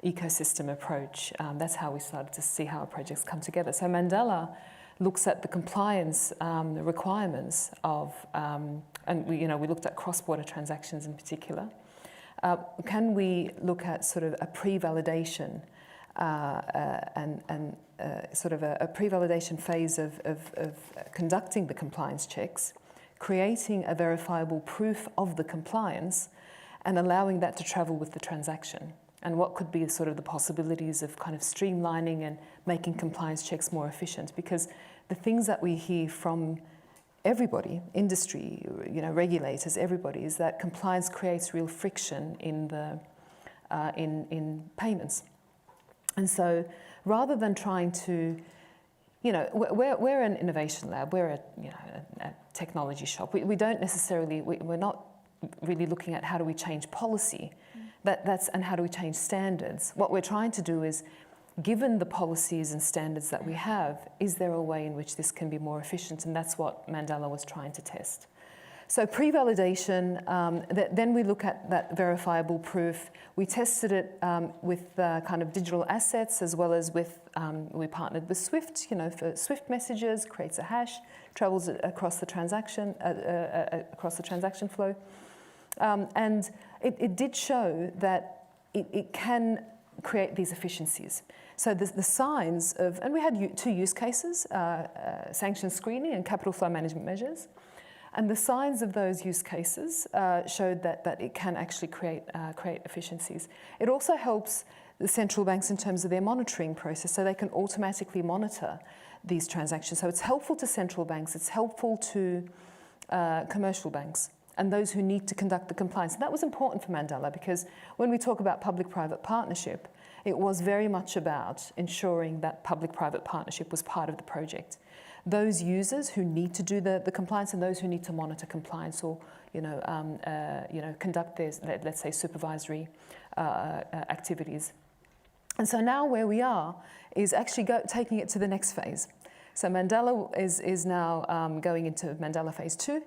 ecosystem approach. That's how we started to see how our projects come together. So Mandela looks at the compliance requirements of, and we looked at cross-border transactions in particular. Can we look at sort of a pre-validation and sort of a pre-validation phase of conducting the compliance checks, creating a verifiable proof of the compliance, and allowing that to travel with the transaction? And what could be sort of the possibilities of kind of streamlining and making compliance checks more efficient? Because the things that we hear from everybody, industry, regulators, everybody, is that compliance creates real friction in the in payments. And so, rather than trying to, we're an innovation lab, we're a technology shop. We don't necessarily, we're not really looking at how do we change policy. And how do we change standards? What we're trying to do is, given the policies and standards that we have, is there a way in which this can be more efficient? And that's what Mandela was trying to test. So pre-validation, then we look at that verifiable proof. We tested it with kind of digital assets, as well as with, we partnered with Swift, for Swift messages, creates a hash, travels across the transaction flow. And it did show that it can create these efficiencies. So the signs of, and we had two use cases, sanction screening and capital flow management measures. And the signs of those use cases showed that it can actually create efficiencies. It also helps the central banks in terms of their monitoring process, so they can automatically monitor these transactions. So it's helpful to central banks, it's helpful to commercial banks, and those who need to conduct the compliance. And that was important for Mandela, because when we talk about public-private partnership, it was very much about ensuring that public-private partnership was part of the project. Those users who need to do the compliance and those who need to monitor compliance or conduct their, let's say, supervisory activities. And so now where we are is actually taking it to the next phase. So Mandela is now going into Mandela phase 2,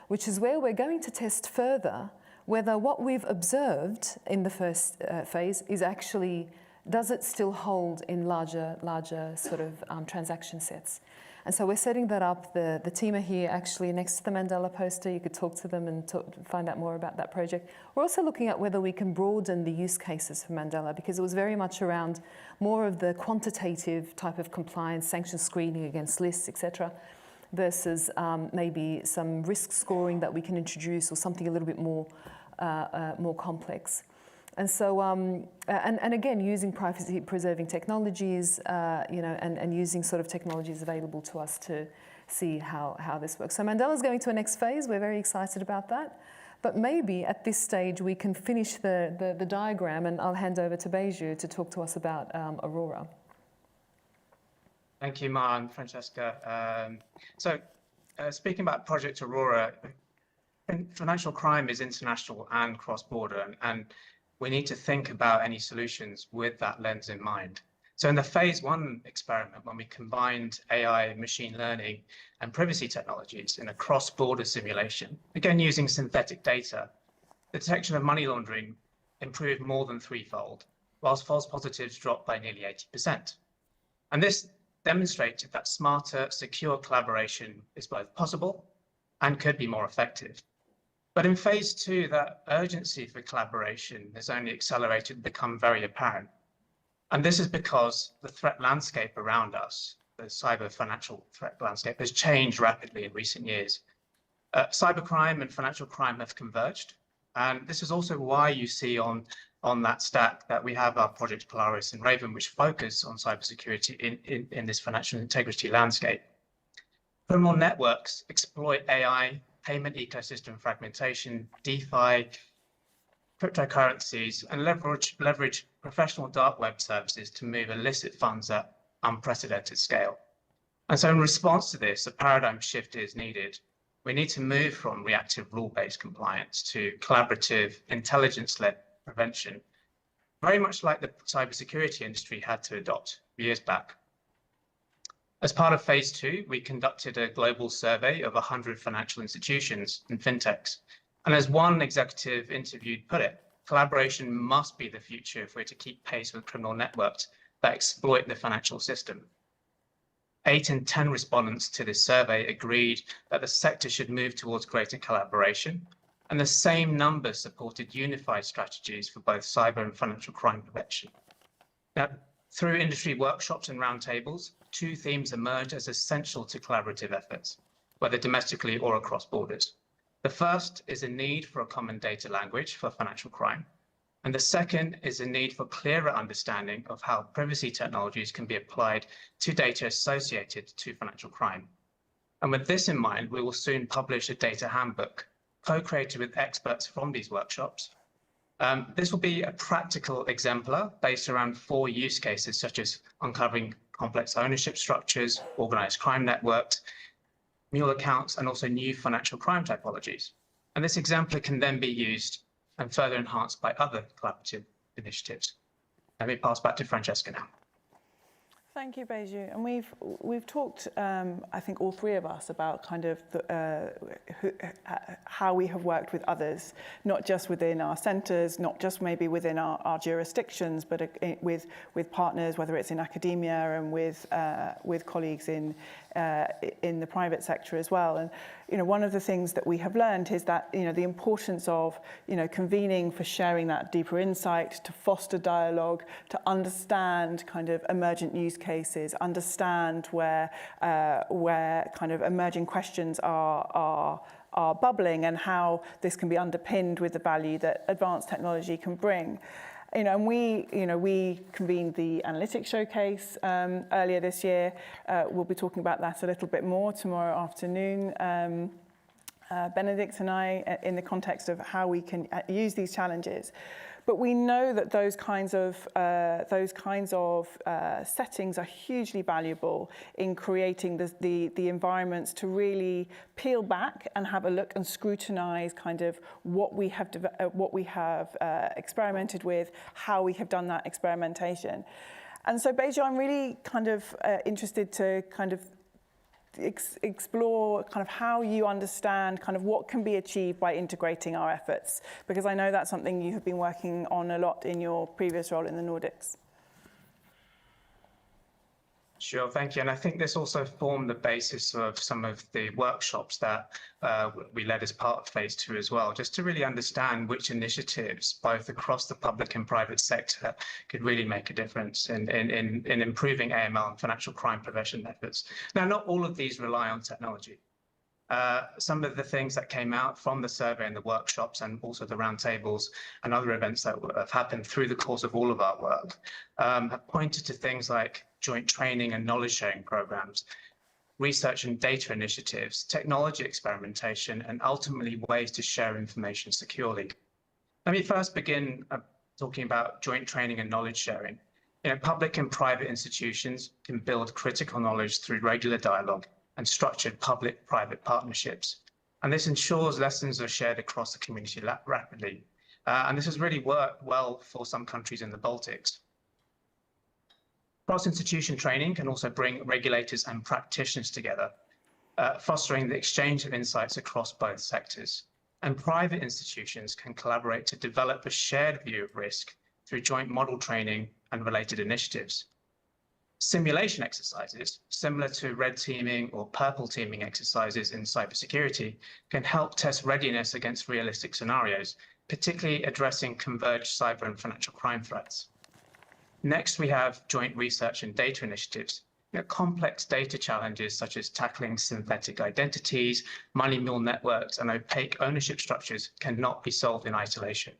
which is where we're going to test further whether what we've observed in the first phase is actually, does it still hold in larger sort of transaction sets. And so we're setting that up. The team are here actually next to the Mandela poster. You could talk to them and find out more about that project. We're also looking at whether we can broaden the use cases for Mandela, because it was very much around more of the quantitative type of compliance, sanction screening against lists, etc., versus maybe some risk scoring that we can introduce, or something a little bit more complex. And so, and again, using privacy-preserving technologies, and using sort of technologies available to us to see how this works. So Mandela's going to a next phase. We're very excited about that. But maybe at this stage we can finish the diagram, and I'll hand over to Beju to talk to us about Aurora. Thank you, Ma and Francesca. Speaking about Project Aurora, financial crime is international and cross-border, and we need to think about any solutions with that lens in mind. So in the phase 1 experiment, when we combined AI, machine learning, and privacy technologies in a cross-border simulation, again using synthetic data, the detection of money laundering improved more than 3-fold, whilst false positives dropped by nearly 80%. And this demonstrated that smarter, secure collaboration is both possible and could be more effective. But in phase 2, that urgency for collaboration has only accelerated and become very apparent. And this is because the threat landscape around us, the cyber financial threat landscape, has changed rapidly in recent years. Cybercrime and financial crime have converged. And this is also why you see on that stack that we have our Project Polaris and Raven, which focus on cybersecurity in this financial integrity landscape. Criminal networks exploit AI payment ecosystem fragmentation, DeFi, cryptocurrencies, and leverage professional dark web services to move illicit funds at unprecedented scale. And so in response to this, a paradigm shift is needed. We need to move from reactive rule-based compliance to collaborative, intelligence-led prevention, very much like the cybersecurity industry had to adopt years back. As part of phase 2, we conducted a global survey of 100 financial institutions and fintechs. And as one executive interviewed put it, collaboration must be the future if we're to keep pace with criminal networks that exploit the financial system. 8 in 10 respondents to this survey agreed that the sector should move towards greater collaboration, and the same numbers supported unified strategies for both cyber and financial crime prevention. Now, through industry workshops and roundtables, 2 themes emerged as essential to collaborative efforts, whether domestically or across borders. The first is a need for a common data language for financial crime. And the second is a need for clearer understanding of how privacy technologies can be applied to data associated to financial crime. And with this in mind, we will soon publish a data handbook, co-created with experts from these workshops. This will be a practical exemplar based around 4 use cases, such as uncovering complex ownership structures, organized crime networks, mule accounts, and also new financial crime typologies. And this exemplar can then be used and further enhanced by other collaborative initiatives. Let me pass back to Francesca now. Thank you, Beju. And we've talked, I think, all 3 of us about kind of how we have worked with others, not just within our centres, not just maybe within our jurisdictions, but with partners, whether it's in academia and with colleagues in the private sector as well. And one of the things that we have learned is that the importance of convening for sharing that deeper insight, to foster dialogue, to understand kind of emergent use cases, understand where kind of emerging questions are bubbling, and how this can be underpinned with the value that advanced technology can bring. And we convened the Analytics Showcase earlier this year. We'll be talking about that a little bit more tomorrow afternoon. Benedict and I, in the context of how we can use these challenges. But we know that those kinds of settings are hugely valuable in creating the environments to really peel back and have a look and scrutinize kind of what we have experimented with, how we have done that experimentation. And so, Beju, I'm really kind of interested to kind of explore kind of how you understand kind of what can be achieved by integrating our efforts, because I know that's something you have been working on a lot in your previous role in the Nordics. Sure, thank you. And I think this also formed the basis of some of the workshops that we led as part of phase 2 as well, just to really understand which initiatives, both across the public and private sector, could really make a difference in improving AML and financial crime prevention efforts. Now, not all of these rely on technology. Some of the things that came out from the survey and the workshops, and also the roundtables and other events that have happened through the course of all of our work, have pointed to things like joint training and knowledge sharing programs, research and data initiatives, technology experimentation, and ultimately ways to share information securely. Let me first begin talking about joint training and knowledge sharing. Public and private institutions can build critical knowledge through regular dialogue and structured public-private partnerships. And this ensures lessons are shared across the community rapidly. And this has really worked well for some countries in the Baltics. Cross-institution training can also bring regulators and practitioners together, fostering the exchange of insights across both sectors. And private institutions can collaborate to develop a shared view of risk through joint model training and related initiatives. Simulation exercises, similar to red teaming or purple teaming exercises in cybersecurity, can help test readiness against realistic scenarios, particularly addressing converged cyber and financial crime threats. Next, we have joint research and data initiatives. Complex data challenges such as tackling synthetic identities, money mule networks, and opaque ownership structures cannot be solved in isolation.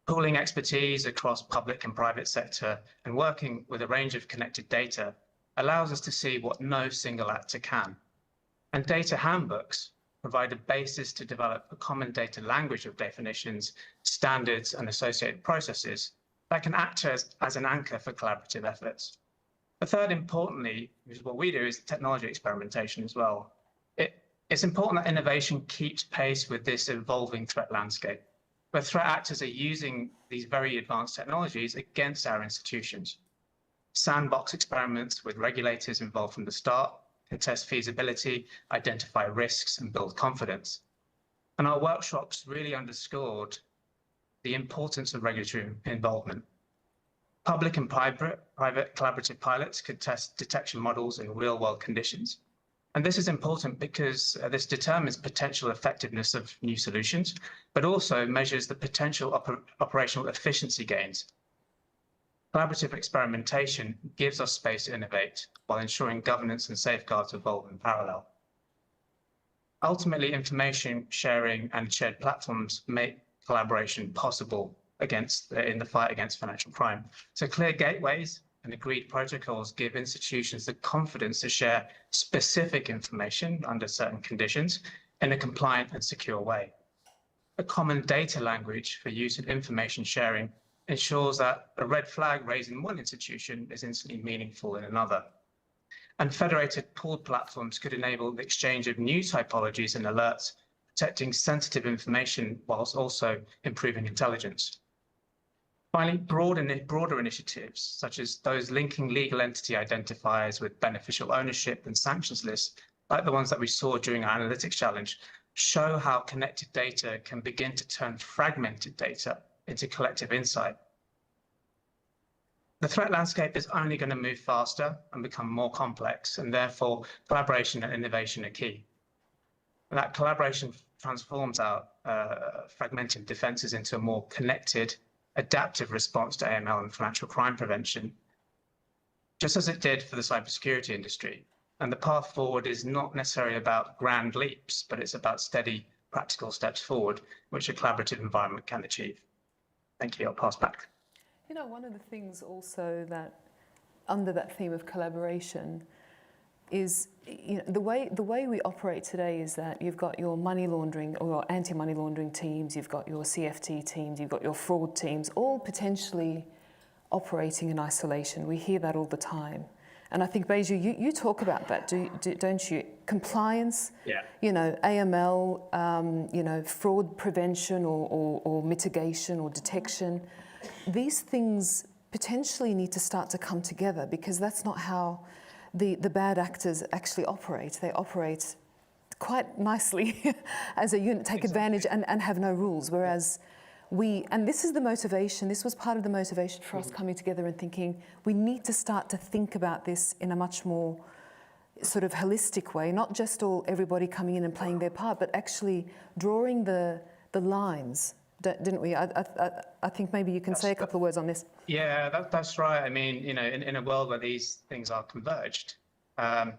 Pooling expertise across public and private sector and working with a range of connected data allows us to see what no single actor can. And data handbooks provide a basis to develop a common data language of definitions, standards, and associated processes that can act as an anchor for collaborative efforts. The third, importantly, which is what we do, is technology experimentation as well. It's important that innovation keeps pace with this evolving threat landscape, where threat actors are using these very advanced technologies against our institutions. Sandbox experiments with regulators involved from the start can test feasibility, identify risks, and build confidence. And our workshops really underscored the importance of regulatory involvement. Public and private collaborative pilots could test detection models in real-world conditions. And this is important because this determines potential effectiveness of new solutions, but also measures the potential operational efficiency gains. Collaborative experimentation gives us space to innovate while ensuring governance and safeguards evolve in parallel. Ultimately, information sharing and shared platforms make collaboration possible in the fight against financial crime. So clear gateways and agreed protocols give institutions the confidence to share specific information under certain conditions in a compliant and secure way. A common data language for use in information sharing ensures that a red flag raised in one institution is instantly meaningful in another. And federated pooled platforms could enable the exchange of new typologies and alerts, protecting sensitive information whilst also improving intelligence. Finally, broader initiatives, such as those linking legal entity identifiers with beneficial ownership and sanctions lists, like the ones that we saw during our analytics challenge, show how connected data can begin to turn fragmented data into collective insight. The threat landscape is only going to move faster and become more complex, and therefore collaboration and innovation are key. And that collaboration transforms our fragmented defenses into a more connected, adaptive response to AML and financial crime prevention, just as it did for the cybersecurity industry. And the path forward is not necessarily about grand leaps, but it's about steady, practical steps forward, which a collaborative environment can achieve. Thank you. I'll pass back. You know, one of the things also that, under that theme of collaboration, is the way we operate today is that you've got your money laundering or your anti-money laundering teams, you've got your CFT teams, you've got your fraud teams, all potentially operating in isolation. We hear that all the time. And I think, Beju, you talk about that, don't you? Compliance, AML, fraud prevention or mitigation or detection. These things potentially need to start to come together, because that's not how the bad actors actually operate. They operate quite nicely as a unit, take advantage and have no rules, whereas and this is the motivation, this was part of the motivation for us coming together and thinking, we need to start to think about this in a much more sort of holistic way, not just everybody coming in and playing their part, but actually drawing the lines, didn't we? I think maybe you can say a couple of words on this. Yeah, that's right. I mean, in a world where these things are converged, for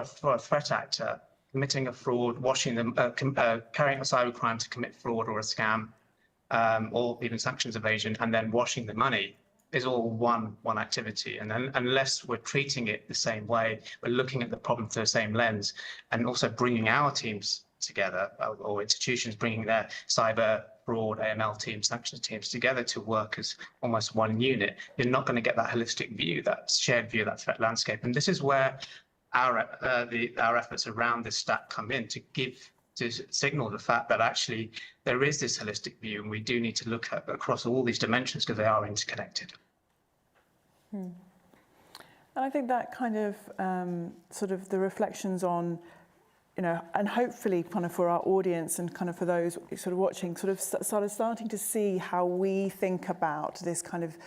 a threat actor, committing a fraud, washing them, carrying a cybercrime to commit fraud or a scam, or even sanctions evasion, and then washing the money is all one activity. And then, unless we're treating it the same way, we're looking at the problem through the same lens, and also bringing our teams together, or institutions bringing their cyber, fraud, AML teams, sanctions teams together to work as almost one unit, you're not going to get that holistic view, that shared view of that threat landscape. And this is where our efforts around this stack come in, to signal the fact that actually there is this holistic view, and we do need to look at across all these dimensions because they are interconnected. And I think that kind of sort of the reflections on, and hopefully kind of for our audience and kind of for those sort of watching, sort of starting to see how we think about this kind of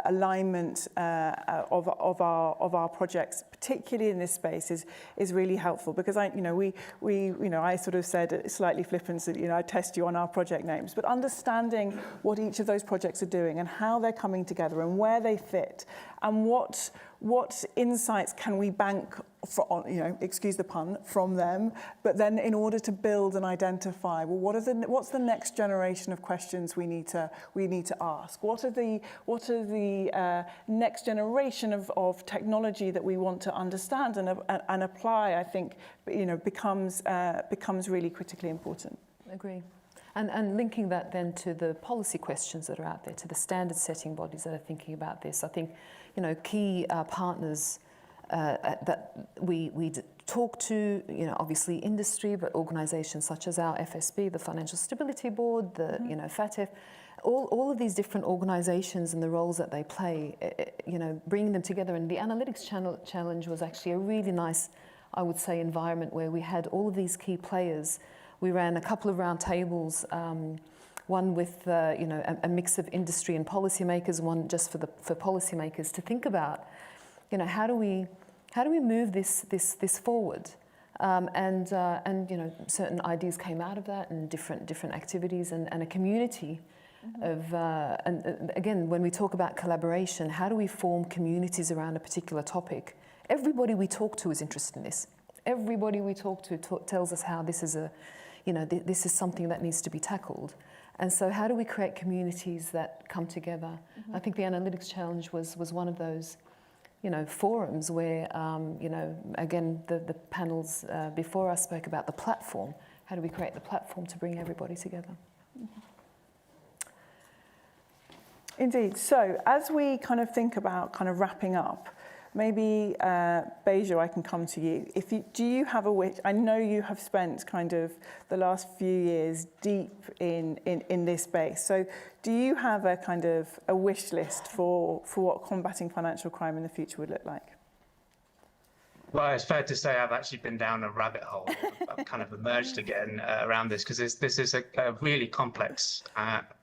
alignment of our projects, particularly in this space, is really helpful, because I sort of said slightly flippant that I test you on our project names, but understanding what each of those projects are doing and how they're coming together and where they fit and what what insights can we bank, excuse the pun, from them? But then, in order to build and identify, well, what's the next generation of questions we need to ask? What are the next generation of technology that we want to understand and apply? I think becomes really critically important. Agree. And linking that then to the policy questions that are out there, to the standard setting bodies that are thinking about this. I think, key partners that we talk to, obviously industry, but organizations such as our FSB, the Financial Stability Board, the, FATF, all of these different organizations and the roles that they play, bringing them together. And the analytics challenge was actually a really nice, I would say, environment where we had all of these key players. We ran a couple of round tables, one with a mix of industry and policymakers, one just for policymakers to think about, how do we move this forward, and certain ideas came out of that, and different activities, and a community of and again, when we talk about collaboration, how do we form communities around a particular topic? Everybody we talk to is interested in this. Everybody we talk to tells us how this is this is something that needs to be tackled. And so how do we create communities that come together? I think the analytics challenge was one of those, forums where, again, the panels before us spoke about the platform. How do we create the platform to bring everybody together? Indeed. So as we kind of think about kind of wrapping up, maybe, Bejo, I can come to you. Do you have a wish? I know you have spent kind of the last few years deep in this space. So do you have a kind of a wish list for what combating financial crime in the future would look like? Well, it's fair to say I've actually been down a rabbit hole. I've kind of emerged again around this because this is a really complex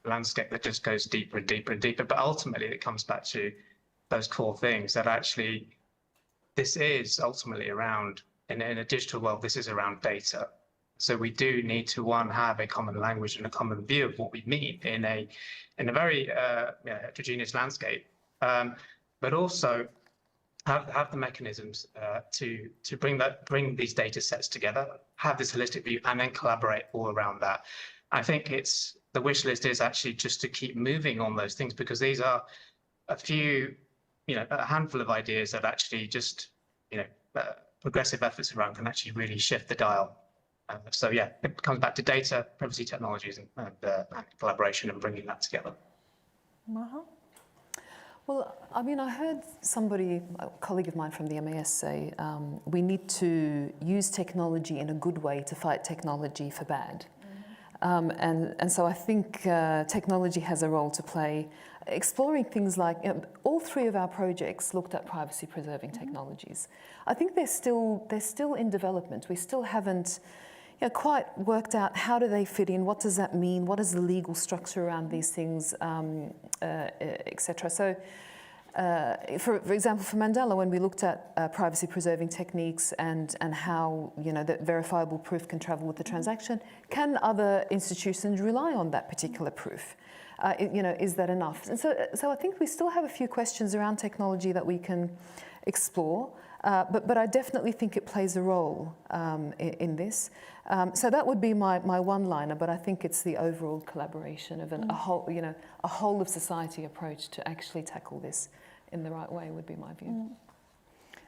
landscape that just goes deeper and deeper and deeper. But ultimately, it comes back to those core things that actually this is ultimately around, in a digital world, this is around data. So we do need to, one, have a common language and a common view of what we mean in a very heterogeneous landscape, but also have the mechanisms to bring these data sets together, have this holistic view, and then collaborate all around that. I think the wish list is actually just to keep moving on those things, because these are a few, a handful of ideas that actually just, progressive efforts around can actually really shift the dial. So yeah, it comes back to data, privacy technologies, and collaboration, and bringing that together. Well, I mean, I heard somebody, a colleague of mine from the MAS say, we need to use technology in a good way to fight technology for bad. And so I think technology has a role to play, exploring things like, all three of our projects looked at privacy preserving technologies. I think they're still in development. We still haven't quite worked out how do they fit in, what does that mean, what is the legal structure around these things, etc. So, for example, for Mandela, when we looked at privacy preserving techniques and how that verifiable proof can travel with the transaction, can other institutions rely on that particular proof? Is that enough? And so I think we still have a few questions around technology that we can explore, but I definitely think it plays a role in this. So that would be my one-liner, but I think it's the overall collaboration of a whole of society approach to actually tackle this in the right way would be my view.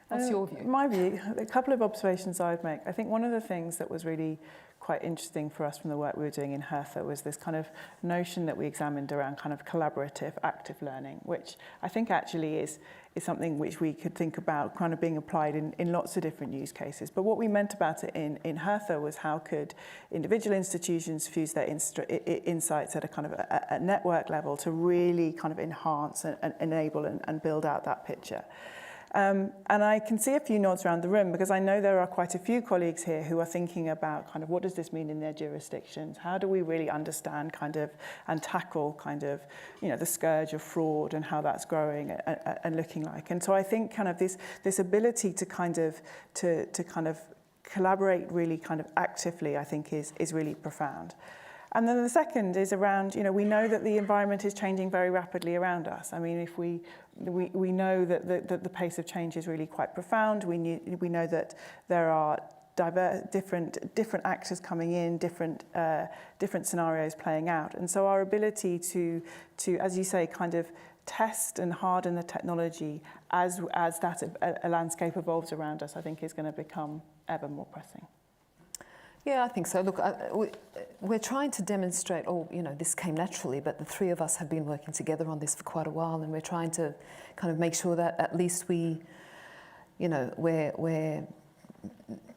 What's your view? My view, a couple of observations I'd make. I think one of the things that was really quite interesting for us from the work we were doing in Hertha was this kind of notion that we examined around kind of collaborative active learning, which I think actually is something which we could think about kind of being applied in lots of different use cases. But what we meant about it in Hertha was how could individual institutions fuse their insights at a kind of a network level to really kind of enhance and enable and build out that picture. And I can see a few nods around the room because I know there are quite a few colleagues here who are thinking about kind of what does this mean in their jurisdictions? How do we really understand kind of and tackle kind of, the scourge of fraud and how that's growing and looking like? And so I think kind of this ability to kind of to kind of collaborate really kind of actively, I think is really profound. And then the second is around, we know that the environment is changing very rapidly around us. I mean, if we know that the pace of change is really quite profound. We know that there are different actors coming in, different scenarios playing out. And so our ability to, as you say, kind of test and harden the technology as that a landscape evolves around us, I think is going to become ever more pressing. Yeah, I think so. Look, we're trying to demonstrate, this came naturally, but the three of us have been working together on this for quite a while, and we're trying to kind of make sure that at least we're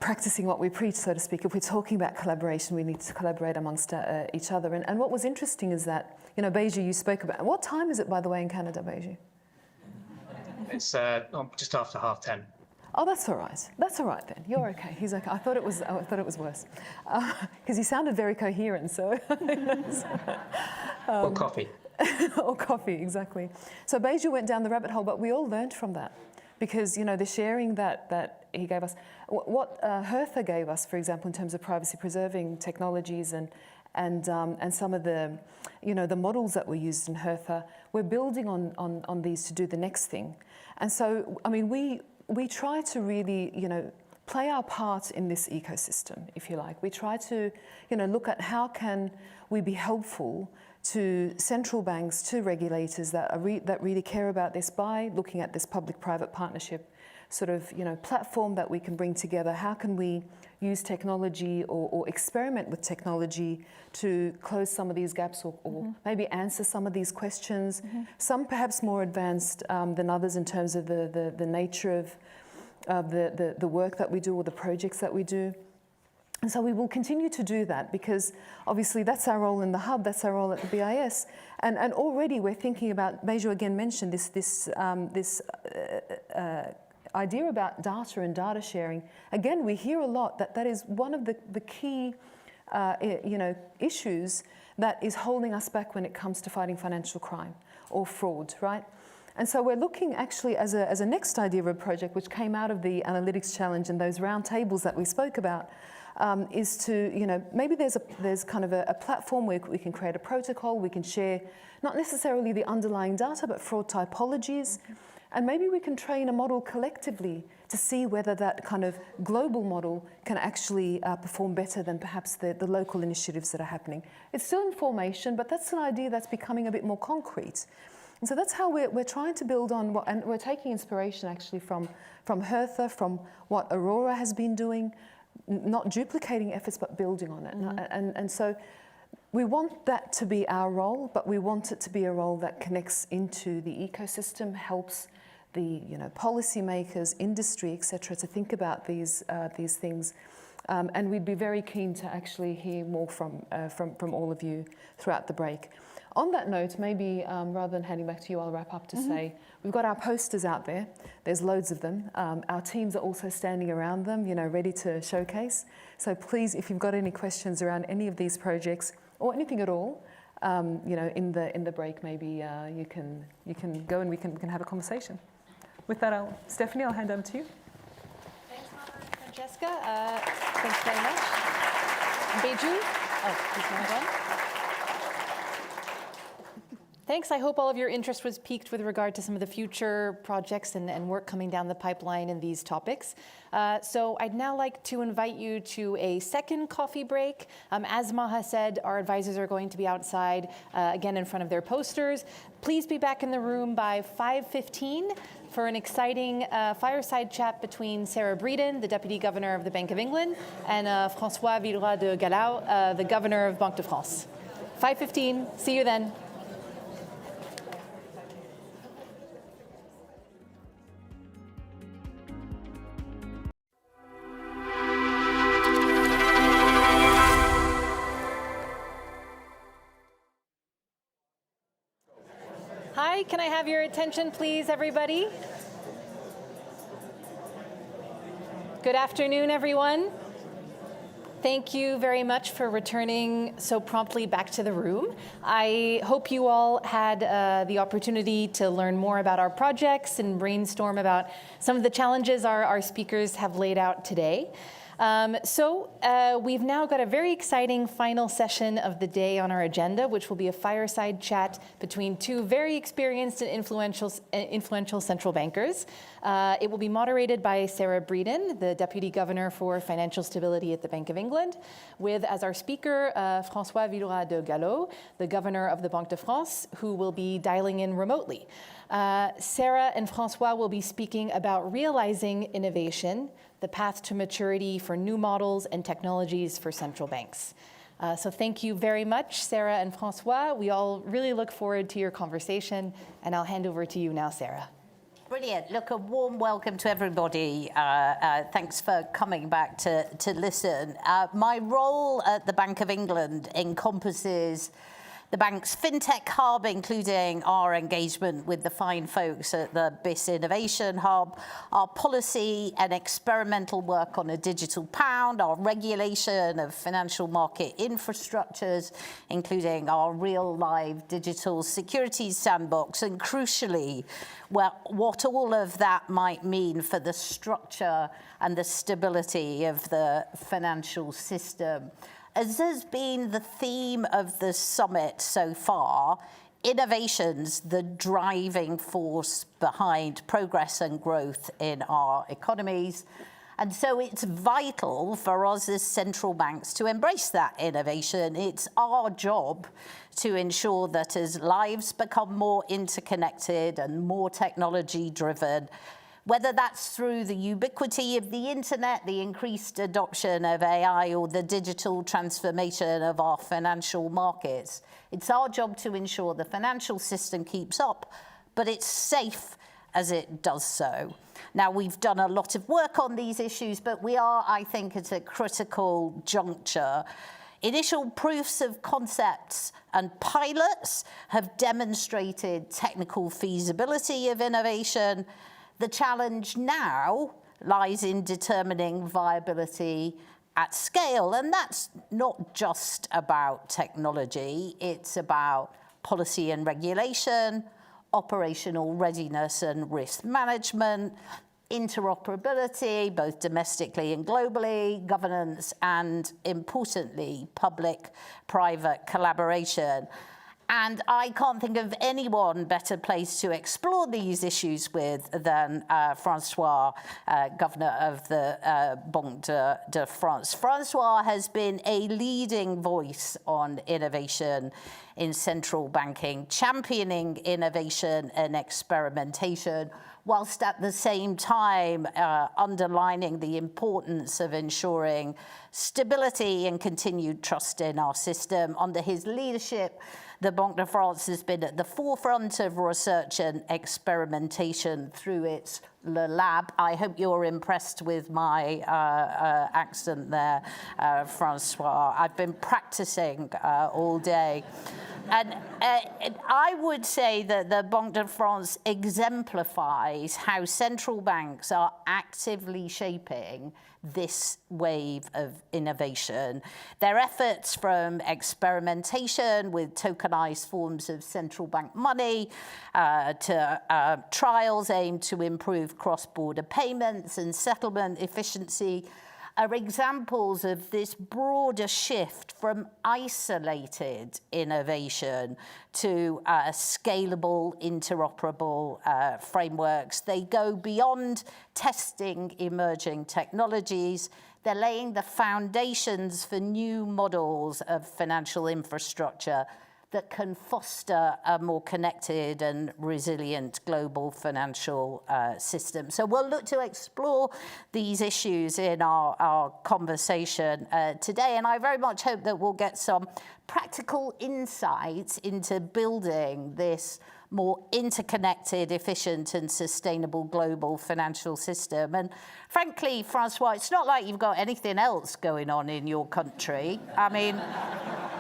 practicing what we preach, so to speak. If we're talking about collaboration, we need to collaborate amongst each other. And what was interesting is that, Beiju, you spoke about, what time is it, by the way, in Canada, Beiju? It's just after 10:30. Oh, that's all right. That's all right then. You're okay. He's okay. I thought it was worse, because he sounded very coherent. So. Or coffee. Or coffee, exactly. So Beiju went down the rabbit hole, but we all learned from that, because the sharing that he gave us, what Hertha gave us, for example, in terms of privacy-preserving technologies and some of the the models that were used in Hertha, we're building on these to do the next thing, and so I mean we try to really, play our part in this ecosystem, if you like. We try to, look at how can we be helpful to central banks, to regulators that really care about this by looking at this public-private partnership sort of, platform that we can bring together. How can we use technology or experiment with technology to close some of these gaps or maybe answer some of these questions, some perhaps more advanced than others in terms of the nature of the work that we do or the projects that we do. And so we will continue to do that, because obviously that's our role in the hub, that's our role at the BIS. And already we're thinking about, Beiju again mentioned this idea about data and data sharing. Again, we hear a lot that is one of the key issues that is holding us back when it comes to fighting financial crime or fraud, right? And so we're looking actually as a next idea of a project which came out of the analytics challenge and those round tables that we spoke about, is to, maybe there's kind of a platform where we can create a protocol, we can share not necessarily the underlying data, but fraud typologies. And maybe we can train a model collectively to see whether that kind of global model can actually perform better than perhaps the local initiatives that are happening. It's still in formation, but that's an idea that's becoming a bit more concrete. And so that's how we're trying to build on and we're taking inspiration actually from Hertha, from what Aurora has been doing, not duplicating efforts, but building on it. And so we want that to be our role, but we want it to be a role that connects into the ecosystem, helps the policymakers, industry, etc., to think about these things. And we'd be very keen to actually hear more from all of you throughout the break. On that note, maybe rather than handing back to you, I'll wrap up to say we've got our posters out there. There's loads of them. Our teams are also standing around them, ready to showcase. So please, if you've got any questions around any of these projects or anything at all, in the break, maybe you can go and we can have a conversation. With that, Stephanie, I'll hand over to you. Thanks, Mara and Francesca. Thanks very much. Beiju. Oh, please go on. Thanks. I hope all of your interest was piqued with regard to some of the future projects and work coming down the pipeline in these topics. So I'd now like to invite you to a second coffee break. As Maha said, our advisors are going to be outside again in front of their posters. Please be back in the room by 5:15 for an exciting fireside chat between Sarah Breeden, the Deputy Governor of the Bank of England, and François Villeroy de Galau, the Governor of Banque de France. 5:15. See you then. Hi, can I have your attention, please, everybody? Good afternoon, everyone. Thank you very much for returning so promptly back to the room. I hope you all had the opportunity to learn more about our projects and brainstorm about some of the challenges our speakers have laid out today. We've now got a very exciting final session of the day on our agenda, which will be a fireside chat between two very experienced and influential central bankers. It will be moderated by Sarah Breeden, the Deputy Governor for Financial Stability at the Bank of England, with as our speaker, François Villeroy de Galhau, the Governor of the Banque de France, who will be dialing in remotely. Sarah and François will be speaking about realizing innovation, the path to maturity for new models and technologies for central banks. So thank you very much, Sarah and François. We all really look forward to your conversation, and I'll hand over to you now, Sarah. Brilliant. Look, a warm welcome to everybody. Thanks for coming back to listen. My role at the Bank of England encompasses the bank's fintech hub, including our engagement with the fine folks at the BIS Innovation Hub, our policy and experimental work on a digital pound, our regulation of financial market infrastructures, including our real live digital securities sandbox, and crucially, what all of that might mean for the structure and the stability of the financial system. As has been the theme of the summit so far, innovation's the driving force behind progress and growth in our economies. And so it's vital for us as central banks to embrace that innovation. It's our job to ensure that as lives become more interconnected and more technology-driven, whether that's through the ubiquity of the internet, the increased adoption of AI, or the digital transformation of our financial markets, it's our job to ensure the financial system keeps up, but it's safe as it does so. Now, we've done a lot of work on these issues, but we are, I think, at a critical juncture. Initial proofs of concepts and pilots have demonstrated technical feasibility of innovation. The challenge now lies in determining viability at scale, and that's not just about technology, it's about policy and regulation, operational readiness and risk management, interoperability, both domestically and globally, governance, and importantly, public-private collaboration. And I can't think of anyone better placed to explore these issues with than François, Governor of the Banque de France. François has been a leading voice on innovation in central banking, championing innovation and experimentation, whilst at the same time underlining the importance of ensuring stability and continued trust in our system. Under his leadership, the Banque de France has been at the forefront of research and experimentation through its Le Lab. I hope you're impressed with my accent there, François. I've been practicing all day. And I would say that the Banque de France exemplifies how central banks are actively shaping this wave of innovation. Their efforts from experimentation with tokenized forms of central bank money to trials aimed to improve cross-border payments and settlement efficiency are examples of this broader shift from isolated innovation to scalable, interoperable frameworks. They go beyond testing emerging technologies. They're laying the foundations for new models of financial infrastructure that can foster a more connected and resilient global financial system. So we'll look to explore these issues in our conversation today, and I very much hope that we'll get some practical insights into building this more interconnected, efficient, and sustainable global financial system. And frankly, François, it's not like you've got anything else going on in your country. I mean,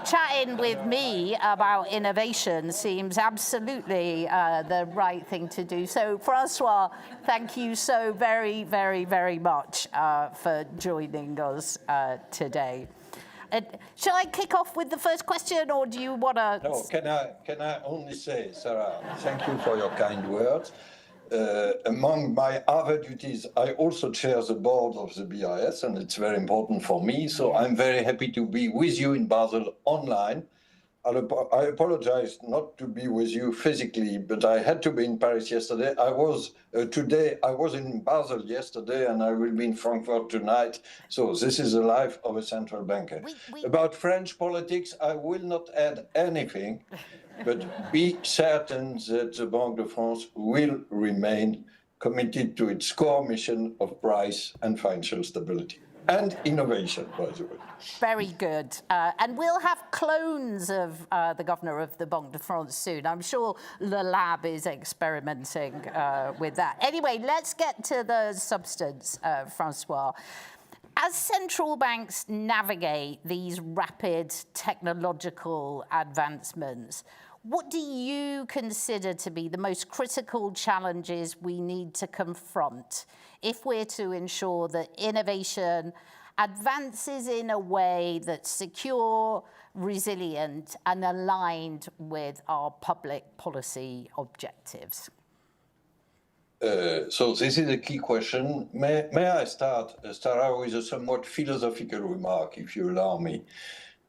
chatting with me about innovation seems absolutely the right thing to do. So, François, thank you so very, very, very much for joining us today. Shall I kick off with the first question, or do you want to? No, can I only say, Sarah, thank you for your kind words. among my other duties, I also chair the board of the BIS, and it's very important for me. So I'm very happy to be with you in Basel online. I apologize not to be with you physically, but I had to be in Paris yesterday. I was in Basel yesterday, and I will be in Frankfurt tonight. So this is the life of a central banker. About French politics, I will not add anything, but be certain that the Banque de France will remain committed to its core mission of price and financial stability. And innovation, by the way. Very good. And we'll have clones of the governor of the Banque de France soon. I'm sure Le Lab is experimenting with that. Anyway, let's get to the substance, Francois. As central banks navigate these rapid technological advancements, what do you consider to be the most critical challenges we need to confront if we're to ensure that innovation advances in a way that's secure, resilient, and aligned with our public policy objectives? So this is a key question. May I start out with a somewhat philosophical remark, if you allow me?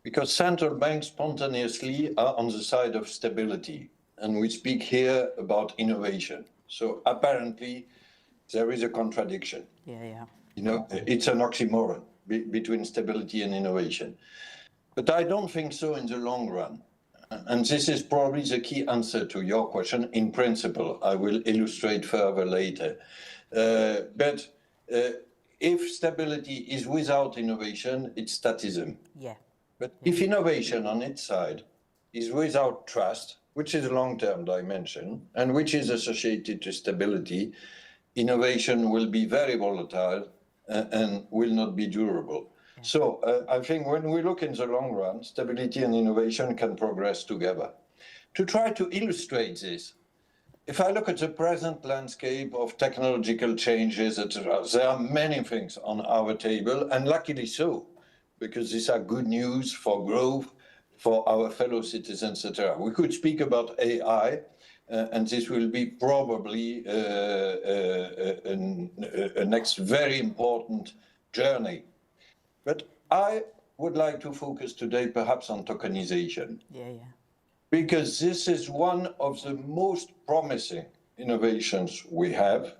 Because central banks spontaneously are on the side of stability, and we speak here about innovation. So apparently, there is a contradiction. Yeah. You know, it's an oxymoron between stability and innovation. But I don't think so in the long run. And this is probably the key answer to your question. In principle, I will illustrate further later. But if stability is without innovation, it's statism. Yeah. But if innovation on its side is without trust, which is a long-term dimension, and which is associated to stability, innovation will be very volatile and will not be durable. Yeah. So I think when we look in the long run, stability and innovation can progress together. To try to illustrate this, if I look at the present landscape of technological changes, etc., there are many things on our table, and luckily so, because these are good news for growth, for our fellow citizens, etc. We could speak about AI, and this will be probably a next very important journey. But I would like to focus today perhaps on tokenization. Yeah. Because this is one of the most promising innovations we have.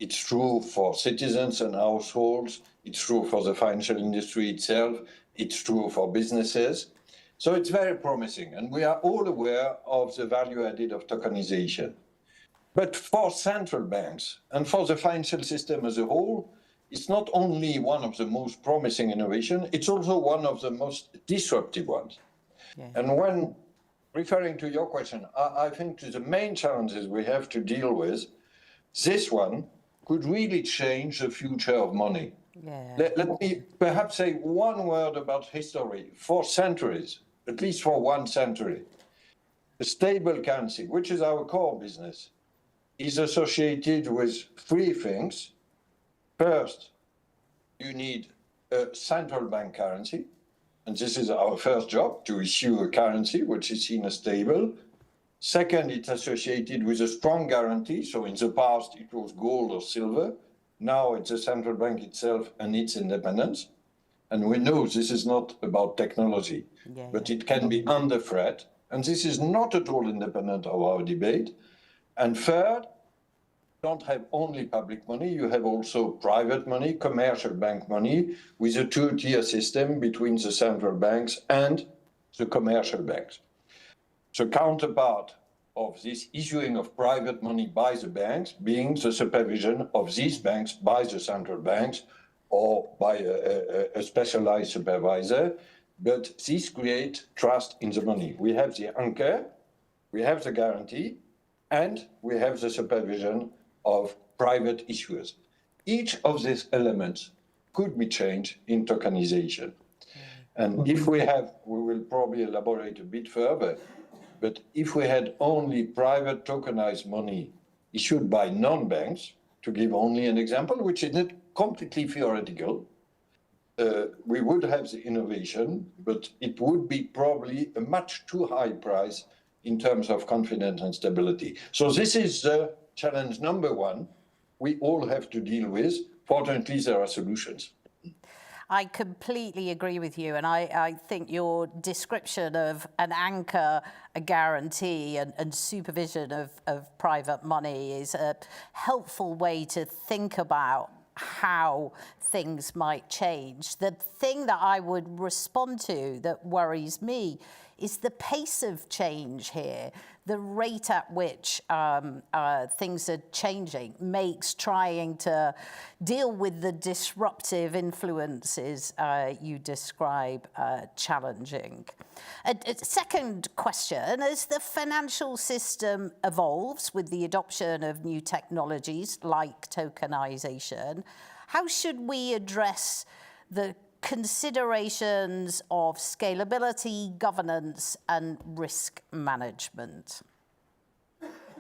It's true for citizens and households. It's true for the financial industry itself. It's true for businesses. So it's very promising. And we are all aware of the value added of tokenization. But for central banks and for the financial system as a whole, it's not only one of the most promising innovations, it's also one of the most disruptive ones. Yeah. And when referring to your question, I think to the main challenges we have to deal with, this one could really change the future of money. Yeah. Let me perhaps say one word about history. For centuries, at least for 1 century, the stable currency, which is our core business, is associated with 3 things. First, you need a central bank currency, and this is our first job, to issue a currency which is seen as stable. Second, it's associated with a strong guarantee. So in the past, it was gold or silver. Now it's the central bank itself and its independence. And we know this is not about technology, but it can be under threat. And this is not at all independent of our debate. And third, you don't have only public money, you have also private money, commercial bank money, with a 2-tier system between the central banks and the commercial banks. The counterpart of this issuing of private money by the banks being the supervision of these banks by the central banks or by a specialized supervisor. But this creates trust in the money. We have the anchor, we have the guarantee, and we have the supervision of private issuers. Each of these elements could be changed in tokenization. And if we will probably elaborate a bit further, but if we had only private tokenized money issued by non-banks, to give only an example, which is not completely theoretical, we would have the innovation, but it would be probably a much too high price in terms of confidence and stability. So this is the challenge number one we all have to deal with. Fortunately, there are solutions. I completely agree with you, and I think your description of an anchor, a guarantee, and supervision of private money is a helpful way to think about how things might change. The thing that I would respond to that worries me is the pace of change here. The rate at which things are changing makes trying to deal with the disruptive influences you describe challenging. A second question, as the financial system evolves with the adoption of new technologies like tokenization, how should we address the considerations of scalability, governance, and risk management?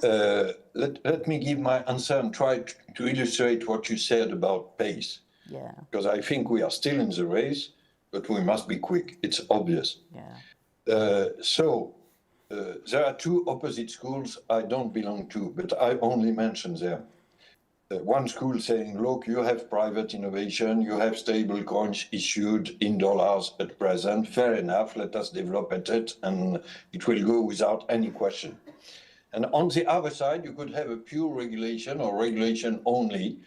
Let me give my answer and try to illustrate what you said about pace. Yeah. Because I think we are still in the race, but we must be quick. It's obvious. Yeah. There are two opposite schools I don't belong to, but I only mention them. One school saying, look, you have private innovation, you have stable coins issued in dollars at present, fair enough, let us develop it, and it will go without any question. And on the other side, you could have a pure regulation or regulation only,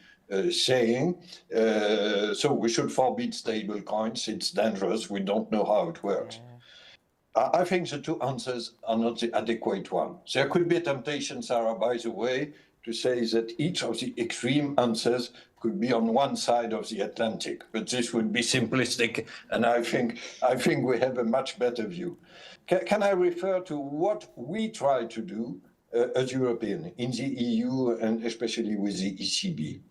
saying, so we should forbid stable coins, it's dangerous, we don't know how it works. Yeah. I think the two answers are not the adequate one. There could be a temptation, Sarah, by the way, to say that each of the extreme answers could be on one side of the Atlantic, but this would be simplistic, and I think we have a much better view. Can I refer to what we try to do as European in the EU and especially with the ECB?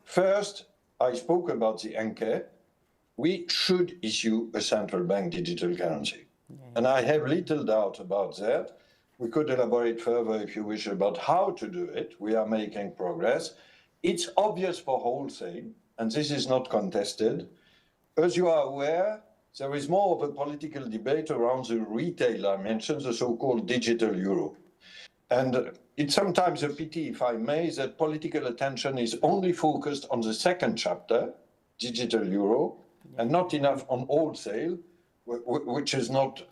First, I spoke about the anchor. We should issue a central bank digital currency, and I have little doubt about that. We could elaborate further, if you wish, about how to do it. We are making progress. It's obvious for wholesale, and this is not contested. As you are aware, there is more of a political debate around the retail dimension, the so-called digital euro. And it's sometimes a pity, if I may, that political attention is only focused on the second chapter, digital euro, and not enough on wholesale, which is not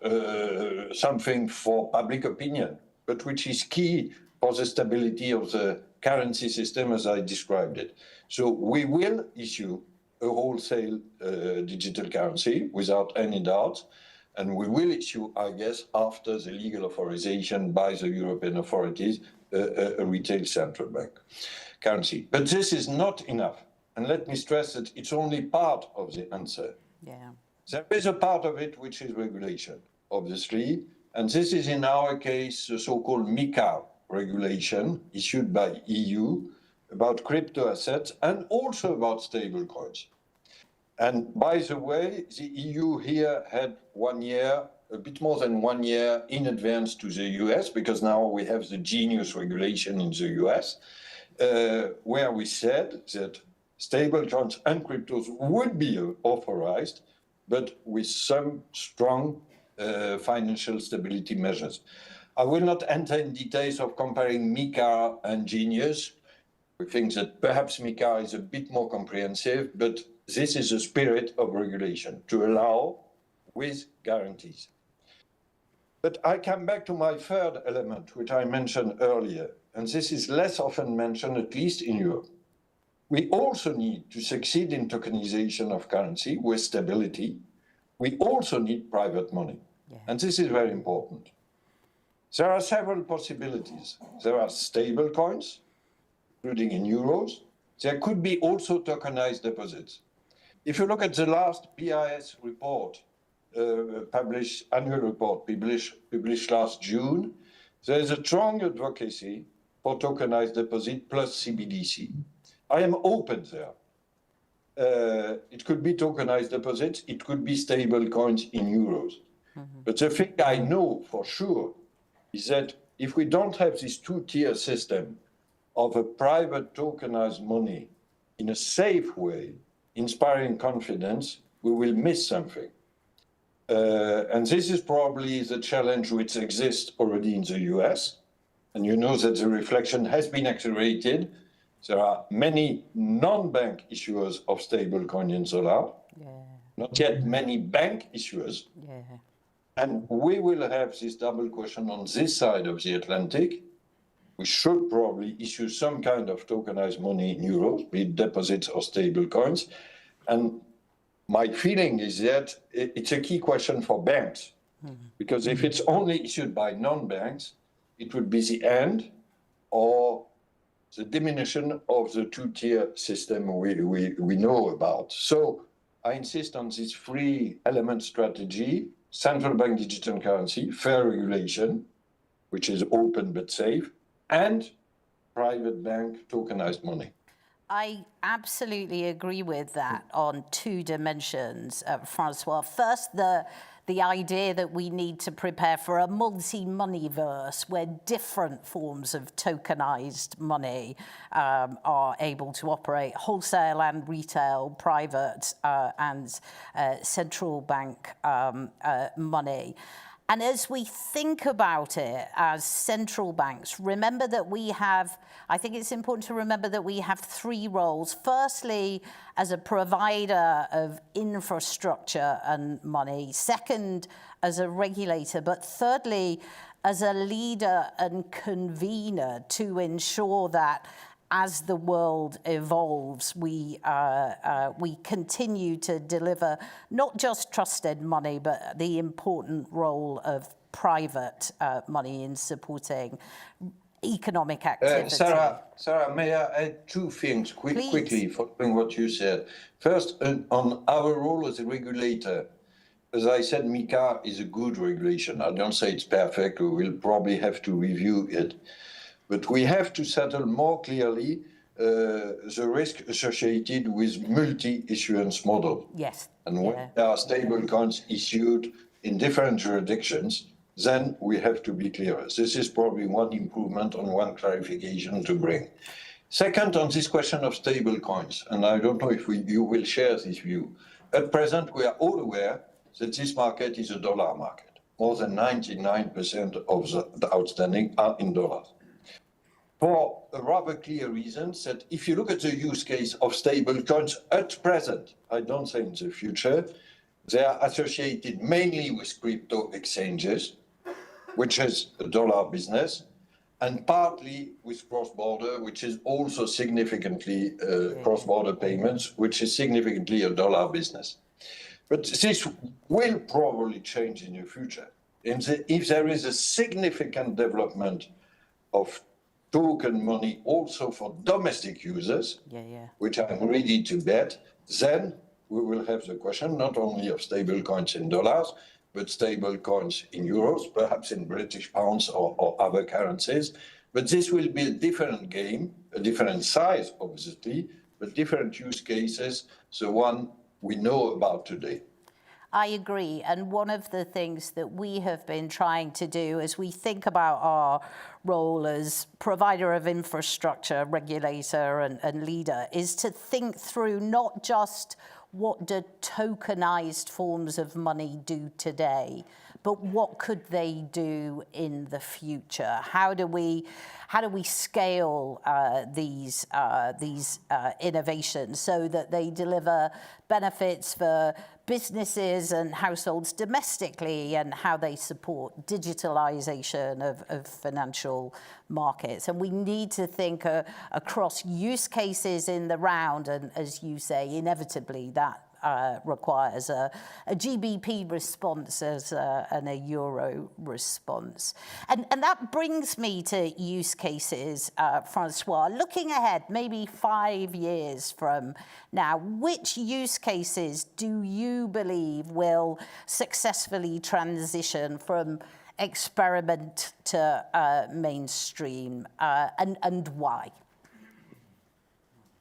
something for public opinion, but which is key for the stability of the currency system as I described it. So we will issue a wholesale digital currency without any doubt, and we will issue, I guess, after the legal authorization by the European authorities, a retail central bank currency. But this is not enough. And let me stress that it's only part of the answer. Yeah. There is a part of it which is regulation, obviously, and this is in our case the so-called MiCA regulation issued by EU about crypto assets and also about stable coins. And by the way, the EU here had 1 year, a bit more than 1 year in advance to the US, because now we have the Genius regulation in the US, where we said that stable coins and cryptos would be authorized, but with some strong financial stability measures. I will not enter in details of comparing MiCA and Genius. We think that perhaps MiCA is a bit more comprehensive, but this is the spirit of regulation, to allow with guarantees. But I come back to my third element, which I mentioned earlier, and this is less often mentioned, at least in Europe. We also need to succeed in tokenization of currency with stability. We also need private money. Yeah. And this is very important. There are several possibilities. There are stable coins, including in euros. There could be also tokenized deposits. If you look at the last BIS report, annual report published last June, there is a strong advocacy for tokenized deposit plus CBDC. I am open there. It could be tokenized deposits, it could be stable coins in euros. Mm-hmm. But the thing I know for sure is that if we don't have this two-tier system of a private tokenized money in a safe way, inspiring confidence, we will miss something. And this is probably the challenge which exists already in the US. And you know that the reflection has been accelerated. There are many non-bank issuers of stablecoin in dollar, not yet many bank issuers. And we will have this double question on this side of the Atlantic. We should probably issue some kind of tokenized money in euros, be it deposits or stable coins. And my feeling is that it's a key question for banks, because if it's only issued by non-banks, it would be the end or the diminution of the two-tier system we know about. So I insist on this three-element strategy: central bank digital currency, fair regulation, which is open but safe, and private bank tokenized money. I absolutely agree with that on two dimensions, Francois. First, the idea that we need to prepare for a multi-moneyverse where different forms of tokenized money are able to operate, wholesale and retail, private and central bank money. And as we think about it as central banks, remember that I think it's important to remember that we have three roles. Firstly, as a provider of infrastructure and money. Second, as a regulator. But thirdly, as a leader and convener to ensure that as the world evolves, we continue to deliver not just trusted money, but the important role of private money in supporting economic activity. Sarah, may I add two things quickly following what you said? First, on our role as a regulator, as I said, MiCA is a good regulation. I don't say it's perfect. We will probably have to review it. But we have to settle more clearly the risk associated with multi-issuance model. Yes. And when there are stable coins issued in different jurisdictions, then we have to be clearer. This is probably one improvement and one clarification to bring. Second, on this question of stable coins, and I don't know if you will share this view. At present, we are all aware that this market is a dollar market. More than 99% of the outstanding are in dollars. For a rather clear reason that if you look at the use case of stable coins at present, I don't say in the future, they are associated mainly with crypto exchanges, which is a dollar business, and partly with cross-border, which is also significantly cross-border payments, which is significantly a dollar business. But this will probably change in the future. If there is a significant development of token money also for domestic users, which I'm ready to bet, then we will have the question not only of stable coins in dollars, but stable coins in euros, perhaps in British pounds or other currencies. But this will be a different game, a different size, obviously, but different use cases, the one we know about today. I agree. And one of the things that we have been trying to do as we think about our role as provider of infrastructure, regulator and leader is to think through not just what do tokenized forms of money do today, but what could they do in the future? How do we scale these innovations so that they deliver benefits for businesses and households domestically, and how they support digitalization of financial markets? And we need to think across use cases in the round, and as you say, inevitably that requires a GBP response and a euro response. And that brings me to use cases, Francois. Looking ahead, maybe 5 years from now, which use cases do you believe will successfully transition from experiment to mainstream, and why?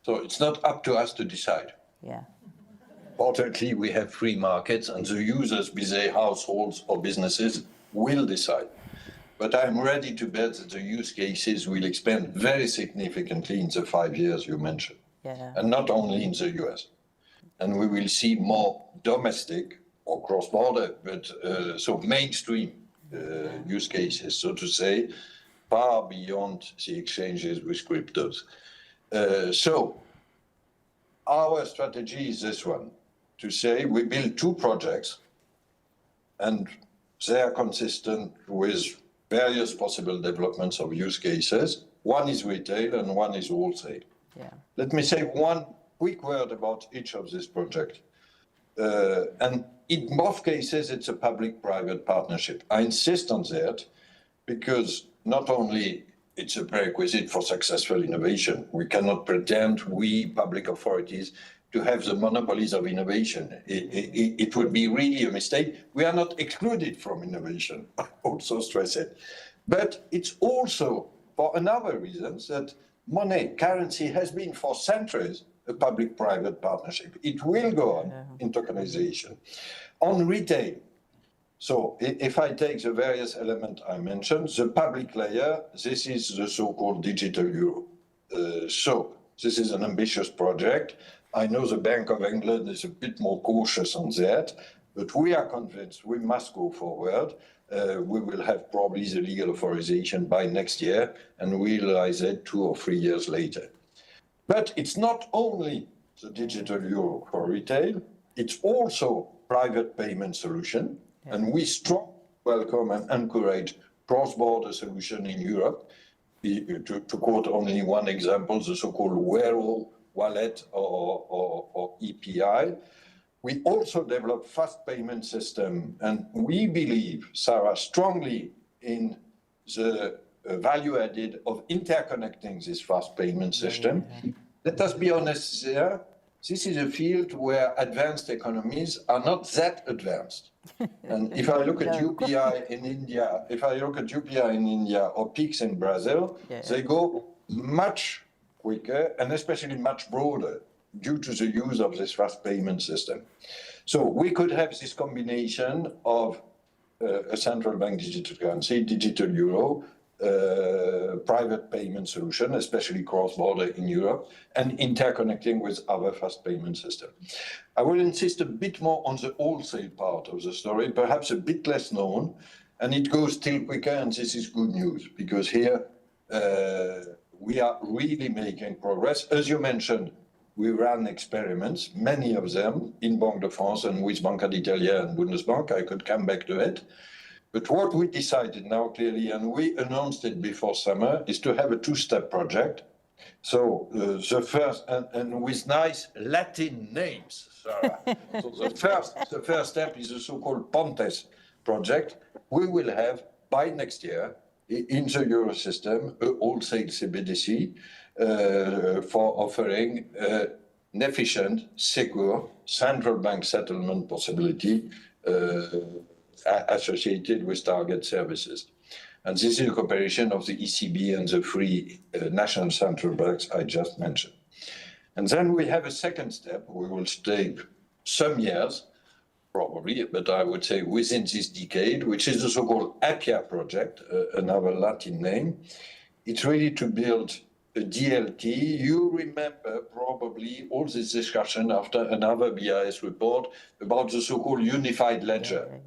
So it's not up to us to decide. Yeah. Fortunately, we have free markets, and the users, be they households or businesses, will decide. But I'm ready to bet that the use cases will expand very significantly in the 5 years you mentioned. And not only in the US. And we will see more domestic or cross-border, but so mainstream use cases, so to say, far beyond the exchanges with cryptos. So our strategy is this one, to say we build 2 projects, and they are consistent with various possible developments of use cases. One is retail and one is wholesale. Yeah. Let me say one quick word about each of these projects. And in both cases, it's a public-private partnership. I insist on that because not only it's a prerequisite for successful innovation, we cannot pretend, we public authorities, to have the monopolies of innovation. It would be really a mistake. We are not excluded from innovation, I also stress it. But it's also for another reason that money, currency has been for centuries a public-private partnership. It will go on in tokenization. On retail, so if I take the various elements I mentioned, the public layer, this is the so-called digital euro. So this is an ambitious project. I know the Bank of England is a bit more cautious on that, but we are convinced we must go forward. We will have probably the legal authorization by next year and realize it 2 or 3 years later. But it's not only the digital euro for retail, it's also private payment solution. Yeah. And we strongly welcome and encourage cross-border solution in Europe. To quote only one example, the so-called wearable wallet or EPI. We also develop fast payment system, and we believe, Sarah, strongly in the value added of interconnecting this fast payment system. Let us be honest there. This is a field where advanced economies are not that advanced. And if I look at UPI in India, or PIX in Brazil, they go much quicker and especially much broader due to the use of this fast payment system. So we could have this combination of a central bank digital currency, digital euro, private payment solution, especially cross-border in Europe, and interconnecting with other fast payment systems. I will insist a bit more on the wholesale part of the story, perhaps a bit less known, and it goes still quicker, and this is good news, because here we are really making progress. As you mentioned, we ran experiments, many of them in Banque de France and with Banca d'Italia and Bundesbank. I could come back to it. But what we decided now clearly, and we announced it before summer, is to have a 2-step project. So the first, and with nice Latin names, Sarah. So the first step is the so-called Pontes project. We will have, by next year, in the euro system, a wholesale CBDC for offering an efficient, secure, central bank settlement possibility associated with target services. And this is a cooperation of the ECB and the 3 national central banks I just mentioned. And then we have a second step. We will take some years, probably, but I would say within this decade, which is the so-called APIA project, another Latin name. It's really to build a DLT. You remember probably all this discussion after another BIS report about the so-called unified ledger.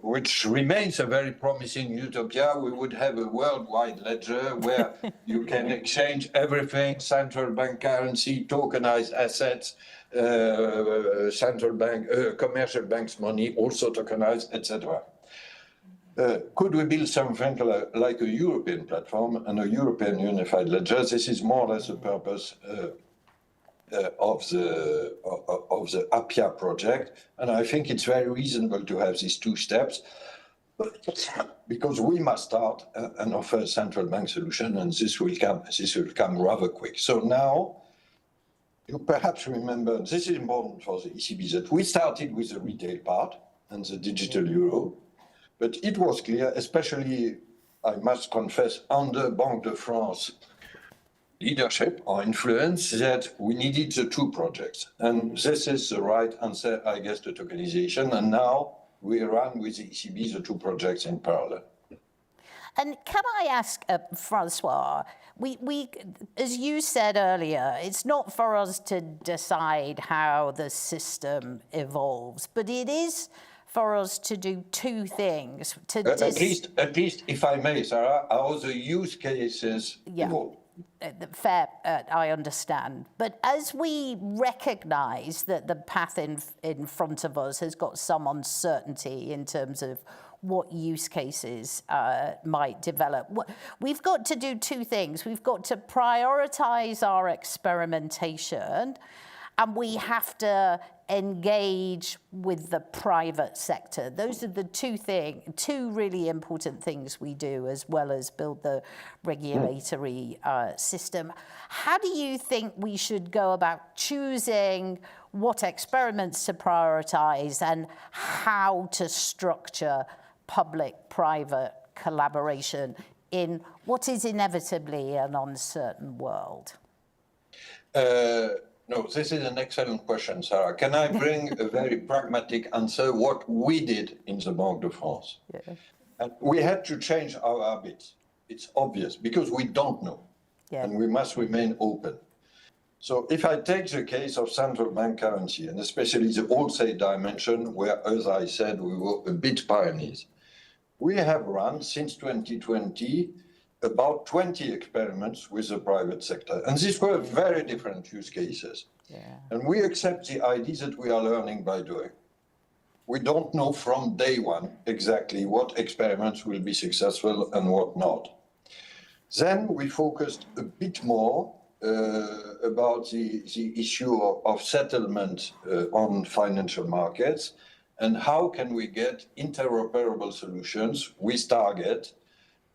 Which remains a very promising utopia. We would have a worldwide ledger where you can exchange everything, central bank currency, tokenized assets, central bank, commercial banks' money, also tokenized, etc. Could we build something like a European platform and a European unified ledger? This is more or less the purpose of the APIA project, and I think it's very reasonable to have these 2 steps, because we must start and offer a central bank solution, and this will come rather quick. So now, you perhaps remember, this is important for the ECB, that we started with the retail part and the digital euro, but it was clear, especially, I must confess, under Banque de France leadership or influence, that we needed the 2 projects. And this is the right answer, I guess, to tokenization. And now we run with the ECB the 2 projects in parallel. And can I ask, Francois, we, as you said earlier, it's not for us to decide how the system evolves, but it is for us to do two things. At least, if I may, Sarah, how the use cases evolve. Fair, I understand. But as we recognize that the path in front of us has got some uncertainty in terms of what use cases might develop, we've got to do two things. We've got to prioritize our experimentation, and we have to engage with the private sector. Those are the two really important things we do, as well as build the regulatory system. How do you think we should go about choosing what experiments to prioritize and how to structure public-private collaboration in what is inevitably an uncertain world? No, this is an excellent question, Sarah. Can I bring a very pragmatic answer, what we did in the Banque de France? Yeah. And we had to change our habits. It's obvious, because we don't know. Yeah. And we must remain open. So if I take the case of central bank currency, and especially the wholesale dimension, where, as I said, we were a bit pioneers, we have run, since 2020, about 20 experiments with the private sector. And these were very different use cases. Yeah. And we accept the idea that we are learning by doing. We don't know from day one exactly what experiments will be successful and what not. Then we focused a bit more about the issue of settlement on financial markets, and how can we get interoperable solutions with Target,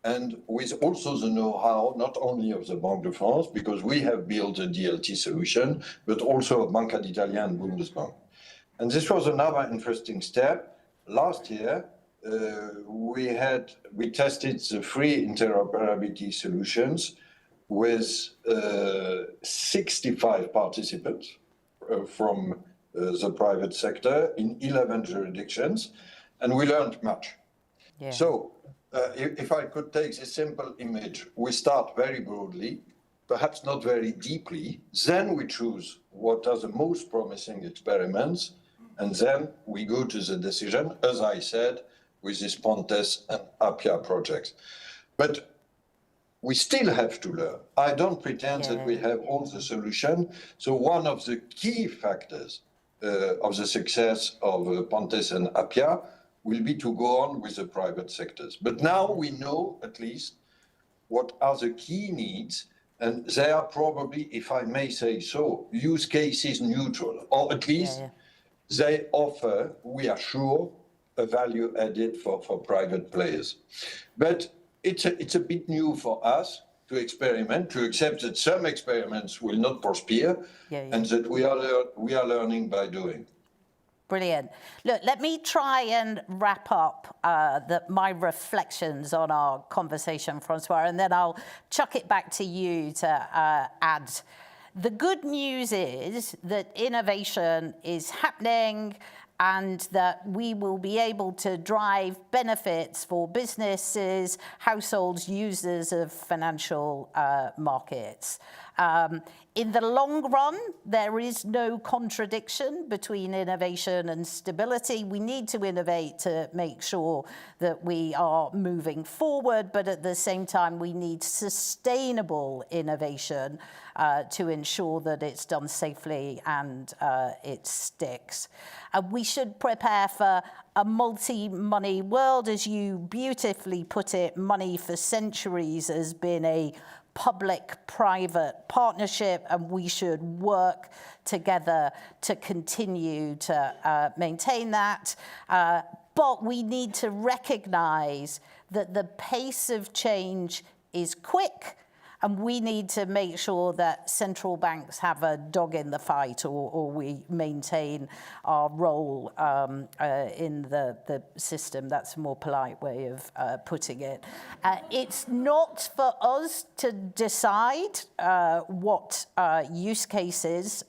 and with also the know-how, not only of the Banque de France, because we have built a DLT solution, but also of Banca d'Italia and Bundesbank. And this was another interesting step. Last year, we tested the free interoperability solutions with 65 participants from the private sector in 11 jurisdictions, and we learned much. Yeah. So, if I could take this simple image, we start very broadly, perhaps not very deeply, then we choose what are the most promising experiments, and then we go to the decision, as I said, with this Pontes and Appia projects. But we still have to learn. I don't pretend that we have all the solution. So one of the key factors of the success of Pontes and Appia will be to go on with the private sectors. But now we know, at least, what are the key needs, and they are probably, if I may say so, use cases neutral, or at least they offer, we are sure, a value added for private players. But it's a bit new for us to experiment, to accept that some experiments will not prosper, and that we are learning by doing. Brilliant. Look, let me try and wrap up my reflections on our conversation, Francois, and then I'll chuck it back to you to add. The good news is that innovation is happening, and that we will be able to drive benefits for businesses, households, users of financial markets. In the long run, there is no contradiction between innovation and stability. We need to innovate to make sure that we are moving forward, but at the same time, we need sustainable innovation to ensure that it's done safely and it sticks. We should prepare for a multi-money world. As you beautifully put it, money for centuries has been a public-private partnership, and we should work together to continue to maintain that. But we need to recognize that the pace of change is quick, and we need to make sure that central banks have a dog in the fight, or we maintain our role in the system. That's a more polite way of putting it. It's not for us to decide what use cases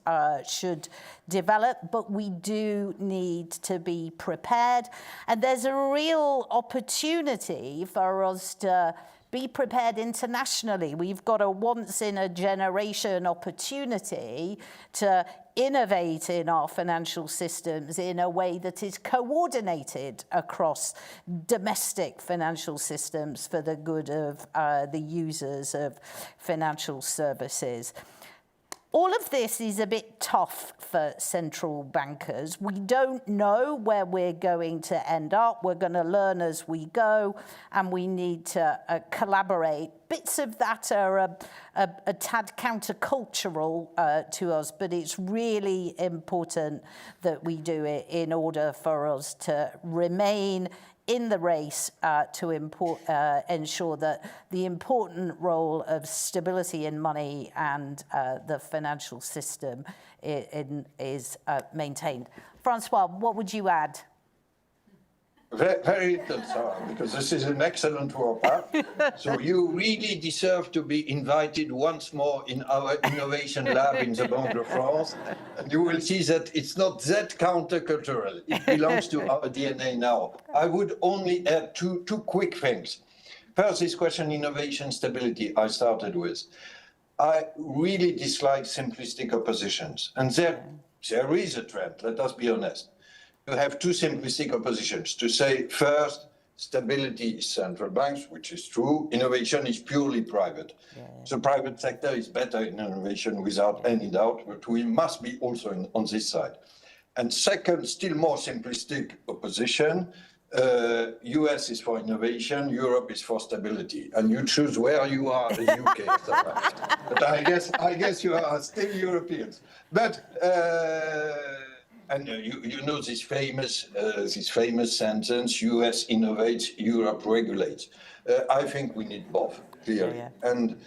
should develop, but we do need to be prepared. And there's a real opportunity for us to be prepared internationally. We've got a once-in-a-generation opportunity to innovate in our financial systems in a way that is coordinated across domestic financial systems for the good of the users of financial services. All of this is a bit tough for central bankers. We don't know where we're going to end up. We're going to learn as we go, and we need to collaborate. Bits of that are a tad countercultural to us, but it's really important that we do it in order for us to remain in the race to ensure that the important role of stability in money and the financial system is maintained. Francois, what would you add? Very little, Sarah, because this is an excellent warm-up. So you really deserve to be invited once more in our innovation lab in the Banque de France. And you will see that it's not that countercultural. It belongs to our DNA now. I would only add two quick things. First, this question, innovation stability, I started with. I really dislike simplistic oppositions. And there is a trend, let us be honest. You have two simplistic oppositions. To say, first, stability is central banks, which is true. Innovation is purely private. The private sector is better in innovation without any doubt, but we must be also on this side. And second, still more simplistic opposition, US is for innovation, Europe is for stability. And you choose where you are in the UK. But I guess you are still Europeans. But and you know this famous sentence: U.S. innovates, Europe regulates. I think we need both, clearly. And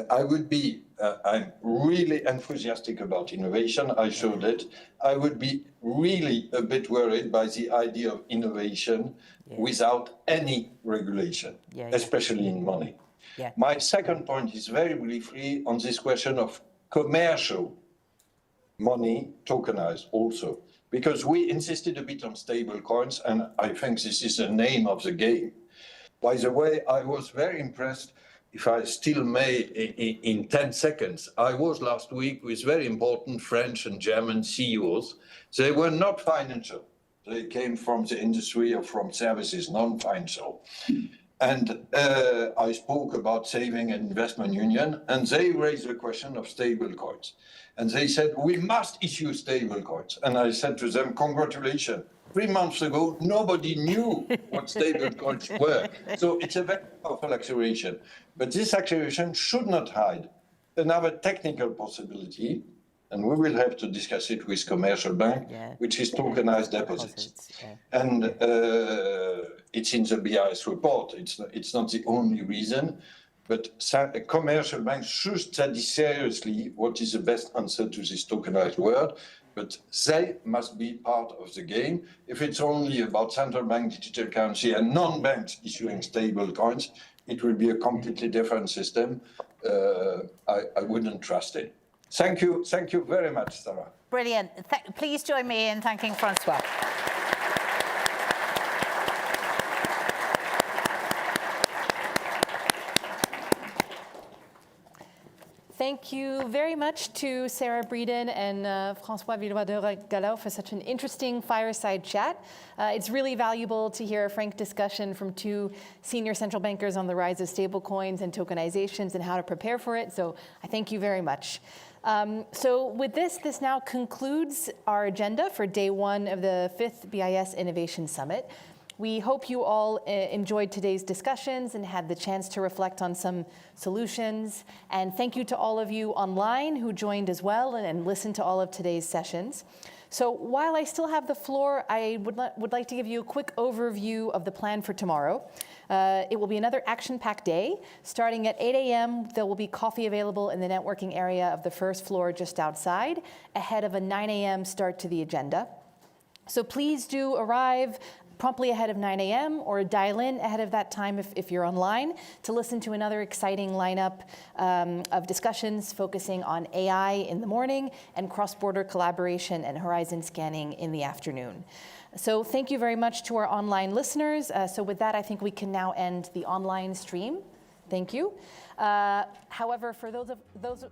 I'm really enthusiastic about innovation. I showed it. I would be really a bit worried by the idea of innovation without any regulation, especially in money. My second point is very briefly on this question of commercial money tokenized also, because we insisted a bit on stable coins, and I think this is the name of the game. By the way, I was very impressed, if I still may, in 10 seconds. I was last week with very important French and German CEOs. They were not financial. They came from the industry or from services, non-financial. And I spoke about saving and investment union, and they raised the question of stable coins. And they said, we must issue stable coins. And I said to them, congratulations. 3 months ago, nobody knew what stable coins were. So it's a very powerful acceleration. But this acceleration should not hide another technical possibility, and we will have to discuss it with commercial bank, which is tokenized deposits. And it's in the BIS report. It's not the only reason, but commercial banks should study seriously what is the best answer to this tokenized world, but they must be part of the game. If it's only about central bank digital currency and non-banks issuing stable coins, it will be a completely different system. I wouldn't trust it. Thank you very much, Sarah. Brilliant. Please join me in thanking Francois. Thank you very much to Sarah Breeden and Francois Villeroy de Gallau for such an interesting fireside chat. It's really valuable to hear a frank discussion from two senior central bankers on the rise of stablecoins and tokenizations and how to prepare for it. So I thank you very much. So with this now concludes our agenda for day one of the 5th BIS Innovation Summit. We hope you all enjoyed today's discussions and had the chance to reflect on some solutions. And thank you to all of you online who joined as well and listened to all of today's sessions. So while I still have the floor, I would like to give you a quick overview of the plan for tomorrow. It will be another action-packed day. Starting at 8 a.m., there will be coffee available in the networking area of the first floor just outside, ahead of a 9 a.m. start to the agenda. So please do arrive promptly ahead of 9 a.m. or dial in ahead of that time if you're online to listen to another exciting lineup of discussions focusing on AI in the morning and cross-border collaboration and horizon scanning in the afternoon. So thank you very much to our online listeners. So with that, I think we can now end the online stream. Thank you. However, for those of us